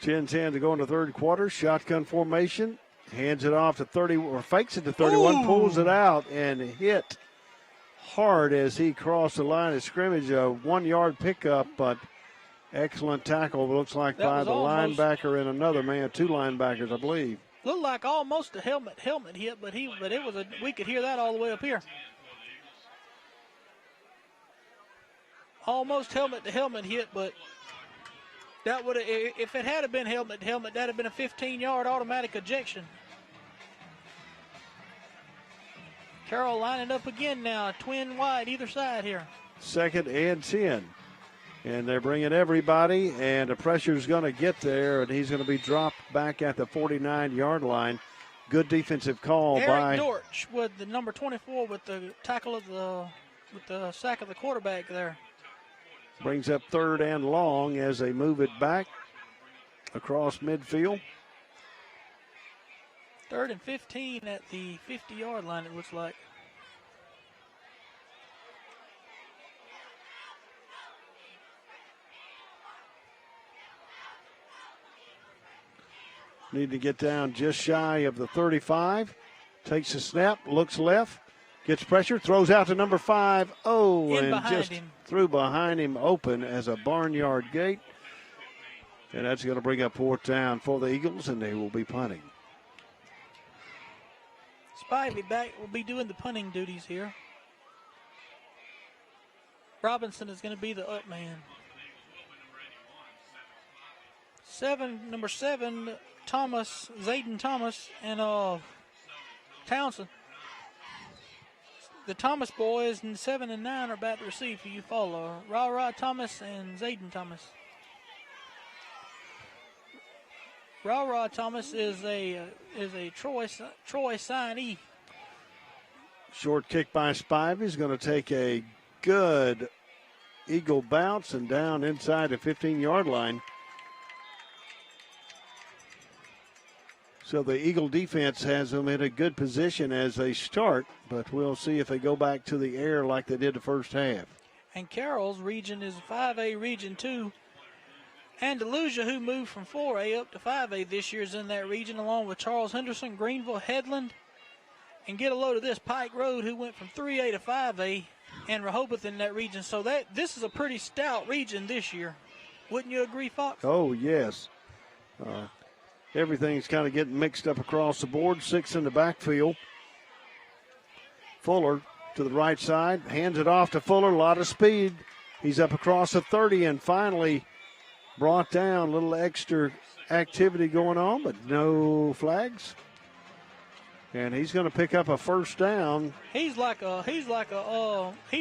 Speaker 9: 10-10 to go in the third quarter. Shotgun formation. Hands it off to 30, or fakes it to 31, pulls it out, and hit hard as he crossed the line of scrimmage. A 1-yard pickup, but excellent tackle, looks like, by the linebacker and another man, 2 linebackers, I believe.
Speaker 12: Looked like almost a helmet hit, but it was we could hear that all the way up here. Almost helmet to helmet hit, but that would have, if it had been helmet to helmet, that'd have been a 15-yard automatic ejection. Carroll lining up again now, twin wide either side here. 2nd
Speaker 9: and 10. And they're bringing everybody, and the pressure's going to get there, and he's going to be dropped back at the 49-yard line. Good defensive call by
Speaker 12: Eric Dortch with the number 24 with the tackle with the sack of the quarterback there.
Speaker 9: Brings up 3rd and long as they move it back across midfield.
Speaker 12: 3rd and 15 at the 50-yard line, it looks like.
Speaker 9: Need to get down just shy of the 35. Takes a snap, looks left, Gets pressure, throws out to number 5. Oh, and just
Speaker 12: him.
Speaker 9: threw behind him open as a barnyard gate. And that's going to bring up 4th down for the Eagles, and they will be punting.
Speaker 12: Spivey will be doing the punting duties here. Robinson is going to be the up man. Number 7, Zayden Thomas, and Townsend. The Thomas boys in 7 and 9 are about to receive for Eufala. Ra Thomas and Zayden Thomas. Ra Thomas is a Troy signee.
Speaker 9: Short kick by Spivey is going to take a good Eagle bounce and down inside the 15-yard line. So the Eagle defense has them in a good position as they start, but we'll see if they go back to the air like they did the first half.
Speaker 12: And Carroll's region is 5A Region 2. Andalusia, who moved from 4A up to 5A this year, is in that region, along with Charles Henderson, Greenville, Headland, and get a load of this, Pike Road, who went from 3A to 5A, and Rehoboth in that region. So this is a pretty stout region this year. Wouldn't you agree, Fox?
Speaker 9: Oh, yes. Everything's kind of getting mixed up across the board. 6 in the backfield. Fuller to the right side, hands it off to Fuller, a lot of speed. He's up across the 30 and finally brought down. A little extra activity going on, but no flags. And he's going to pick up a 1st down.
Speaker 12: He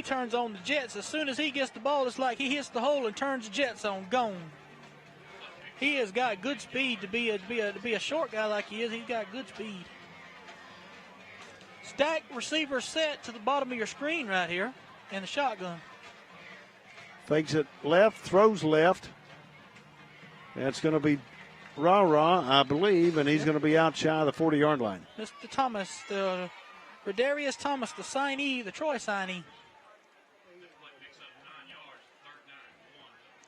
Speaker 12: turns on the jets. As soon as he gets the ball, it's like he hits the hole and turns the jets on, gone. He has got good speed to be a short guy like he is. He's got good speed. Stack receiver set to the bottom of your screen right here in the shotgun.
Speaker 9: Fakes it left, throws left. That's going to be Ra, I believe, and he's going to be out shy of the 40-yard line.
Speaker 12: Mr. Thomas, the Redarius Thomas, the signee, the Troy signee.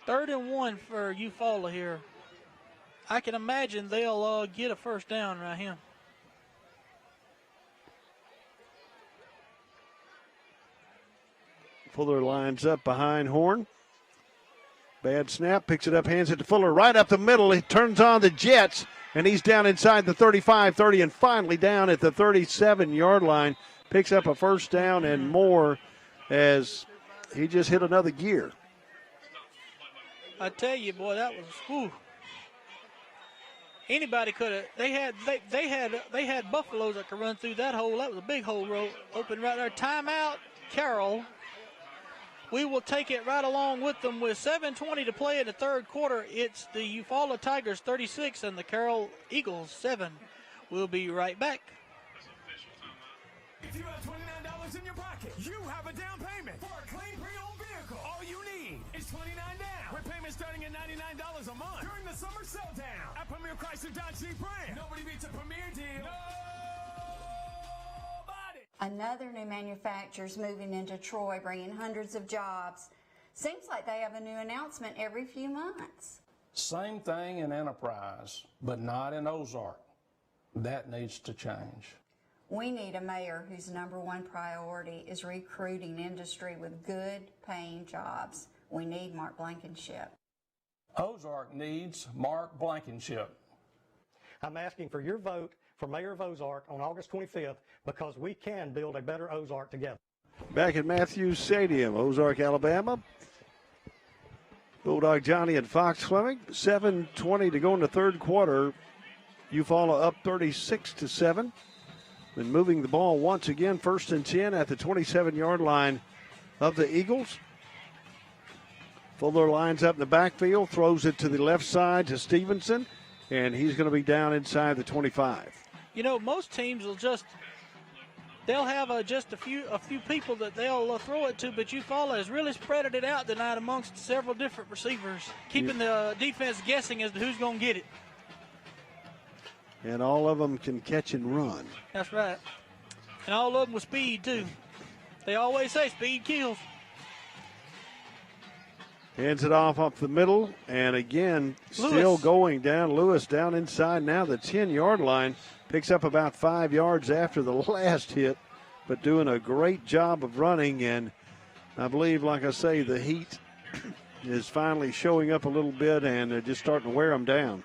Speaker 12: 3rd and 1 for Eufala here. I can imagine they'll get a 1st down right here.
Speaker 9: Fuller lines up behind Horn. Bad snap, picks it up, hands it to Fuller right up the middle. He turns on the jets, and he's down inside the 35, 30, and finally down at the 37-yard line. Picks up a 1st down and more as he just hit another gear.
Speaker 12: I tell you, boy, that was whew. Anybody could have. They had buffaloes that could run through that hole. That was a big hole open right there. Timeout, Carroll. We will take it right along with them with 7:20 to play in the 3rd quarter. It's the Eufala Tigers 36 and the Carroll Eagles 7. We'll be right back.
Speaker 17: If you have $29 in your pocket, you have a down payment for a clean pre-owned vehicle. All you need is $29 down, with payments starting at $99 a month during the summer sell down at Premier Chrysler Dodge Jeep Ram. Nobody beats a Premier deal. Nobody.
Speaker 8: Another new manufacturer's moving into Troy, bringing hundreds of jobs. Seems like they have a new announcement every few months.
Speaker 3: Same thing in Enterprise, but not in Ozark. That needs to change.
Speaker 8: We need a mayor whose #1 priority is recruiting industry with good paying jobs. We need Mark Blankenship.
Speaker 3: Ozark needs Mark Blankenship.
Speaker 7: I'm asking for your vote for Mayor of Ozark on August 25th because we can build a better Ozark together.
Speaker 9: Back at Matthews Stadium, Ozark, Alabama. Bulldog Johnny and Fox Fleming. 7:20 to go in the 3rd quarter. Eufala up 36-7. Been moving the ball once again, 1st and 10 at the 27-yard line of the Eagles. Fuller lines up in the backfield, throws it to the left side to Stevenson, and he's going to be down inside the 25.
Speaker 12: You know, most teams will they'll have just a few people that they'll throw it to, but Eufala has really spreaded it out tonight amongst several different receivers, keeping the defense guessing as to who's going to get it.
Speaker 9: And all of them can catch and run.
Speaker 12: That's right. And all of them with speed, too. They always say speed kills.
Speaker 9: Hands it off up the middle, and again, still
Speaker 12: Lewis
Speaker 9: going down. Lewis down inside now the 10-yard line. Picks up about 5 yards after the last hit but doing a great job of running. And I believe, like I say, the heat is finally showing up a little bit, and they're just starting to wear them down.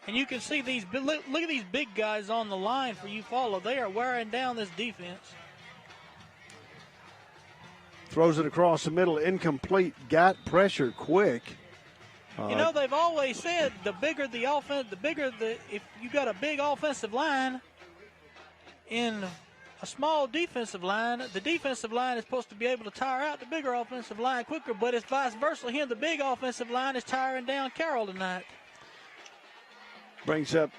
Speaker 12: And you can see these, look at these big guys on the line for Eufala. They are wearing down this defense.
Speaker 9: Throws it across the middle, incomplete, got pressure quick.
Speaker 12: You know, they've always said the bigger the offense, if you got a big offensive line in a small defensive line, the defensive line is supposed to be able to tire out the bigger offensive line quicker, but it's vice versa here. The big offensive line is tiring down Carroll tonight.
Speaker 9: Brings up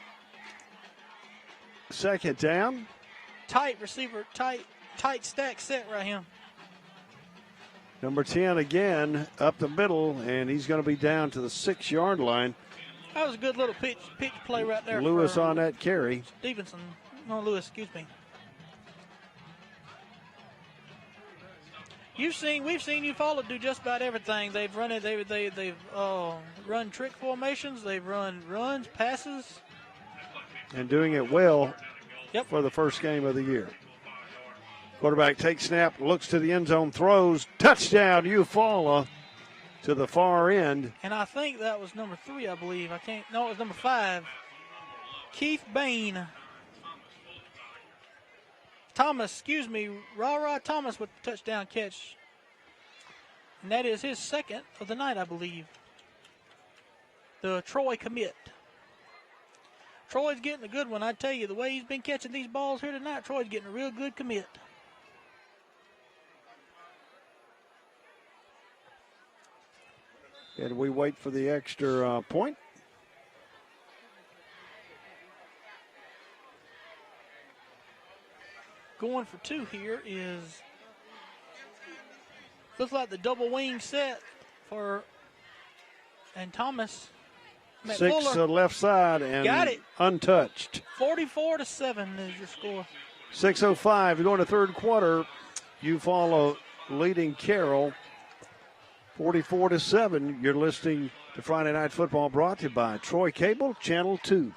Speaker 9: second down.
Speaker 12: Tight receiver, tight stack set right here.
Speaker 9: Number 10 again up the middle, and he's going to be down to the 6-yard line.
Speaker 12: That was a good little pitch play right there.
Speaker 9: Lewis on that carry.
Speaker 12: Stevenson, no Lewis, excuse me. We've seen Eufala do just about everything. They've run it. They've run trick formations. They've run runs, passes,
Speaker 9: and doing it well for the first game of the year. Quarterback takes snap, looks to the end zone, throws, touchdown, Eufala to the far end.
Speaker 12: And I think that was number 3, I believe. No, it was number 5. Keith Bain. Ra Thomas with the touchdown catch. And that is his second of the night, I believe. The Troy commit. Troy's getting a good one, I tell you. The way he's been catching these balls here tonight, Troy's getting a real good commit.
Speaker 9: And we wait for the extra point.
Speaker 12: Going for 2 here is, looks like the double wing set for, and Thomas.
Speaker 9: 6 left side and
Speaker 12: got it.
Speaker 9: Untouched.
Speaker 12: 44-7 is your score.
Speaker 9: 6:05, you're going to third quarter. Eufala leading Carroll 44-7. You're listening to Friday Night Football, brought to you by Troy Cable, Channel 2.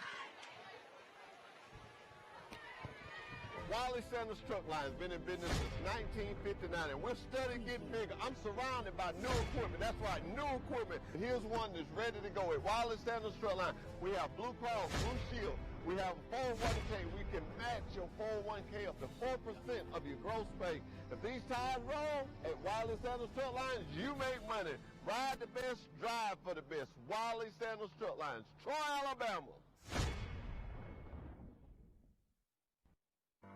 Speaker 5: Wiley Sanders Truck Line has been in business since 1959, and we're steadily getting bigger. I'm surrounded by new equipment. That's right, new equipment. Here's one that's ready to go. At Wiley Sanders Truck Line, we have Blue Cross, Blue Shield. We have 401k. We can match your 401k up to 4% of your gross pay. If these tires roll at Wiley Sanders Truck Lines, you make money. Ride the best, drive for the best. Wiley Sanders Truck Lines, Troy, Alabama.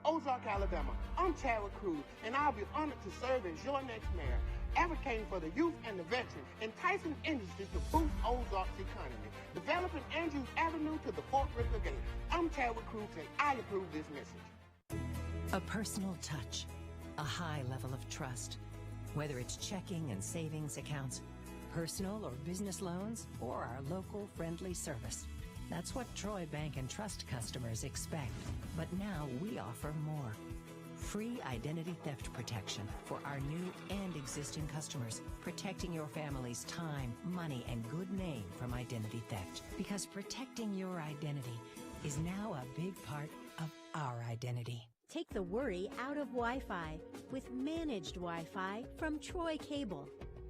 Speaker 15: Ozark, Alabama. I'm Tara Cruz, and I'll be honored to serve as your next mayor, advocating for the youth and the veterans, enticing industries to boost Ozark's economy, developing Andrews Avenue to the Fort River Gate. I'm Tara Cruz, and I approve this message.
Speaker 14: A personal touch, a high level of trust. Whether it's checking and savings accounts, personal or business loans, or our local friendly service. That's what Troy Bank and Trust customers expect. But now we offer more. Free identity theft protection for our new and existing customers, protecting your family's time, money, and good name from identity theft. Because protecting your identity is now a big part of our identity.
Speaker 19: Take the worry out of Wi-Fi with managed Wi-Fi from Troy Cable.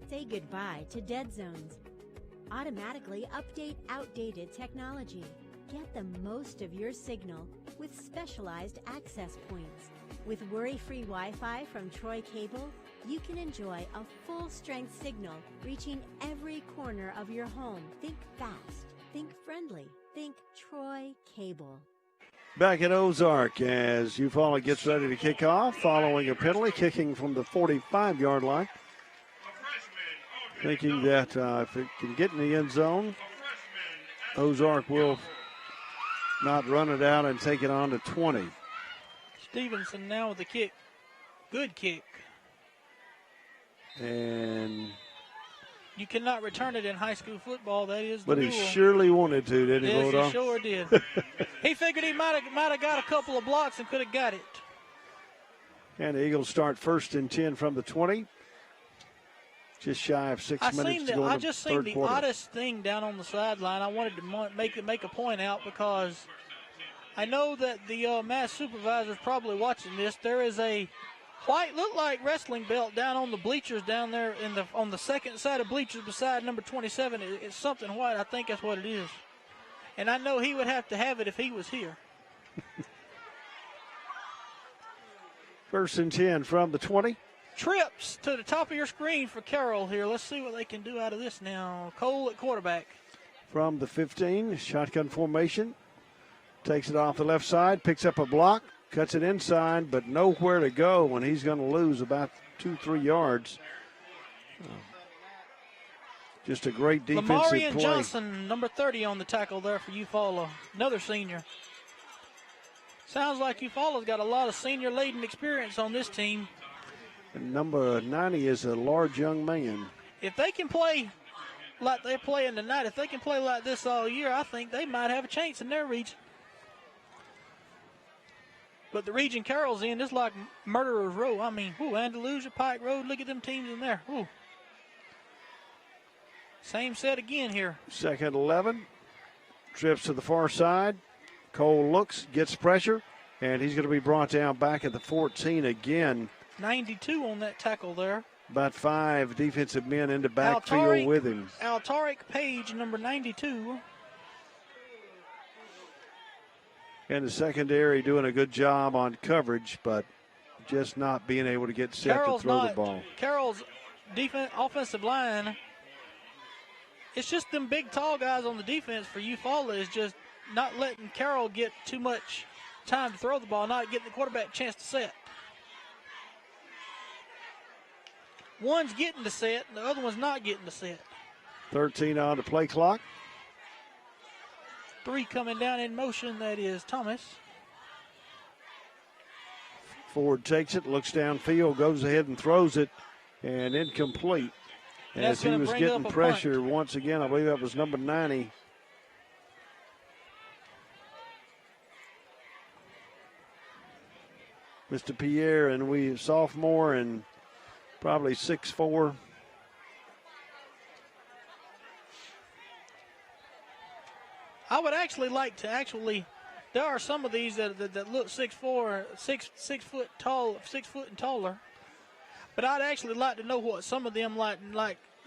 Speaker 19: Say goodbye to dead zones. Automatically update outdated technology. Get the most of your signal with specialized access points. With worry-free Wi-Fi from Troy Cable, you can enjoy a full-strength signal reaching every corner of your home. Think fast, think friendly, think Troy Cable.
Speaker 9: Back at Ozark as Eufala gets ready to kick off following a penalty, kicking from the 45-yard line. Thinking that if it can get in the end zone, Ozark will not run it out and take it on to 20.
Speaker 12: Stevenson now with the kick. Good kick.
Speaker 9: And
Speaker 12: you cannot return it in high school football. That is the
Speaker 9: but he
Speaker 12: rule.
Speaker 9: surely wanted to, didn't he,
Speaker 12: Yes,
Speaker 9: Bulldog?
Speaker 12: he sure did. He figured he might have got a couple of blocks and could have got it.
Speaker 9: And the Eagles start 1st and 10 from the 20. Just shy of 6 minutes to go in the third quarter.
Speaker 12: I just seen the oddest thing down on the sideline. I wanted to make a point out because I know that the mass supervisor is probably watching this. There is a white, look like wrestling belt down on the bleachers down there on the second side of bleachers beside number 27. It's something white. I think that's what it is. And I know he would have to have it if he was here.
Speaker 9: 1st and 10 from the 20.
Speaker 12: Trips to the top of your screen for Carroll here. Let's see what they can do out of this now. Cole at quarterback.
Speaker 9: From the 15, shotgun formation. Takes it off the left side, picks up a block, cuts it inside, but nowhere to go, and he's going to lose about 2-3 yards. Just a great defensive play.
Speaker 12: Lamarian Johnson, number 30 on the tackle there for Eufala. Another senior. Sounds like Eufala's got a lot of senior-laden experience on this team.
Speaker 9: And number 90 is a large young man.
Speaker 12: If they can play like they're playing tonight, if they can play like this all year, I think they might have a chance in their region. But the region Carroll's in is like Murderer's Row. I mean, Andalusia, Pike Road, look at them teams in there. Ooh. Same set again here.
Speaker 9: 2nd 11. Trips to the far side. Cole looks, gets pressure, and he's going to be brought down back at the 14 again.
Speaker 12: 92 on that tackle there.
Speaker 9: About 5 defensive men into backfield with him.
Speaker 12: Altaric Page, number 92.
Speaker 9: And the secondary doing a good job on coverage, but just not being able to get set to throw the ball.
Speaker 12: Carroll's offensive line, it's just them big, tall guys on the defense for Eufala is just not letting Carroll get too much time to throw the ball, not getting the quarterback a chance to set. One's getting the set, and the other one's not getting the set.
Speaker 9: 13 on the play clock.
Speaker 12: 3 coming down in motion, that is Thomas.
Speaker 9: Ford takes it, looks downfield, goes ahead and throws it, and incomplete. As he was getting pressure once again, I believe that was number 90. Mr. Pierre, and we sophomore and probably 6'4".
Speaker 12: I would actually like to there are some of these that look 6'4", 6 foot tall, 6 foot and taller. But I'd actually like to know what some of them like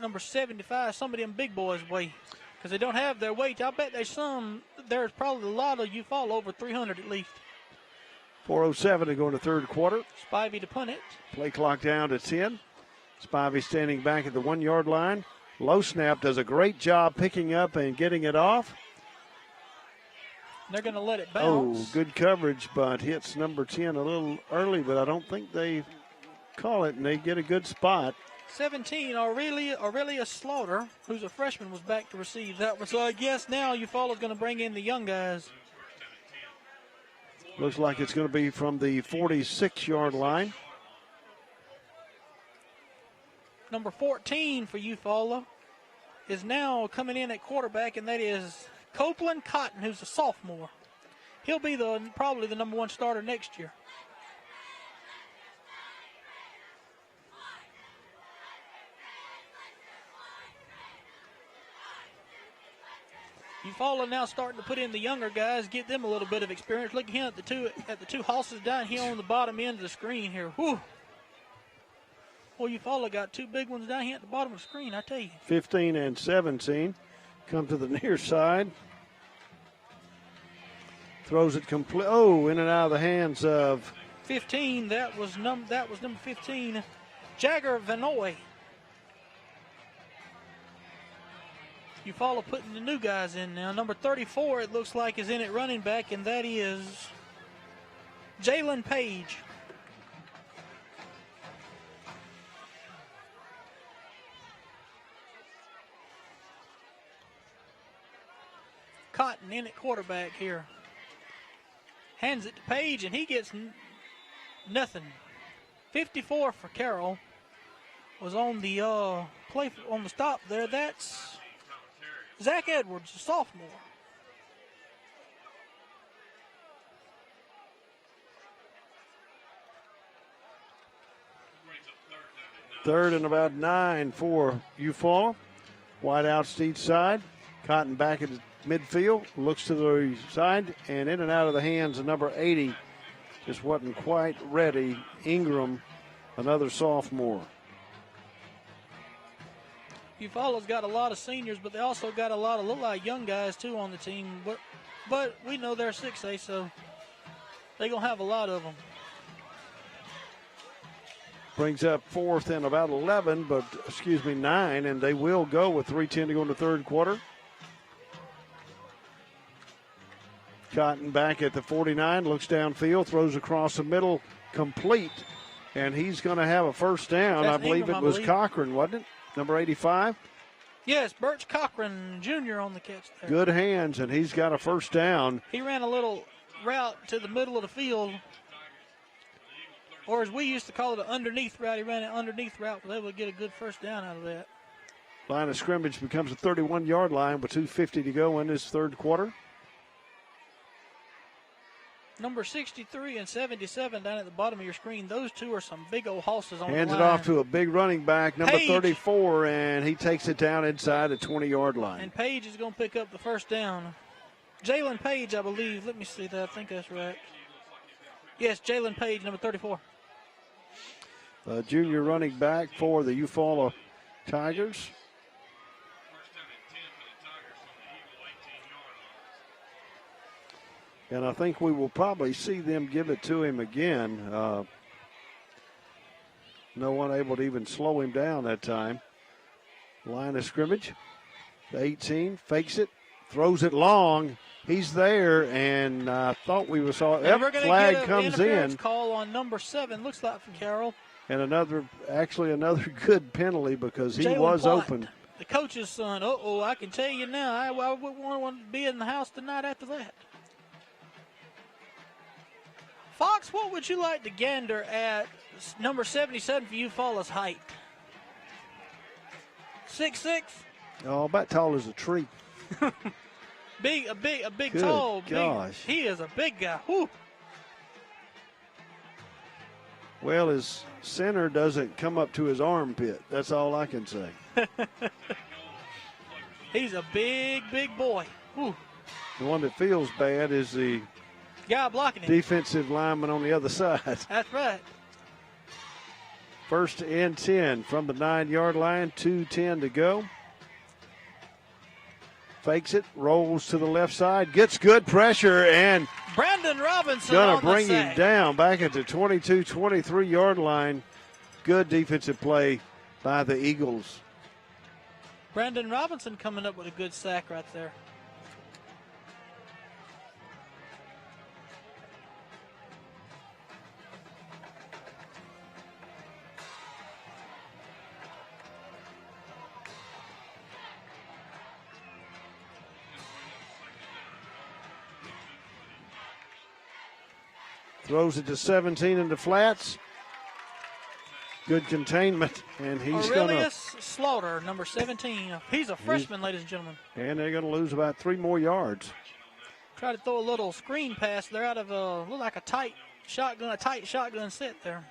Speaker 12: number 75, some of them big boys weigh, because they don't have their weight. I bet there's probably a lot of Eufala over 300 at least.
Speaker 9: 4:07 to go in the third quarter.
Speaker 12: Spivey to punt it.
Speaker 9: Play clock down to 10. Spivey standing back at the 1 yard line. Low snap does a great job picking up and getting it off.
Speaker 12: They're going to let it bounce.
Speaker 9: Oh, good coverage, but hits number 10 a little early, but I don't think they call it, and they get a good spot.
Speaker 12: 17, Aurelia Slaughter, who's a freshman, was back to receive that one. So I guess now Eufala's going to bring in the young guys.
Speaker 9: Looks like it's going to be from the 46-yard line.
Speaker 12: Number 14 for Eufala is now coming in at quarterback, and that is Copeland Cotton, who's a sophomore. He'll be probably the number 1 starter next year. Eufala now starting to put in the younger guys, get them a little bit of experience. Look at the two horses down here on the bottom end of the screen here. Whew. Well, Eufala got 2 big ones down here at the bottom of the screen, I tell you.
Speaker 9: 15 and 17 come to the near side. Throws it complete. Oh, in and out of the hands of
Speaker 12: 15. That was number 15, Jagger Vanoy. Eufala putting the new guys in now. Number 34, it looks like, is in at running back, and that is Jalen Page. Cotton in at quarterback here. Hands it to Page, and he gets nothing. 54 for Carroll was on the play on the stop there. That's Zach Edwards, a sophomore.
Speaker 9: Third and about 9 for Eufala. Wide outs to each side. Cotton back at midfield, looks to the side, and in and out of the hands of number 80. Just wasn't quite ready. Ingram, another sophomore.
Speaker 12: Eufaula's got a lot of seniors, but they also got a lot of look like young guys too on the team. But we know they're 6A, so they're going to have a lot of them.
Speaker 9: Brings up fourth and about 9, and they will go with 3:10 to go in the third quarter. Cotton back at the 49, looks downfield, throws across the middle, complete, and he's going to have a first down.
Speaker 12: That's
Speaker 9: I believe
Speaker 12: Ingram,
Speaker 9: it was
Speaker 12: I believe.
Speaker 9: Cochran, wasn't it? Number 85.
Speaker 12: Yes, Birch Cochran Jr. on the catch there.
Speaker 9: Good hands, and he's got a first down.
Speaker 12: He ran a little route to the middle of the field, or as we used to call it, an underneath route. He ran an underneath route, but they would get a good first down out of that.
Speaker 9: Line of scrimmage becomes a 31-yard line with 2:50 to go in this third quarter.
Speaker 12: Number 63 and 77 down at the bottom of your screen. Those two are some big old hosses on
Speaker 9: Hands
Speaker 12: the
Speaker 9: it
Speaker 12: line.
Speaker 9: off to a big running back, number
Speaker 12: Page.
Speaker 9: 34, and he takes it down inside the 20-yard line.
Speaker 12: And Page is going to pick up the first down. Jalen Page, I believe. Let me see that. I think that's right. Yes, Jalen Page, number 34.
Speaker 9: Junior running back for the Eufaula Tigers. And I think we will probably see them give it to him again. No one able to even slow him down that time. Line of scrimmage. The 18 fakes it, throws it long. He's there, and I thought we saw
Speaker 12: And we're going to
Speaker 9: flag
Speaker 12: get an
Speaker 9: comes
Speaker 12: interference
Speaker 9: in.
Speaker 12: call on number 7. Looks like for Carroll.
Speaker 9: And another good penalty because he
Speaker 12: Jalen
Speaker 9: was
Speaker 12: Platt,
Speaker 9: open.
Speaker 12: The coach's son. I can tell you now, I wouldn't want to be in the house tonight after that. Fox, what would you like to gander at number 77 for Eufaula's height? 6'6"?
Speaker 9: Oh, about tall as a tree.
Speaker 12: A big,
Speaker 9: Good
Speaker 12: tall.
Speaker 9: gosh.
Speaker 12: He is a big guy. Whew.
Speaker 9: Well, his center doesn't come up to his armpit. That's all I can say.
Speaker 12: He's a big boy. Whew.
Speaker 9: The one that feels bad is the
Speaker 12: Guy blocking him.
Speaker 9: defensive lineman on the other side.
Speaker 12: That's right.
Speaker 9: First and 10 from the 9-yard line, 2:10 to go. Fakes it, rolls to the left side, gets good pressure, and
Speaker 12: Brandon Robinson
Speaker 9: gonna
Speaker 12: on the
Speaker 9: bring him
Speaker 12: sack.
Speaker 9: down back at the 22, 23-yard line. Good defensive play by the Eagles.
Speaker 12: Brandon Robinson coming up with a good sack right there.
Speaker 9: Throws it to 17 into flats. Good containment, and he's going to.
Speaker 12: Aurelius Slaughter, number 17. He's a freshman, ladies and gentlemen.
Speaker 9: And they're going to lose about 3 more yards.
Speaker 12: Try to throw a little screen pass there out of look like a tight shotgun set there.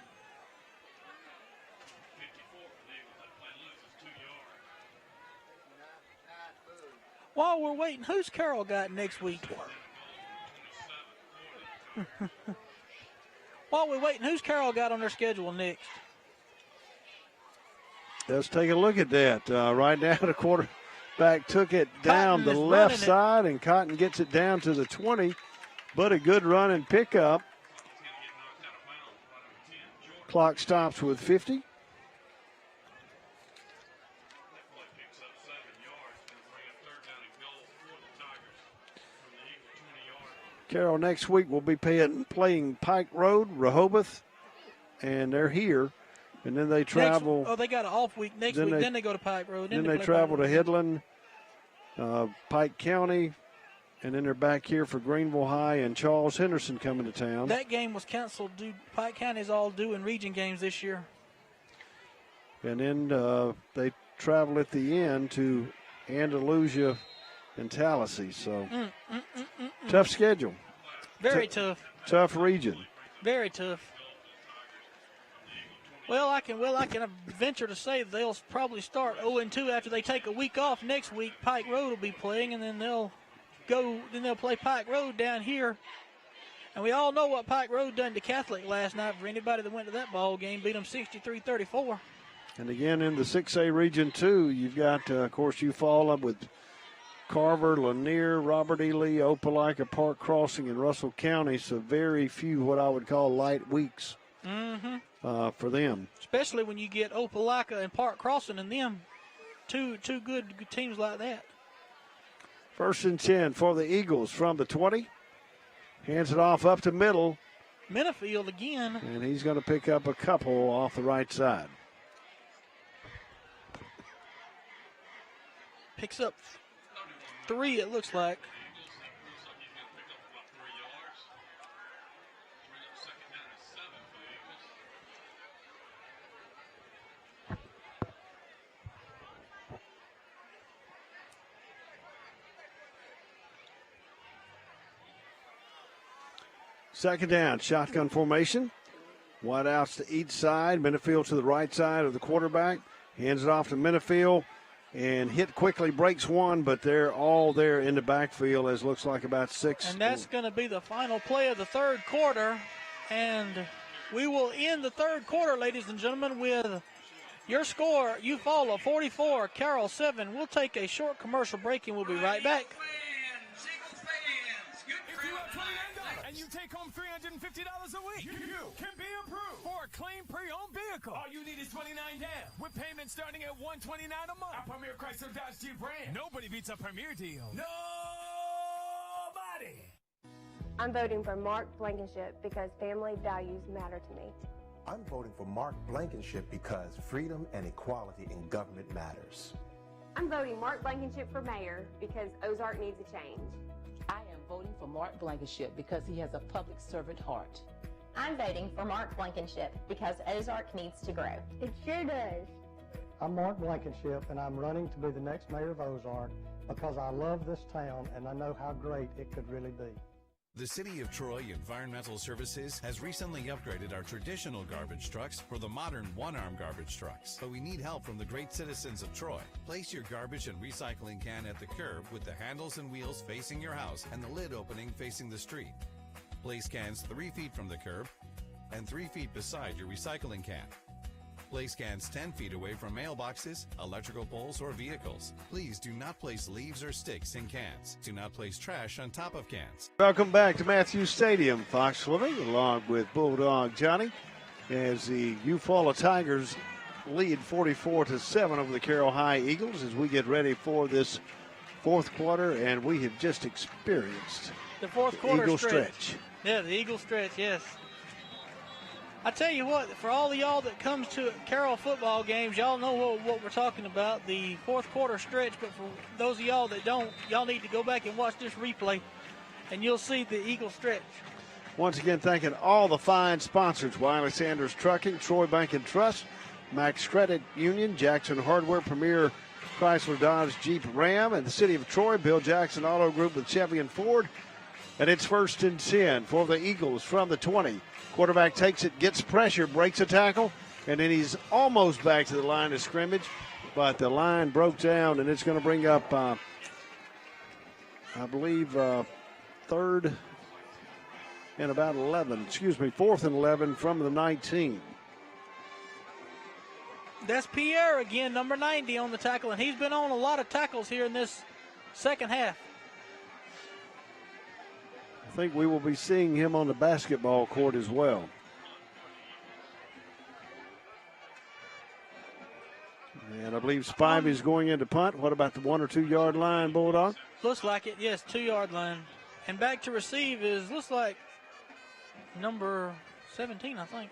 Speaker 12: While we're waiting, who's Carroll got next week? While we're waiting, who's Carroll got on their schedule next?
Speaker 9: Let's take a look at that. Right now, the quarterback took it down
Speaker 12: Cotton
Speaker 9: the
Speaker 12: is
Speaker 9: left
Speaker 12: running it.
Speaker 9: side, and Cotton gets it down to the 20. But a good run and pickup. Clock stops with 50. Carroll next week will be playing Pike Road, Rehoboth, and they're here. And then they travel.
Speaker 12: They got an off week next week. Then they go to Pike Road.
Speaker 9: Then they
Speaker 12: play
Speaker 9: travel
Speaker 12: Pike
Speaker 9: to
Speaker 12: Road.
Speaker 9: Headland, Pike County, and then they're back here for Greenville High and Charles Henderson coming to town.
Speaker 12: That game was canceled. Pike County's all doing region games this year.
Speaker 9: And then they travel at the end to Andalusia and Tallahassee. So tough schedule.
Speaker 12: Very tough.
Speaker 9: Tough region.
Speaker 12: Very tough. Well, I can venture to say they'll probably start 0-2 after they take a week off. Next week, Pike Road will be playing, and then they'll they'll play Pike Road down here. And we all know what Pike Road done to Catholic last night. For anybody that went to that ball game, beat them 63-34.
Speaker 9: And again, in the 6A Region 2, you've got, of course, Eufala with Carver, Lanier, Robert E. Lee, Opelika, Park Crossing, and Russell County. So very few what I would call light weeks for them.
Speaker 12: Especially when you get Opelika and Park Crossing and them, two good teams like that.
Speaker 9: 1st and 10 for the Eagles from the 20. Hands it off up to middle.
Speaker 12: Minifield again.
Speaker 9: And he's going to pick up a couple off the right side.
Speaker 12: Picks up 3, it looks like.
Speaker 9: Second down, shotgun formation. Wide outs to each side. Minifield to the right side of the quarterback. Hands it off to Minifield. And hit quickly, breaks one, but they're all there in the backfield as looks like about 6.
Speaker 12: And that's going to be the final play of the third quarter. And we will end the third quarter, ladies and gentlemen, with your score, Eufala 44, Carroll 7. We'll take a short commercial break and we'll be right back.
Speaker 17: And you take home $350 a week. You can be approved for a clean pre-owned vehicle. All you need is $29 down, with payments starting at $129 a month. At Premier Chrysler Dodge Jeep Ram. Nobody beats a Premier deal. Nobody.
Speaker 2: I'm voting for Mark Blankenship because family values matter to me.
Speaker 10: I'm voting for Mark Blankenship because freedom and equality in government matters.
Speaker 16: I'm voting Mark Blankenship for mayor because Ozark needs a change.
Speaker 11: I am voting for Mark Blankenship because he has a public servant heart.
Speaker 25: I'm voting for Mark Blankenship because Ozark needs to grow.
Speaker 16: It sure does.
Speaker 7: I'm Mark Blankenship, and I'm running to be the next mayor of Ozark because I love this town and I know how great it could really be.
Speaker 4: The City of Troy Environmental Services has recently upgraded our traditional garbage trucks for the modern one-arm garbage trucks. But we need help from the great citizens of Troy. Place your garbage and recycling can at the curb with the handles and wheels facing your house and the lid opening facing the street. Place cans 3 feet from the curb and 3 feet beside your recycling can. Place cans 10 feet away from mailboxes, electrical poles, or vehicles. Please do not place leaves or sticks in cans. Do not place trash on top of cans.
Speaker 9: Welcome back to Matthews Stadium. Fox Swimming along with Bulldog Johnny as the Eufala Tigers lead 44-7 over the Carroll High Eagles as we get ready for this fourth quarter, and we have just experienced
Speaker 12: the fourth quarter
Speaker 9: Eagle stretch.
Speaker 12: Yeah, the Eagle stretch, yes. I tell you what, for all of y'all that comes to Carroll football games, y'all know what we're talking about, the fourth quarter stretch. But for those of y'all that don't, y'all need to go back and watch this replay, and you'll see the Eagle stretch.
Speaker 9: Once again, thanking all the fine sponsors: Wiley Sanders Trucking, Troy Bank and Trust, Max Credit Union, Jackson Hardware, Premier Chrysler Dodge Jeep Ram, and the City of Troy, Bill Jackson Auto Group with Chevy and Ford. And it's 1st and 10 for the Eagles from the 20. Quarterback takes it, gets pressure, breaks a tackle, and then he's almost back to the line of scrimmage. But the line broke down, and it's going to bring up, I believe, 4th and 11 from the 19.
Speaker 12: That's Pierre again, number 90 on the tackle, and he's been on a lot of tackles here in this second half.
Speaker 9: I think we will be seeing him on the basketball court as well. And I believe Spivey's going into punt. What about the 1 or 2 yard line, Bulldog?
Speaker 12: Looks like it, yes, 2 yard line. And back to receive is, looks like number 17, I think.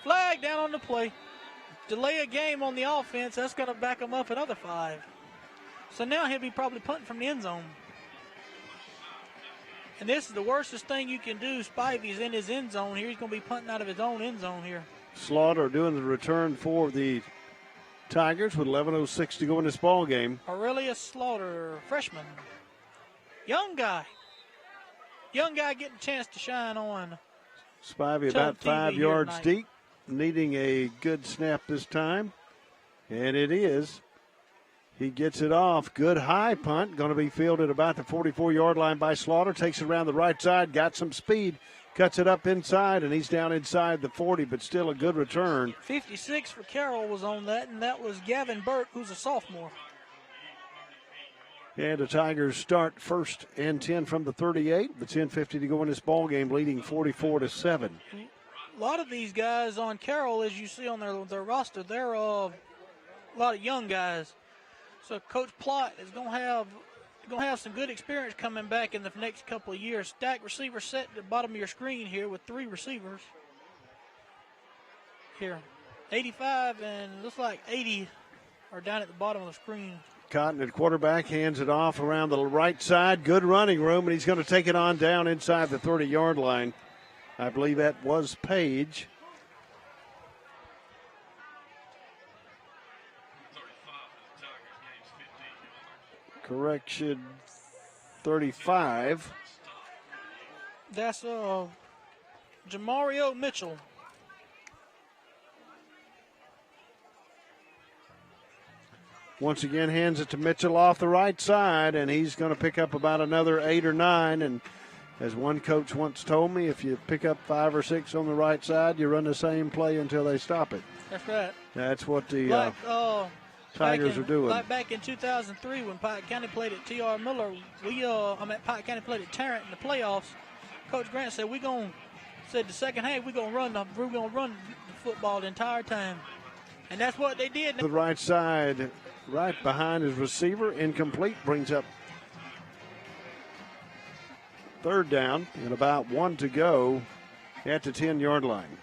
Speaker 12: Flag down on the play. Delay a game on the offense. That's going to back them up another 5. So now he'll be probably punting from the end zone. And this is the worstest thing you can do. Spivey's in his end zone here. He's going to be punting out of his own end zone here.
Speaker 9: Slaughter doing the return for the Tigers with 11:06 to go in this ball game.
Speaker 12: Aurelius Slaughter, freshman. Young guy. Young guy getting a chance to shine on.
Speaker 9: Spivey about 5 yards deep, needing a good snap this time. And it is. He gets it off. Good high punt. Going to be fielded about the 44-yard line by Slaughter. Takes it around the right side. Got some speed. Cuts it up inside, and he's down inside the 40, but still a good return.
Speaker 12: 56 for Carroll was on that, and that was Gavin Burke, who's a sophomore.
Speaker 9: And the Tigers start 1st and 10 from the 38. The 10:50 to go in this ball game, leading 44-7.
Speaker 12: A lot of these guys on Carroll, as you see on their roster, they're a lot of young guys. So Coach Plott is going to have some good experience coming back in the next couple of years. Stack receiver set at the bottom of your screen here with 3 receivers. Here, 85 and looks like 80 are down at the bottom of the screen.
Speaker 9: Cotton at quarterback hands it off around the right side. Good running room, and he's going to take it on down inside the 30-yard line. I believe that was Page. Correction, 35.
Speaker 12: That's Jamario Mitchell.
Speaker 9: Once again, hands it to Mitchell off the right side, and he's going to pick up about another 8 or 9. And as one coach once told me, if you pick up 5 or 6 on the right side, you run the same play until they stop it.
Speaker 12: That's right.
Speaker 9: That's what the Tigers are doing.
Speaker 12: Like back in 2003 when Pike County played at T.R. Miller, Pike County played at Tarrant in the playoffs. Coach Grant said the second half we're gonna run the football the entire time, and that's what they did.
Speaker 9: The right side, right behind his receiver, incomplete, brings up 3rd down and about 1 to go at the 10-yard line.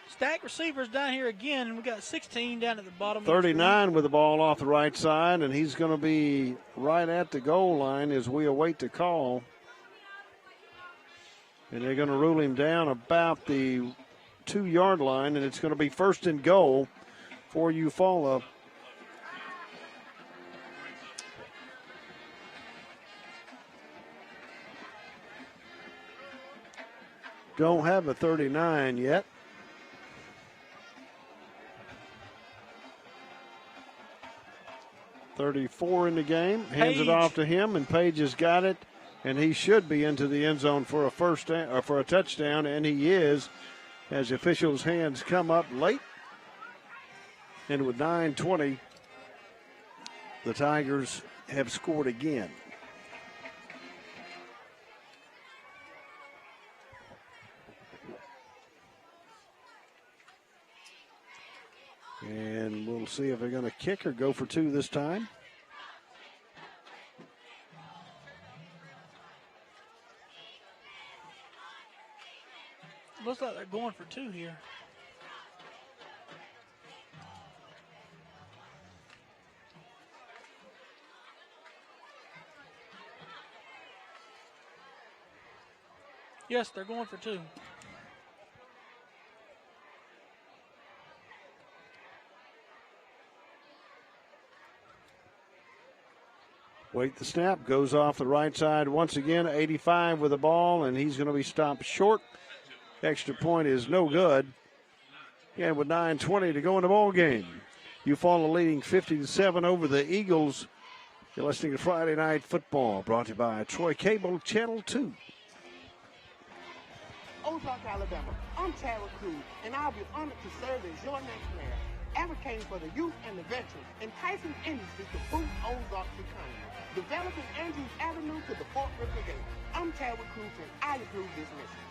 Speaker 12: Stack receivers down here again. We got 16 down at the bottom.
Speaker 9: 39 with the ball off the right side, and he's going to be right at the goal line as we await the call. And they're going to rule him down about the 2-yard line, and it's going to be 1st and goal for Eufala. Don't have a 39 yet. .34 in the game. Hands it off to him, and Page has got it, and he should be into the end zone for a touchdown, and he is, as the officials' hands come up late. And with 9:20, the Tigers have scored again. And we'll see if they're going to kick or go for 2 this time.
Speaker 12: Looks like they're going for 2 here. Yes, they're going for 2.
Speaker 9: Wait the snap, goes off the right side once again. 85 with the ball, and he's going to be stopped short. Extra point is no good. And with 9:20 to go in the ball game, Eufala leading 50-7 over the Eagles. You're listening to Friday Night Football, brought to you by Troy Cable Channel 2.
Speaker 15: Ozark, Alabama. I'm Tara Cruz, and I'll be honored to serve as your next mayor, advocating for the youth and the veterans, enticing industries to boost Ozark's economy, developing Andrews Avenue to the Fort River Gate. I'm Tara Cruz, and I approve this mission.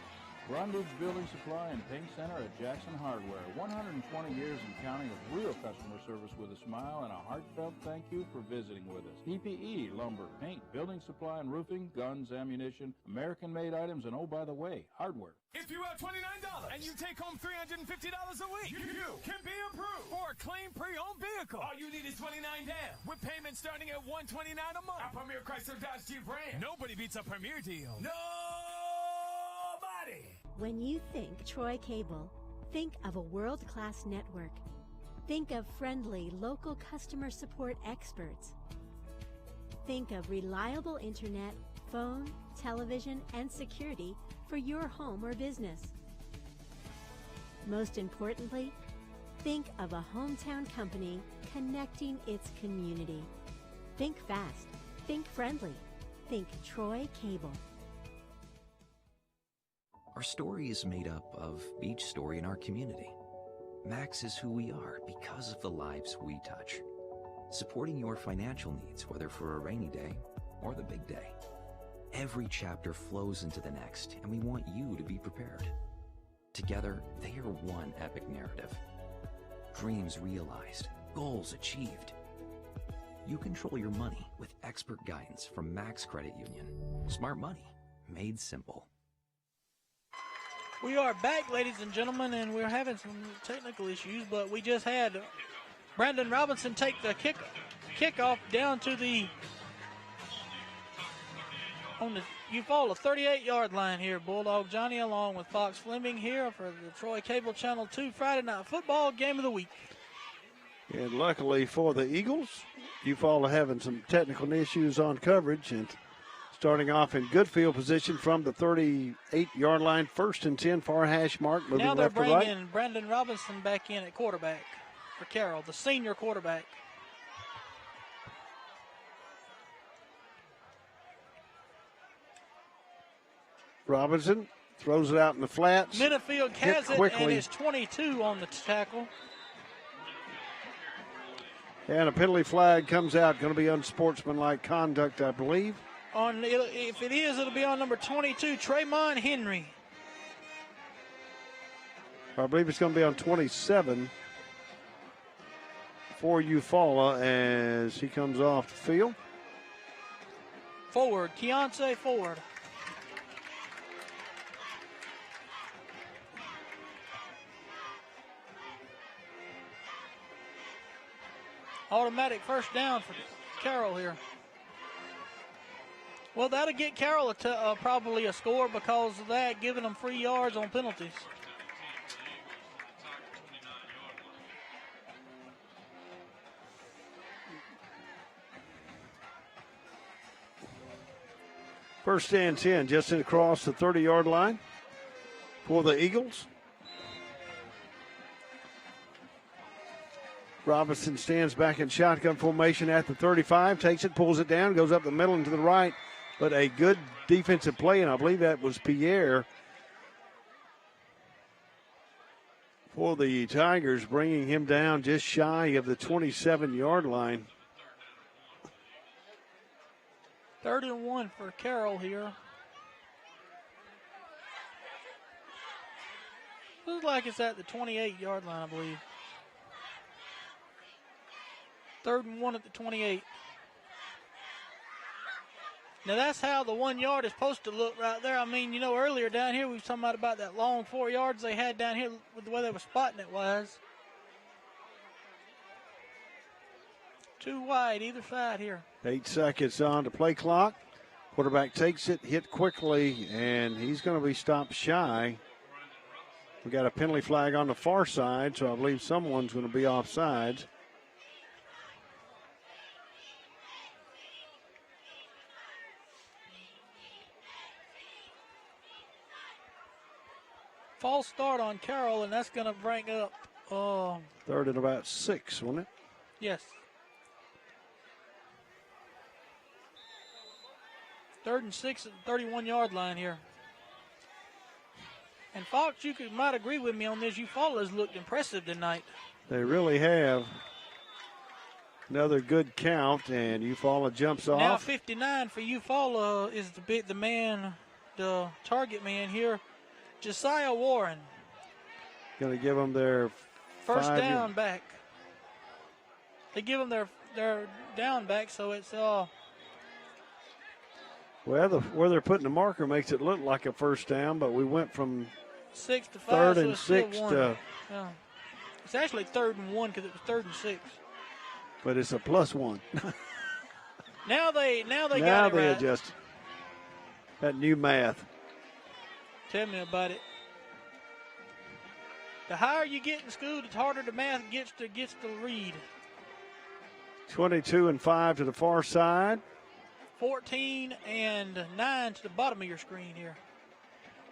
Speaker 6: Brundage Building Supply and Paint Center at Jackson Hardware. 120 years and counting of real customer service with a smile and a heartfelt thank you for visiting with us. PPE, lumber, paint, building supply and roofing, guns, ammunition, American-made items, and oh, by the way, hardware.
Speaker 17: If you have $29 and you take home $350 a week, you can be approved for a clean pre-owned vehicle. All you need is $29 down, with payments starting at $129 a month. At Premier Chrysler Dodge Jeep Ram. Nobody beats a Premier deal. Nobody.
Speaker 19: When you think Troy Cable, think of a world-class network. Think of friendly, local customer support experts. Think of reliable internet, phone, television, and security for your home or business. Most importantly, think of a hometown company connecting its community. Think fast. Think friendly. Think Troy Cable.
Speaker 20: Our story is made up of each story in our community. Max is who we are because of the lives we touch. Supporting your financial needs, whether for a rainy day or the big day. Every chapter flows into the next, and we want you to be prepared. Together, they are one epic narrative. Dreams realized, goals achieved. You control your money with expert guidance from Max Credit Union. Smart money, made simple.
Speaker 12: We are back, ladies and gentlemen, and we're having some technical issues, but we just had Brandon Robinson take the kickoff down to the on the Eufala 38-yard line here. Bulldog Johnny along with Fox Fleming here for the Troy Cable Channel 2 Friday Night Football Game of the Week.
Speaker 9: And luckily for the Eagles, Eufala having some technical issues on coverage and starting off in good field position from the 38-yard line, 1st and 10, far hash mark, moving
Speaker 12: now they're
Speaker 9: left to right.
Speaker 12: bringing Brandon Robinson back in at quarterback for Carroll, the senior quarterback.
Speaker 9: Robinson throws it out in the flats.
Speaker 12: Minifield has it and is 22 on the tackle.
Speaker 9: And a penalty flag comes out. Going to be unsportsmanlike conduct, I believe.
Speaker 12: If it is, it'll be on number 22, Traymon Henry.
Speaker 9: I believe it's going to be on 27 for Eufala as he comes off the field.
Speaker 12: Ford, Keontae Ford. Automatic first down for Carroll here. Well, that'll get Carroll probably a score because of that, giving them free yards on penalties.
Speaker 9: First and 10, just across the 30-yard line for the Eagles. Robinson stands back in shotgun formation at the 35, takes it, pulls it down, goes up the middle and to the right. But a good defensive play, and I believe that was Pierre for the Tigers, bringing him down just shy of the 27-yard line.
Speaker 12: 3rd and 1 for Carroll here. Looks like it's at the 28-yard line, I believe. 3rd and 1 at the 28. Now that's how the 1 yard is supposed to look right there. I mean, you know, earlier down here we was talking about that long 4 yards they had down here with the way they were spotting it was. 2 wide either side here.
Speaker 9: 8 seconds on the play clock. Quarterback takes it, hit quickly, and he's going to be stopped shy. We got a penalty flag on the far side, so I believe someone's going to be offsides.
Speaker 12: False start on Carroll, and that's going to bring up
Speaker 9: 3rd and about 6, wasn't it?
Speaker 12: Yes. 3rd and 6 at the 31-yard line here. And Fox, you might agree with me on this. Eufala's looked impressive tonight.
Speaker 9: They really have. Another good count, and Eufala jumps off.
Speaker 12: Now 59 for Eufala is the target man here. Josiah Warren.
Speaker 9: Going to give them their
Speaker 12: first down back. They give them their down back, so it's
Speaker 9: well, where they're putting the marker makes it look like a first down, but we went from
Speaker 12: 6 to 5,
Speaker 9: 3rd
Speaker 12: so
Speaker 9: and
Speaker 12: it's
Speaker 9: 6 to.
Speaker 12: Yeah. It's actually 3rd and 1 because it was 3rd and 6.
Speaker 9: But it's a +1.
Speaker 12: Now they got it
Speaker 9: Now
Speaker 12: right.
Speaker 9: they adjust. That new math.
Speaker 12: Tell me about it. The higher you get in school, the harder the math gets to read.
Speaker 9: 22 and 5 to the far side.
Speaker 12: 14-9 to the bottom of your screen here,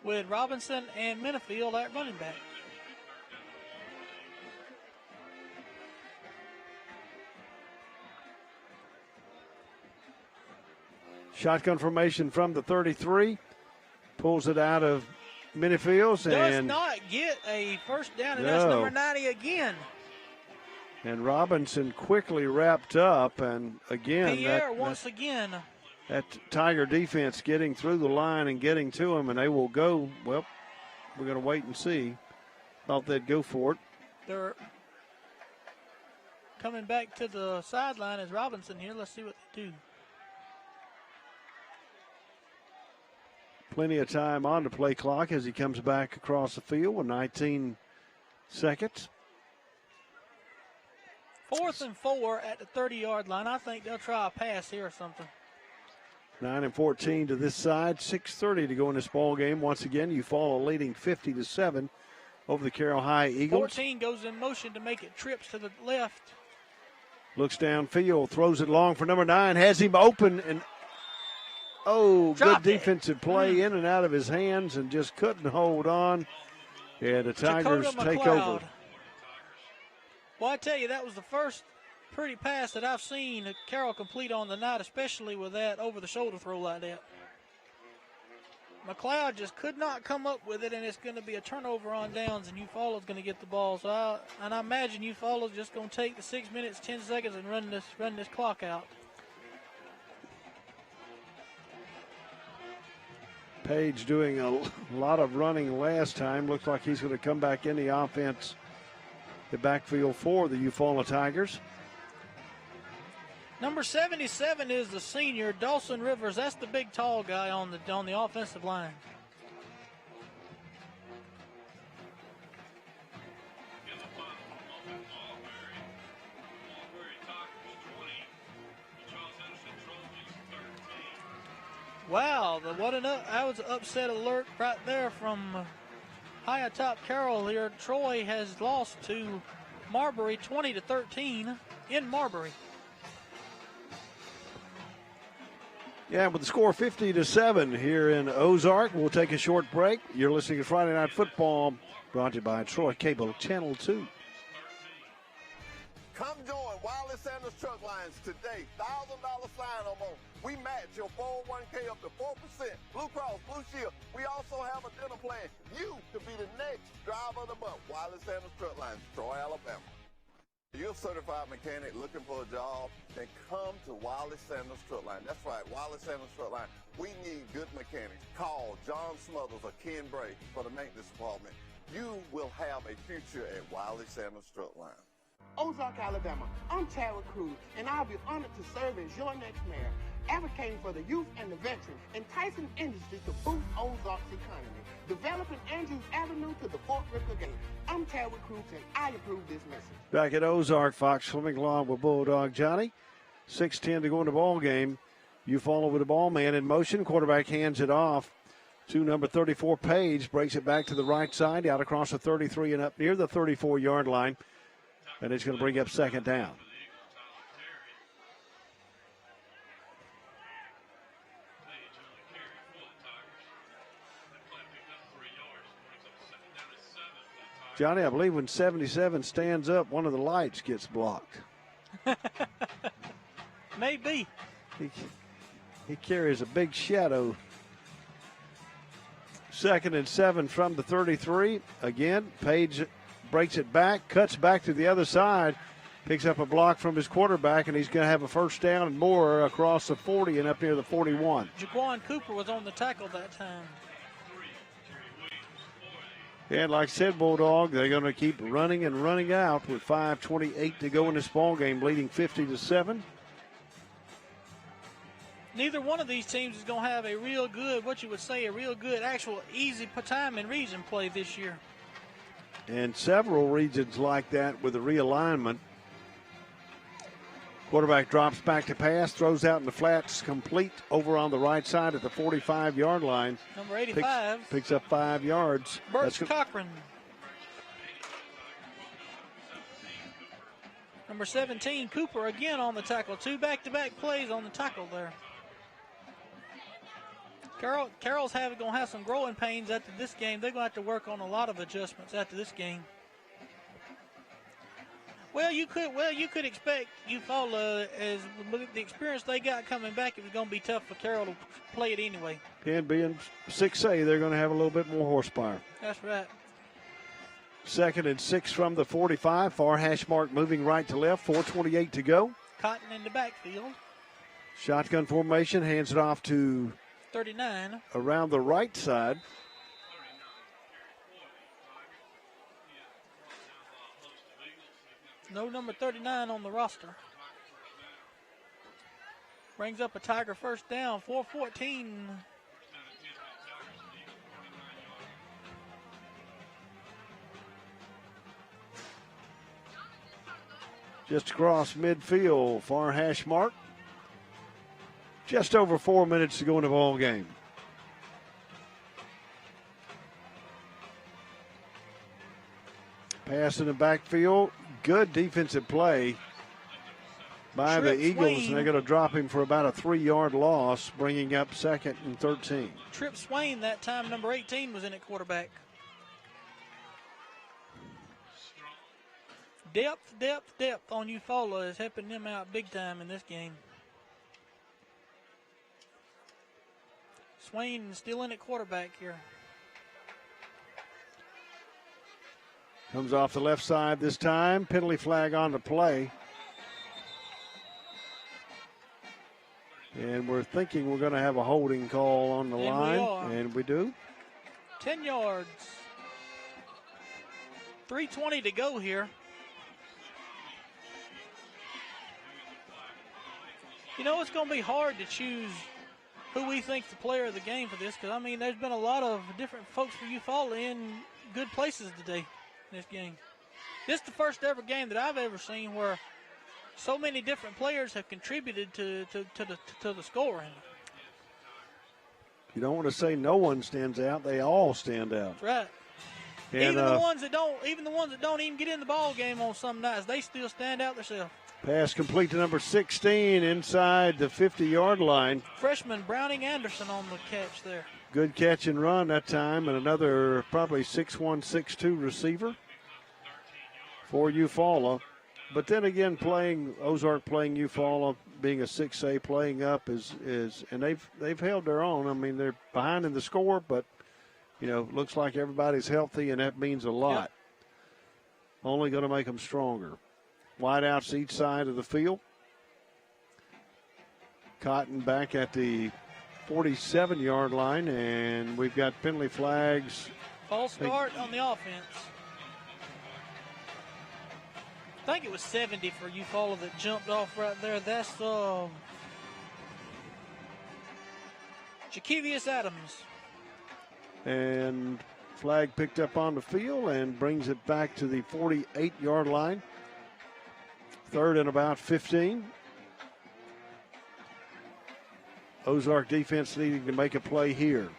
Speaker 12: with Robinson and Minifield at running back.
Speaker 9: Shotgun formation from the 33. Pulls it out of Minifields.
Speaker 12: Does not get a first down, and that's number 90 again.
Speaker 9: And Robinson quickly wrapped up, and again,
Speaker 12: Pierre once again.
Speaker 9: That Tiger defense getting through the line and getting to him, and they will go, well, we're going to wait and see. Thought they'd go for it.
Speaker 12: They're coming back to the sideline as Robinson here. Let's see what they do.
Speaker 9: Plenty of time on the play clock as he comes back across the field with 19 seconds.
Speaker 12: 4th and 4 at the 30-yard line. I think they'll try a pass here or something.
Speaker 9: 9-14 to this side. 6:30 to go in this ball game. Once again, Eufala leading 50-7 over the Carroll High Eagles.
Speaker 12: 14 goes in motion to make it trips to the left.
Speaker 9: Looks downfield, throws it long for number 9. Has him open, and good defensive play in and out of his hands, and just couldn't hold on. Yeah, the Tigers take over.
Speaker 12: Well, I tell you, that was the first pretty pass that I've seen Carroll complete on the night, especially with that over-the-shoulder throw like that. McLeod just could not come up with it, and it's going to be a turnover on downs, and Eufala's going to get the ball. So I imagine Eufala's just going to take the 6 minutes, 10 seconds, and run this clock out.
Speaker 9: Page doing a lot of running last time. Looks like he's going to come back in the offense, the backfield for the Eufala Tigers.
Speaker 12: Number 77 is the senior, Dawson Rivers. That's the big, tall guy on the offensive line. Wow, that was an upset alert right there from high atop Carroll here. Troy has lost to Marbury 20-13 in Marbury.
Speaker 9: Yeah, with the score 50-7 here in Ozark. We'll take a short break. You're listening to Friday Night Football, brought to you by Troy Cable Channel 2.
Speaker 5: Come join Wiley Sanders Truck Lines today. $1,000 sign-on bonus. We match your 401k up to 4%. Blue Cross, Blue Shield. We also have a dinner plan. You could be the next driver of the month. Wiley Sanders Truck Lines, Troy, Alabama. You're a certified mechanic looking for a job, then come to Wiley Sanders Truck Line. That's right, Wiley Sanders Truck Line. We need good mechanics. Call John Smothers or Ken Bray for the maintenance department. You will have a future at Wiley Sanders Truck Line.
Speaker 15: Ozark, Alabama. I'm Chadwick Cruz, and I'll be honored to serve as your next mayor, advocating for the youth and the veterans, enticing industry to boost Ozark's economy, developing Andrews Avenue to the Fort Ricker Gate. I'm Chadwick Cruz, and I approve this message.
Speaker 9: Back at Ozark, Fox Fleming along with Bulldog Johnny. 6:10 to go in the ball game. Eufala with the ball man in motion. Quarterback hands it off to number 34, Page. Breaks it back to the right side, out across the 33 and up near the 34-yard line. And it's going to bring up second down. Johnny, I believe when 77 stands up, one of the lights gets blocked.
Speaker 12: Maybe.
Speaker 9: He carries a big shadow. 2nd and 7 from the 33. Again, Page breaks it back, cuts back to the other side, picks up a block from his quarterback, and he's going to have a first down and more across the 40 and up near the 41.
Speaker 12: Jaquan Cooper was on the tackle that time.
Speaker 9: And like I said, Bulldog, they're going to keep running and running out with 5:28 to go in this ball game, leading 50-7.
Speaker 12: Neither one of these teams is going to have a real good, actual easy time in region play this year.
Speaker 9: And several regions like that with a realignment. Quarterback drops back to pass, throws out in the flats, complete over on the right side at the 45-yard line.
Speaker 12: Number 85.
Speaker 9: Picks up 5 yards.
Speaker 12: Bert Cochran. Number 17, Cooper again on the tackle. 2 back-to-back plays on the tackle there. Carroll's going to have some growing pains after this game. They're going to have to work on a lot of adjustments after this game. Well, you could expect Eufala, as with the experience they got coming back, it was going to be tough for Carroll to play it anyway.
Speaker 9: And being 6A, they're going to have a little bit more horsepower.
Speaker 12: That's right.
Speaker 9: 2nd and 6 from the 45. Far hash mark moving right to left. 4:28 to go.
Speaker 12: Cotton in the backfield.
Speaker 9: Shotgun formation, hands it off to
Speaker 12: 39.
Speaker 9: Around the right side.
Speaker 12: No number 39 on the roster. Brings up a Tiger first down, 4:14.
Speaker 9: Just across midfield, far hash mark. Just over 4 minutes to go in the ball game. Pass in the backfield. Good defensive play by the Eagles, and they're going to drop him for about a 3-yard loss, bringing up 2nd and 13.
Speaker 12: Trip Swain, that time, number 18, was in at quarterback. Depth on Eufala is helping them out big time in this game. Swain still in at quarterback here.
Speaker 9: Comes off the left side this time. Penalty flag on the play. And we're thinking we're going to have a holding call on the line. And we do.
Speaker 12: 10 yards. 3:20 to go here. You know, it's going to be hard to choose who we think's the player of the game for this, because, I mean, there's been a lot of different folks for Eufala in good places today. This game. This is the first ever game that I've ever seen where so many different players have contributed to the scoring.
Speaker 9: You don't want to say no one stands out; they all stand out.
Speaker 12: That's right. And, even the ones that don't even get in the ball game on some nights, they still stand out themselves.
Speaker 9: Pass complete to number 16 inside the 50-yard line.
Speaker 12: Freshman Browning Anderson on the catch there.
Speaker 9: Good catch and run that time, and another probably 6'1", 6'2" receiver for Eufala. But then again, Ozark playing Eufala, being a 6A, playing up and they've held their own. I mean, they're behind in the score, but looks like everybody's healthy, and that means a lot. Yep. Only going to make them stronger. Wideouts each side of the field. Cotton back at the 47-yard line, and we've got penalty flags.
Speaker 12: False start on the offense. I think it was 70 for Eufala that jumped off right there. That's Jakevius Adams.
Speaker 9: And flag picked up on the field and brings it back to the 48-yard line. 3rd and about 15. Ozark defense needing to make a play here.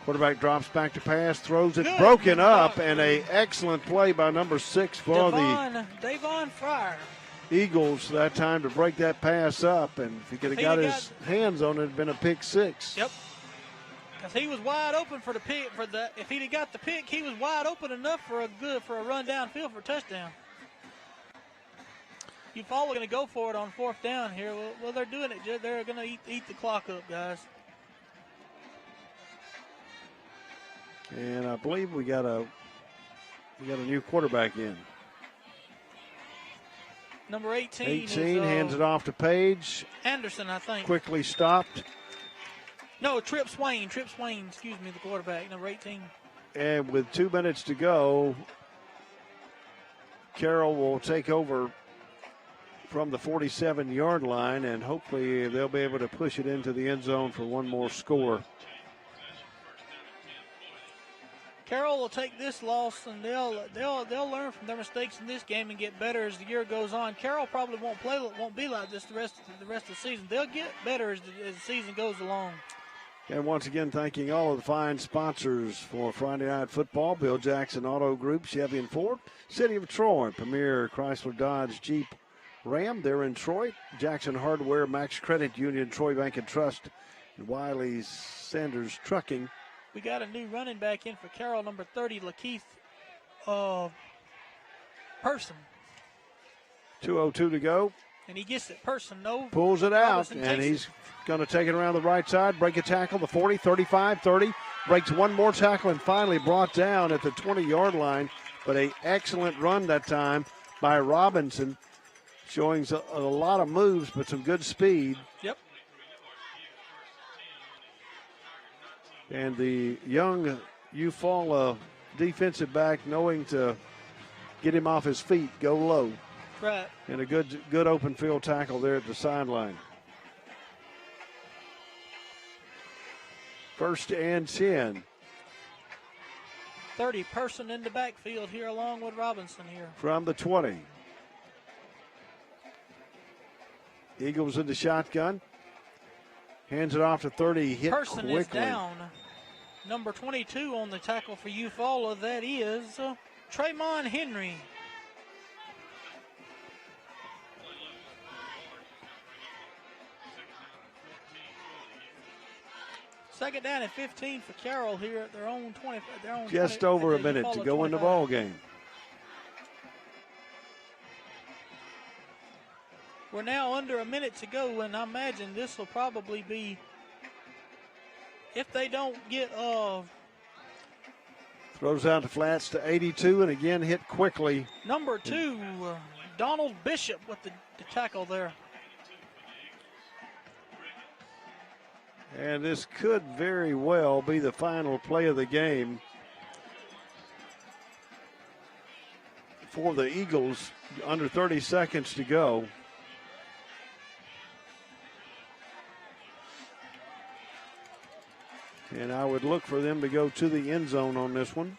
Speaker 9: Quarterback drops back to pass, throws it, broken up, and an excellent play by number 6 for
Speaker 12: Davon Fryer.
Speaker 9: Eagles that time to break that pass up, and if he could have got his hands on it, it'd been a pick 6.
Speaker 12: Yep. Because he was wide open for the pick. If he'd have got the pick, he was wide open enough for a run downfield for a touchdown. Eufala going to go for it on 4th down here. Well, they're doing it. They're going to eat the clock up, guys.
Speaker 9: And I believe we got a new quarterback in.
Speaker 12: Number 18.
Speaker 9: 18 hands it off to Page.
Speaker 12: Anderson, I think.
Speaker 9: Quickly stopped.
Speaker 12: No, Trip Swain, excuse me, the quarterback, number 18.
Speaker 9: And with 2 minutes to go, Carroll will take over from the 47-yard line, and hopefully they'll be able to push it into the end zone for one more score.
Speaker 12: Carroll will take this loss, and they'll learn from their mistakes in this game and get better as the year goes on. Carroll probably won't be like this the rest of the season. They'll get better as the season goes along.
Speaker 9: And once again, thanking all of the fine sponsors for Friday Night Football: Bill Jackson Auto Group, Chevy and Ford, City of Troy, Premier Chrysler Dodge Jeep Ram, they're in Troy, Jackson Hardware, Max Credit Union, Troy Bank and Trust Wiley Sanders Trucking.
Speaker 12: We got a new running back in for Carroll, number 30, Lakeith Person.
Speaker 9: 2:02 to go.
Speaker 12: And he gets it. Person, no.
Speaker 9: Pulls it out,
Speaker 12: Robinson
Speaker 9: and
Speaker 12: takes
Speaker 9: he's going to take it around the right side, break a tackle, the 40, 35, 30. Breaks one more tackle and finally brought down at the 20-yard line. But an excellent run that time by Robinson, showing a lot of moves but some good speed.
Speaker 12: Yep.
Speaker 9: And the young Eufala defensive back knowing to get him off his feet, go low.
Speaker 12: Right.
Speaker 9: And a good open field tackle there at the sideline. 1st and 10.
Speaker 12: 30 Person in the backfield here along with Robinson here.
Speaker 9: From the 20. Eagles in the shotgun. Hands it off to 30. Hit
Speaker 12: Person
Speaker 9: quickly.
Speaker 12: is down. Number 22 on the tackle for Eufala. That is Tremont Henry. Second down and 15 for Carroll here at their own 20.
Speaker 9: Just over a minute to go in the ball game.
Speaker 12: We're now under a minute to go, and I imagine this will probably be, if they don't get
Speaker 9: throws out the flats to 82 and again hit quickly.
Speaker 12: Number 2, Donald Bishop with the tackle there.
Speaker 9: And this could very well be the final play of the game for the Eagles. Under 30 seconds to go. And I would look for them to go to the end zone on this one.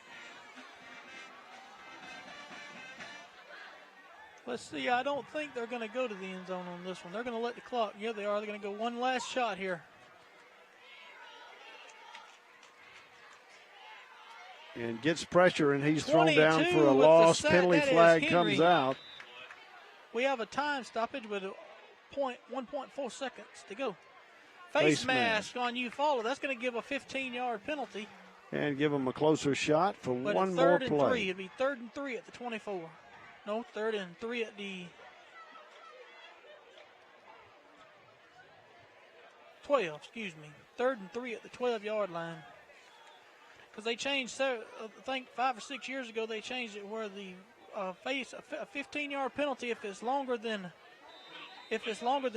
Speaker 12: Let's see. I don't think they're going to go to the end zone on this one. They're going to let the clock. Yeah, they are. They're going to go one last shot here.
Speaker 9: And gets pressure, and he's thrown down for a loss. Penalty flag comes out.
Speaker 12: We have a time stoppage with 1.4 seconds to go. Face mask on Eufala. That's going to give a 15-yard penalty.
Speaker 9: And give them a closer shot for
Speaker 12: but
Speaker 9: one more
Speaker 12: play.
Speaker 9: play.
Speaker 12: 3. It'd be 3rd and 3 at the 24. No, 3rd and 3 at the 12. Excuse me. 3rd and 3 at the 12-yard line. Because they changed, I think 5 or 6 years ago, they changed it where the a 15-yard penalty if it's longer than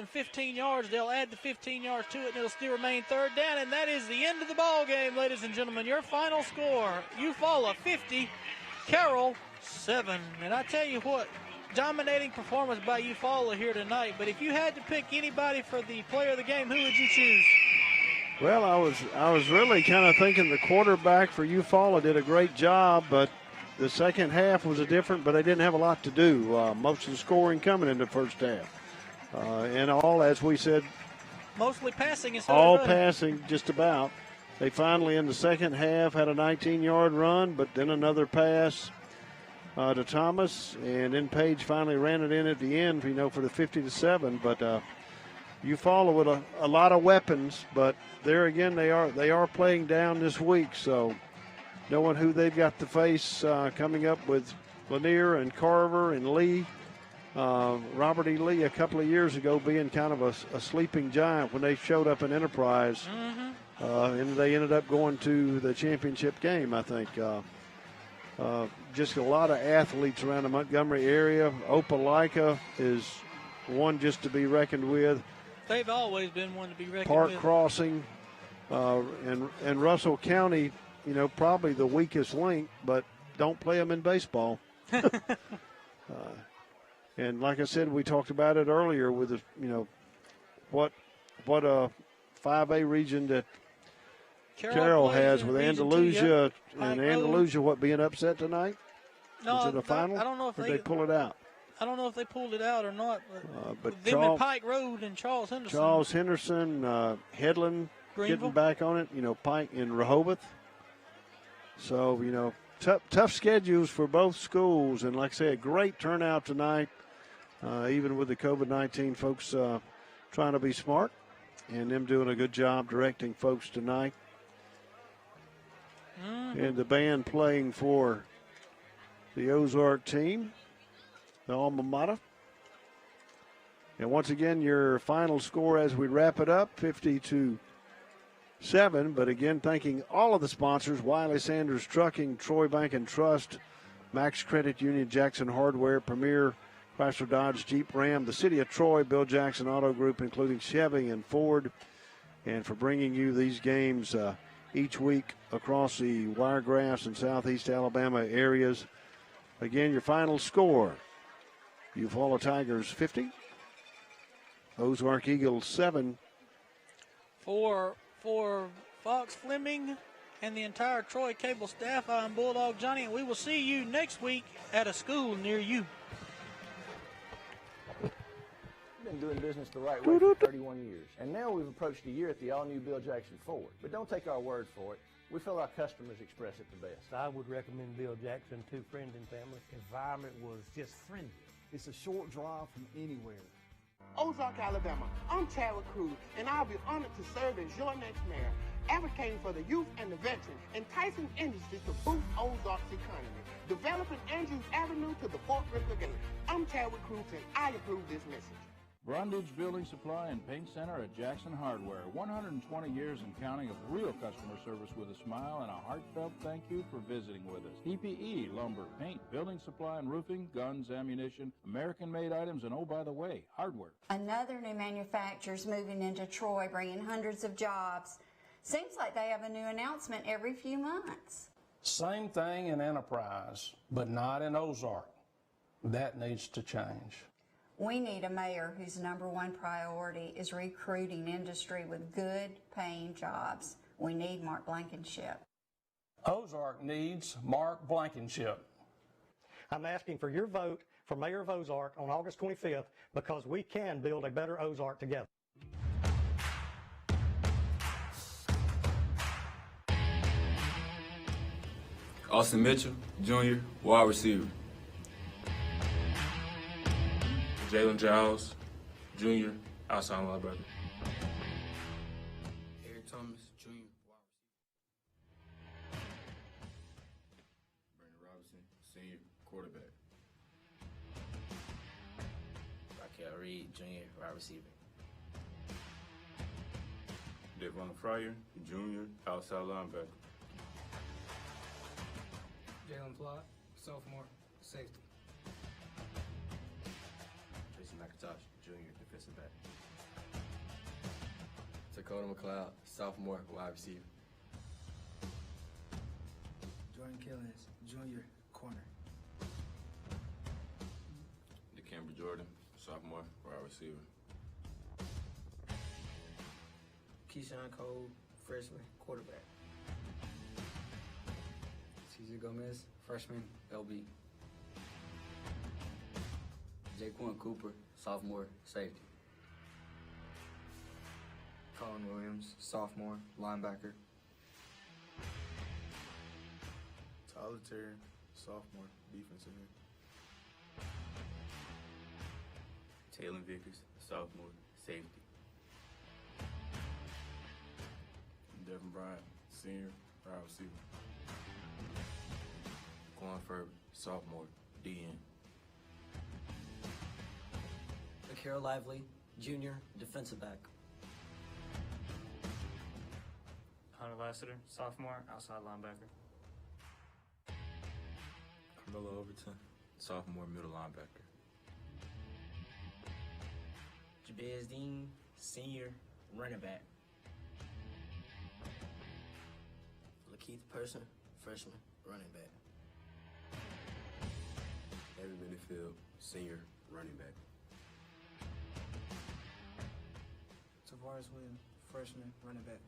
Speaker 12: 15 yards, they'll add the 15 yards to it, and it'll still remain 3rd down. And that is the end of the ball game, ladies and gentlemen. Your final score: Eufala 50, Carroll 7. And I tell you what, dominating performance by Eufala here tonight. But if you had to pick anybody for the player of the game, who would you choose?
Speaker 9: Well, I was really kind of thinking the quarterback for Eufala did a great job, but the second half was different, but they didn't have a lot to do. Most of the scoring coming in the first half. And all, as we said,
Speaker 12: mostly passing.
Speaker 9: All passing, just about. They finally, in the second half, had a 19-yard run, but then another pass to Thomas, and then Page finally ran it in at the end, for the 50-7. But Eufala with a lot of weapons, but there again, they are playing down this week, so knowing who they've got to face coming up with Lanier and Carver and Lee. Robert E. Lee a couple of years ago being kind of a sleeping giant when they showed up in Enterprise. And they ended up going to the championship game, I think. Just a lot of athletes around the Montgomery area. Opelika is one just to be reckoned with.
Speaker 12: They've always been one to be reckoned
Speaker 9: Park
Speaker 12: with.
Speaker 9: Crossing and Russell County, probably the weakest link, but don't play them in baseball. And like I said, we talked about it earlier with what a 5A region that Carroll has with Andalusia. And Andalusia, being upset tonight?
Speaker 12: No,
Speaker 9: was it a final?
Speaker 12: I don't know if
Speaker 9: they pull it out.
Speaker 12: I don't know if they pulled it out or not.
Speaker 9: But
Speaker 12: them and Pike Road and Charles Henderson.
Speaker 9: Charles Henderson, Headland getting back on it. Pike and Rehoboth. So, tough schedules for both schools. And like I said, great turnout tonight. Even with the COVID-19 folks trying to be smart. and them doing a good job directing folks tonight. And the band playing for the Ozark team, the alma mater. And once again, your final score as we wrap it up, 50-7. But again, thanking all of the sponsors, Wiley Sanders Trucking, Troy Bank and Trust, Max Credit Union, Jackson Hardware, Premier, Chrysler Dodge, Jeep Ram, the City of Troy, Bill Jackson Auto Group, including Chevy and Ford, and for bringing you these games each week across the Wiregrass and Southeast Alabama areas. Again, your final score, Eufaula Tigers 50, Ozark Eagles 7.
Speaker 12: For Fox Fleming and the entire Troy Cable staff, I'm Bulldog Johnny, and we will see you next week at a school near you.
Speaker 18: Been doing business the right way for 31 years, and now we've approached a year at the all-new Bill Jackson Ford. But don't take our word for it. We feel our customers express it the best.
Speaker 21: I would recommend Bill Jackson to friends and family. Environment was just friendly. It's a short drive from anywhere.
Speaker 15: Ozark, Alabama. I'm Chadwick Cruz, and I'll be honored to serve as your next mayor, advocating for the youth and the veterans, enticing industries to boost Ozark's economy, developing Andrews Avenue to the Fort River Gate. I'm Chadwick Cruz, and I approve this message.
Speaker 6: Brundage Building Supply and Paint Center at Jackson Hardware. 120 years and counting of real customer service with a smile and a heartfelt thank you for visiting with us. PPE, lumber, paint, building supply and roofing, guns, ammunition, American-made items, and oh, by the way, hardware.
Speaker 8: Another new manufacturer's moving into Troy, bringing hundreds of jobs. Seems like they have a new announcement every few months.
Speaker 3: Same thing in Enterprise, but not in Ozark. That needs to change.
Speaker 8: We need a mayor whose #1 priority is recruiting industry with good paying jobs. We need Mark Blankenship.
Speaker 3: Ozark needs Mark Blankenship.
Speaker 7: I'm asking for your vote for Mayor of Ozark on August 25th because we can build a better Ozark together.
Speaker 22: Austin Mitchell, Jr., wide receiver. Jalen Giles, Jr., outside linebacker.
Speaker 23: Eric Thomas, Jr., wide receiver.
Speaker 22: Brandon Robinson, senior, quarterback.
Speaker 23: Raquel Reed, Jr., wide receiver.
Speaker 22: Devon Fryer, Jr., outside linebacker.
Speaker 23: Jalen Plott, sophomore, safety.
Speaker 22: McIntosh, Jr., defensive back.
Speaker 23: Dakota McLeod, sophomore, wide receiver.
Speaker 24: Jordan Killens, Jr., corner.
Speaker 22: DeCamber Jordan, sophomore, wide receiver.
Speaker 24: Keyshawn Cole, freshman, quarterback.
Speaker 23: Cesar Gomez, freshman, LB. Jaquan Cooper, sophomore, safety. Colin Williams, sophomore, linebacker.
Speaker 22: Tyler Terry, sophomore, defensive end. Taylor Vickers, sophomore, safety. Devin Bryant, senior, wide receiver. Quan Furby, sophomore, DN.
Speaker 24: Carroll Lively, Jr., defensive back.
Speaker 26: Hunter Lassiter, sophomore, outside linebacker.
Speaker 22: Carmelo Overton, sophomore, middle linebacker.
Speaker 24: Jabez Dean, senior, running back.
Speaker 23: Lakeith Person, freshman, running back.
Speaker 22: Evan Benefield, senior, running back.
Speaker 24: Tavares Williams, freshman, running back.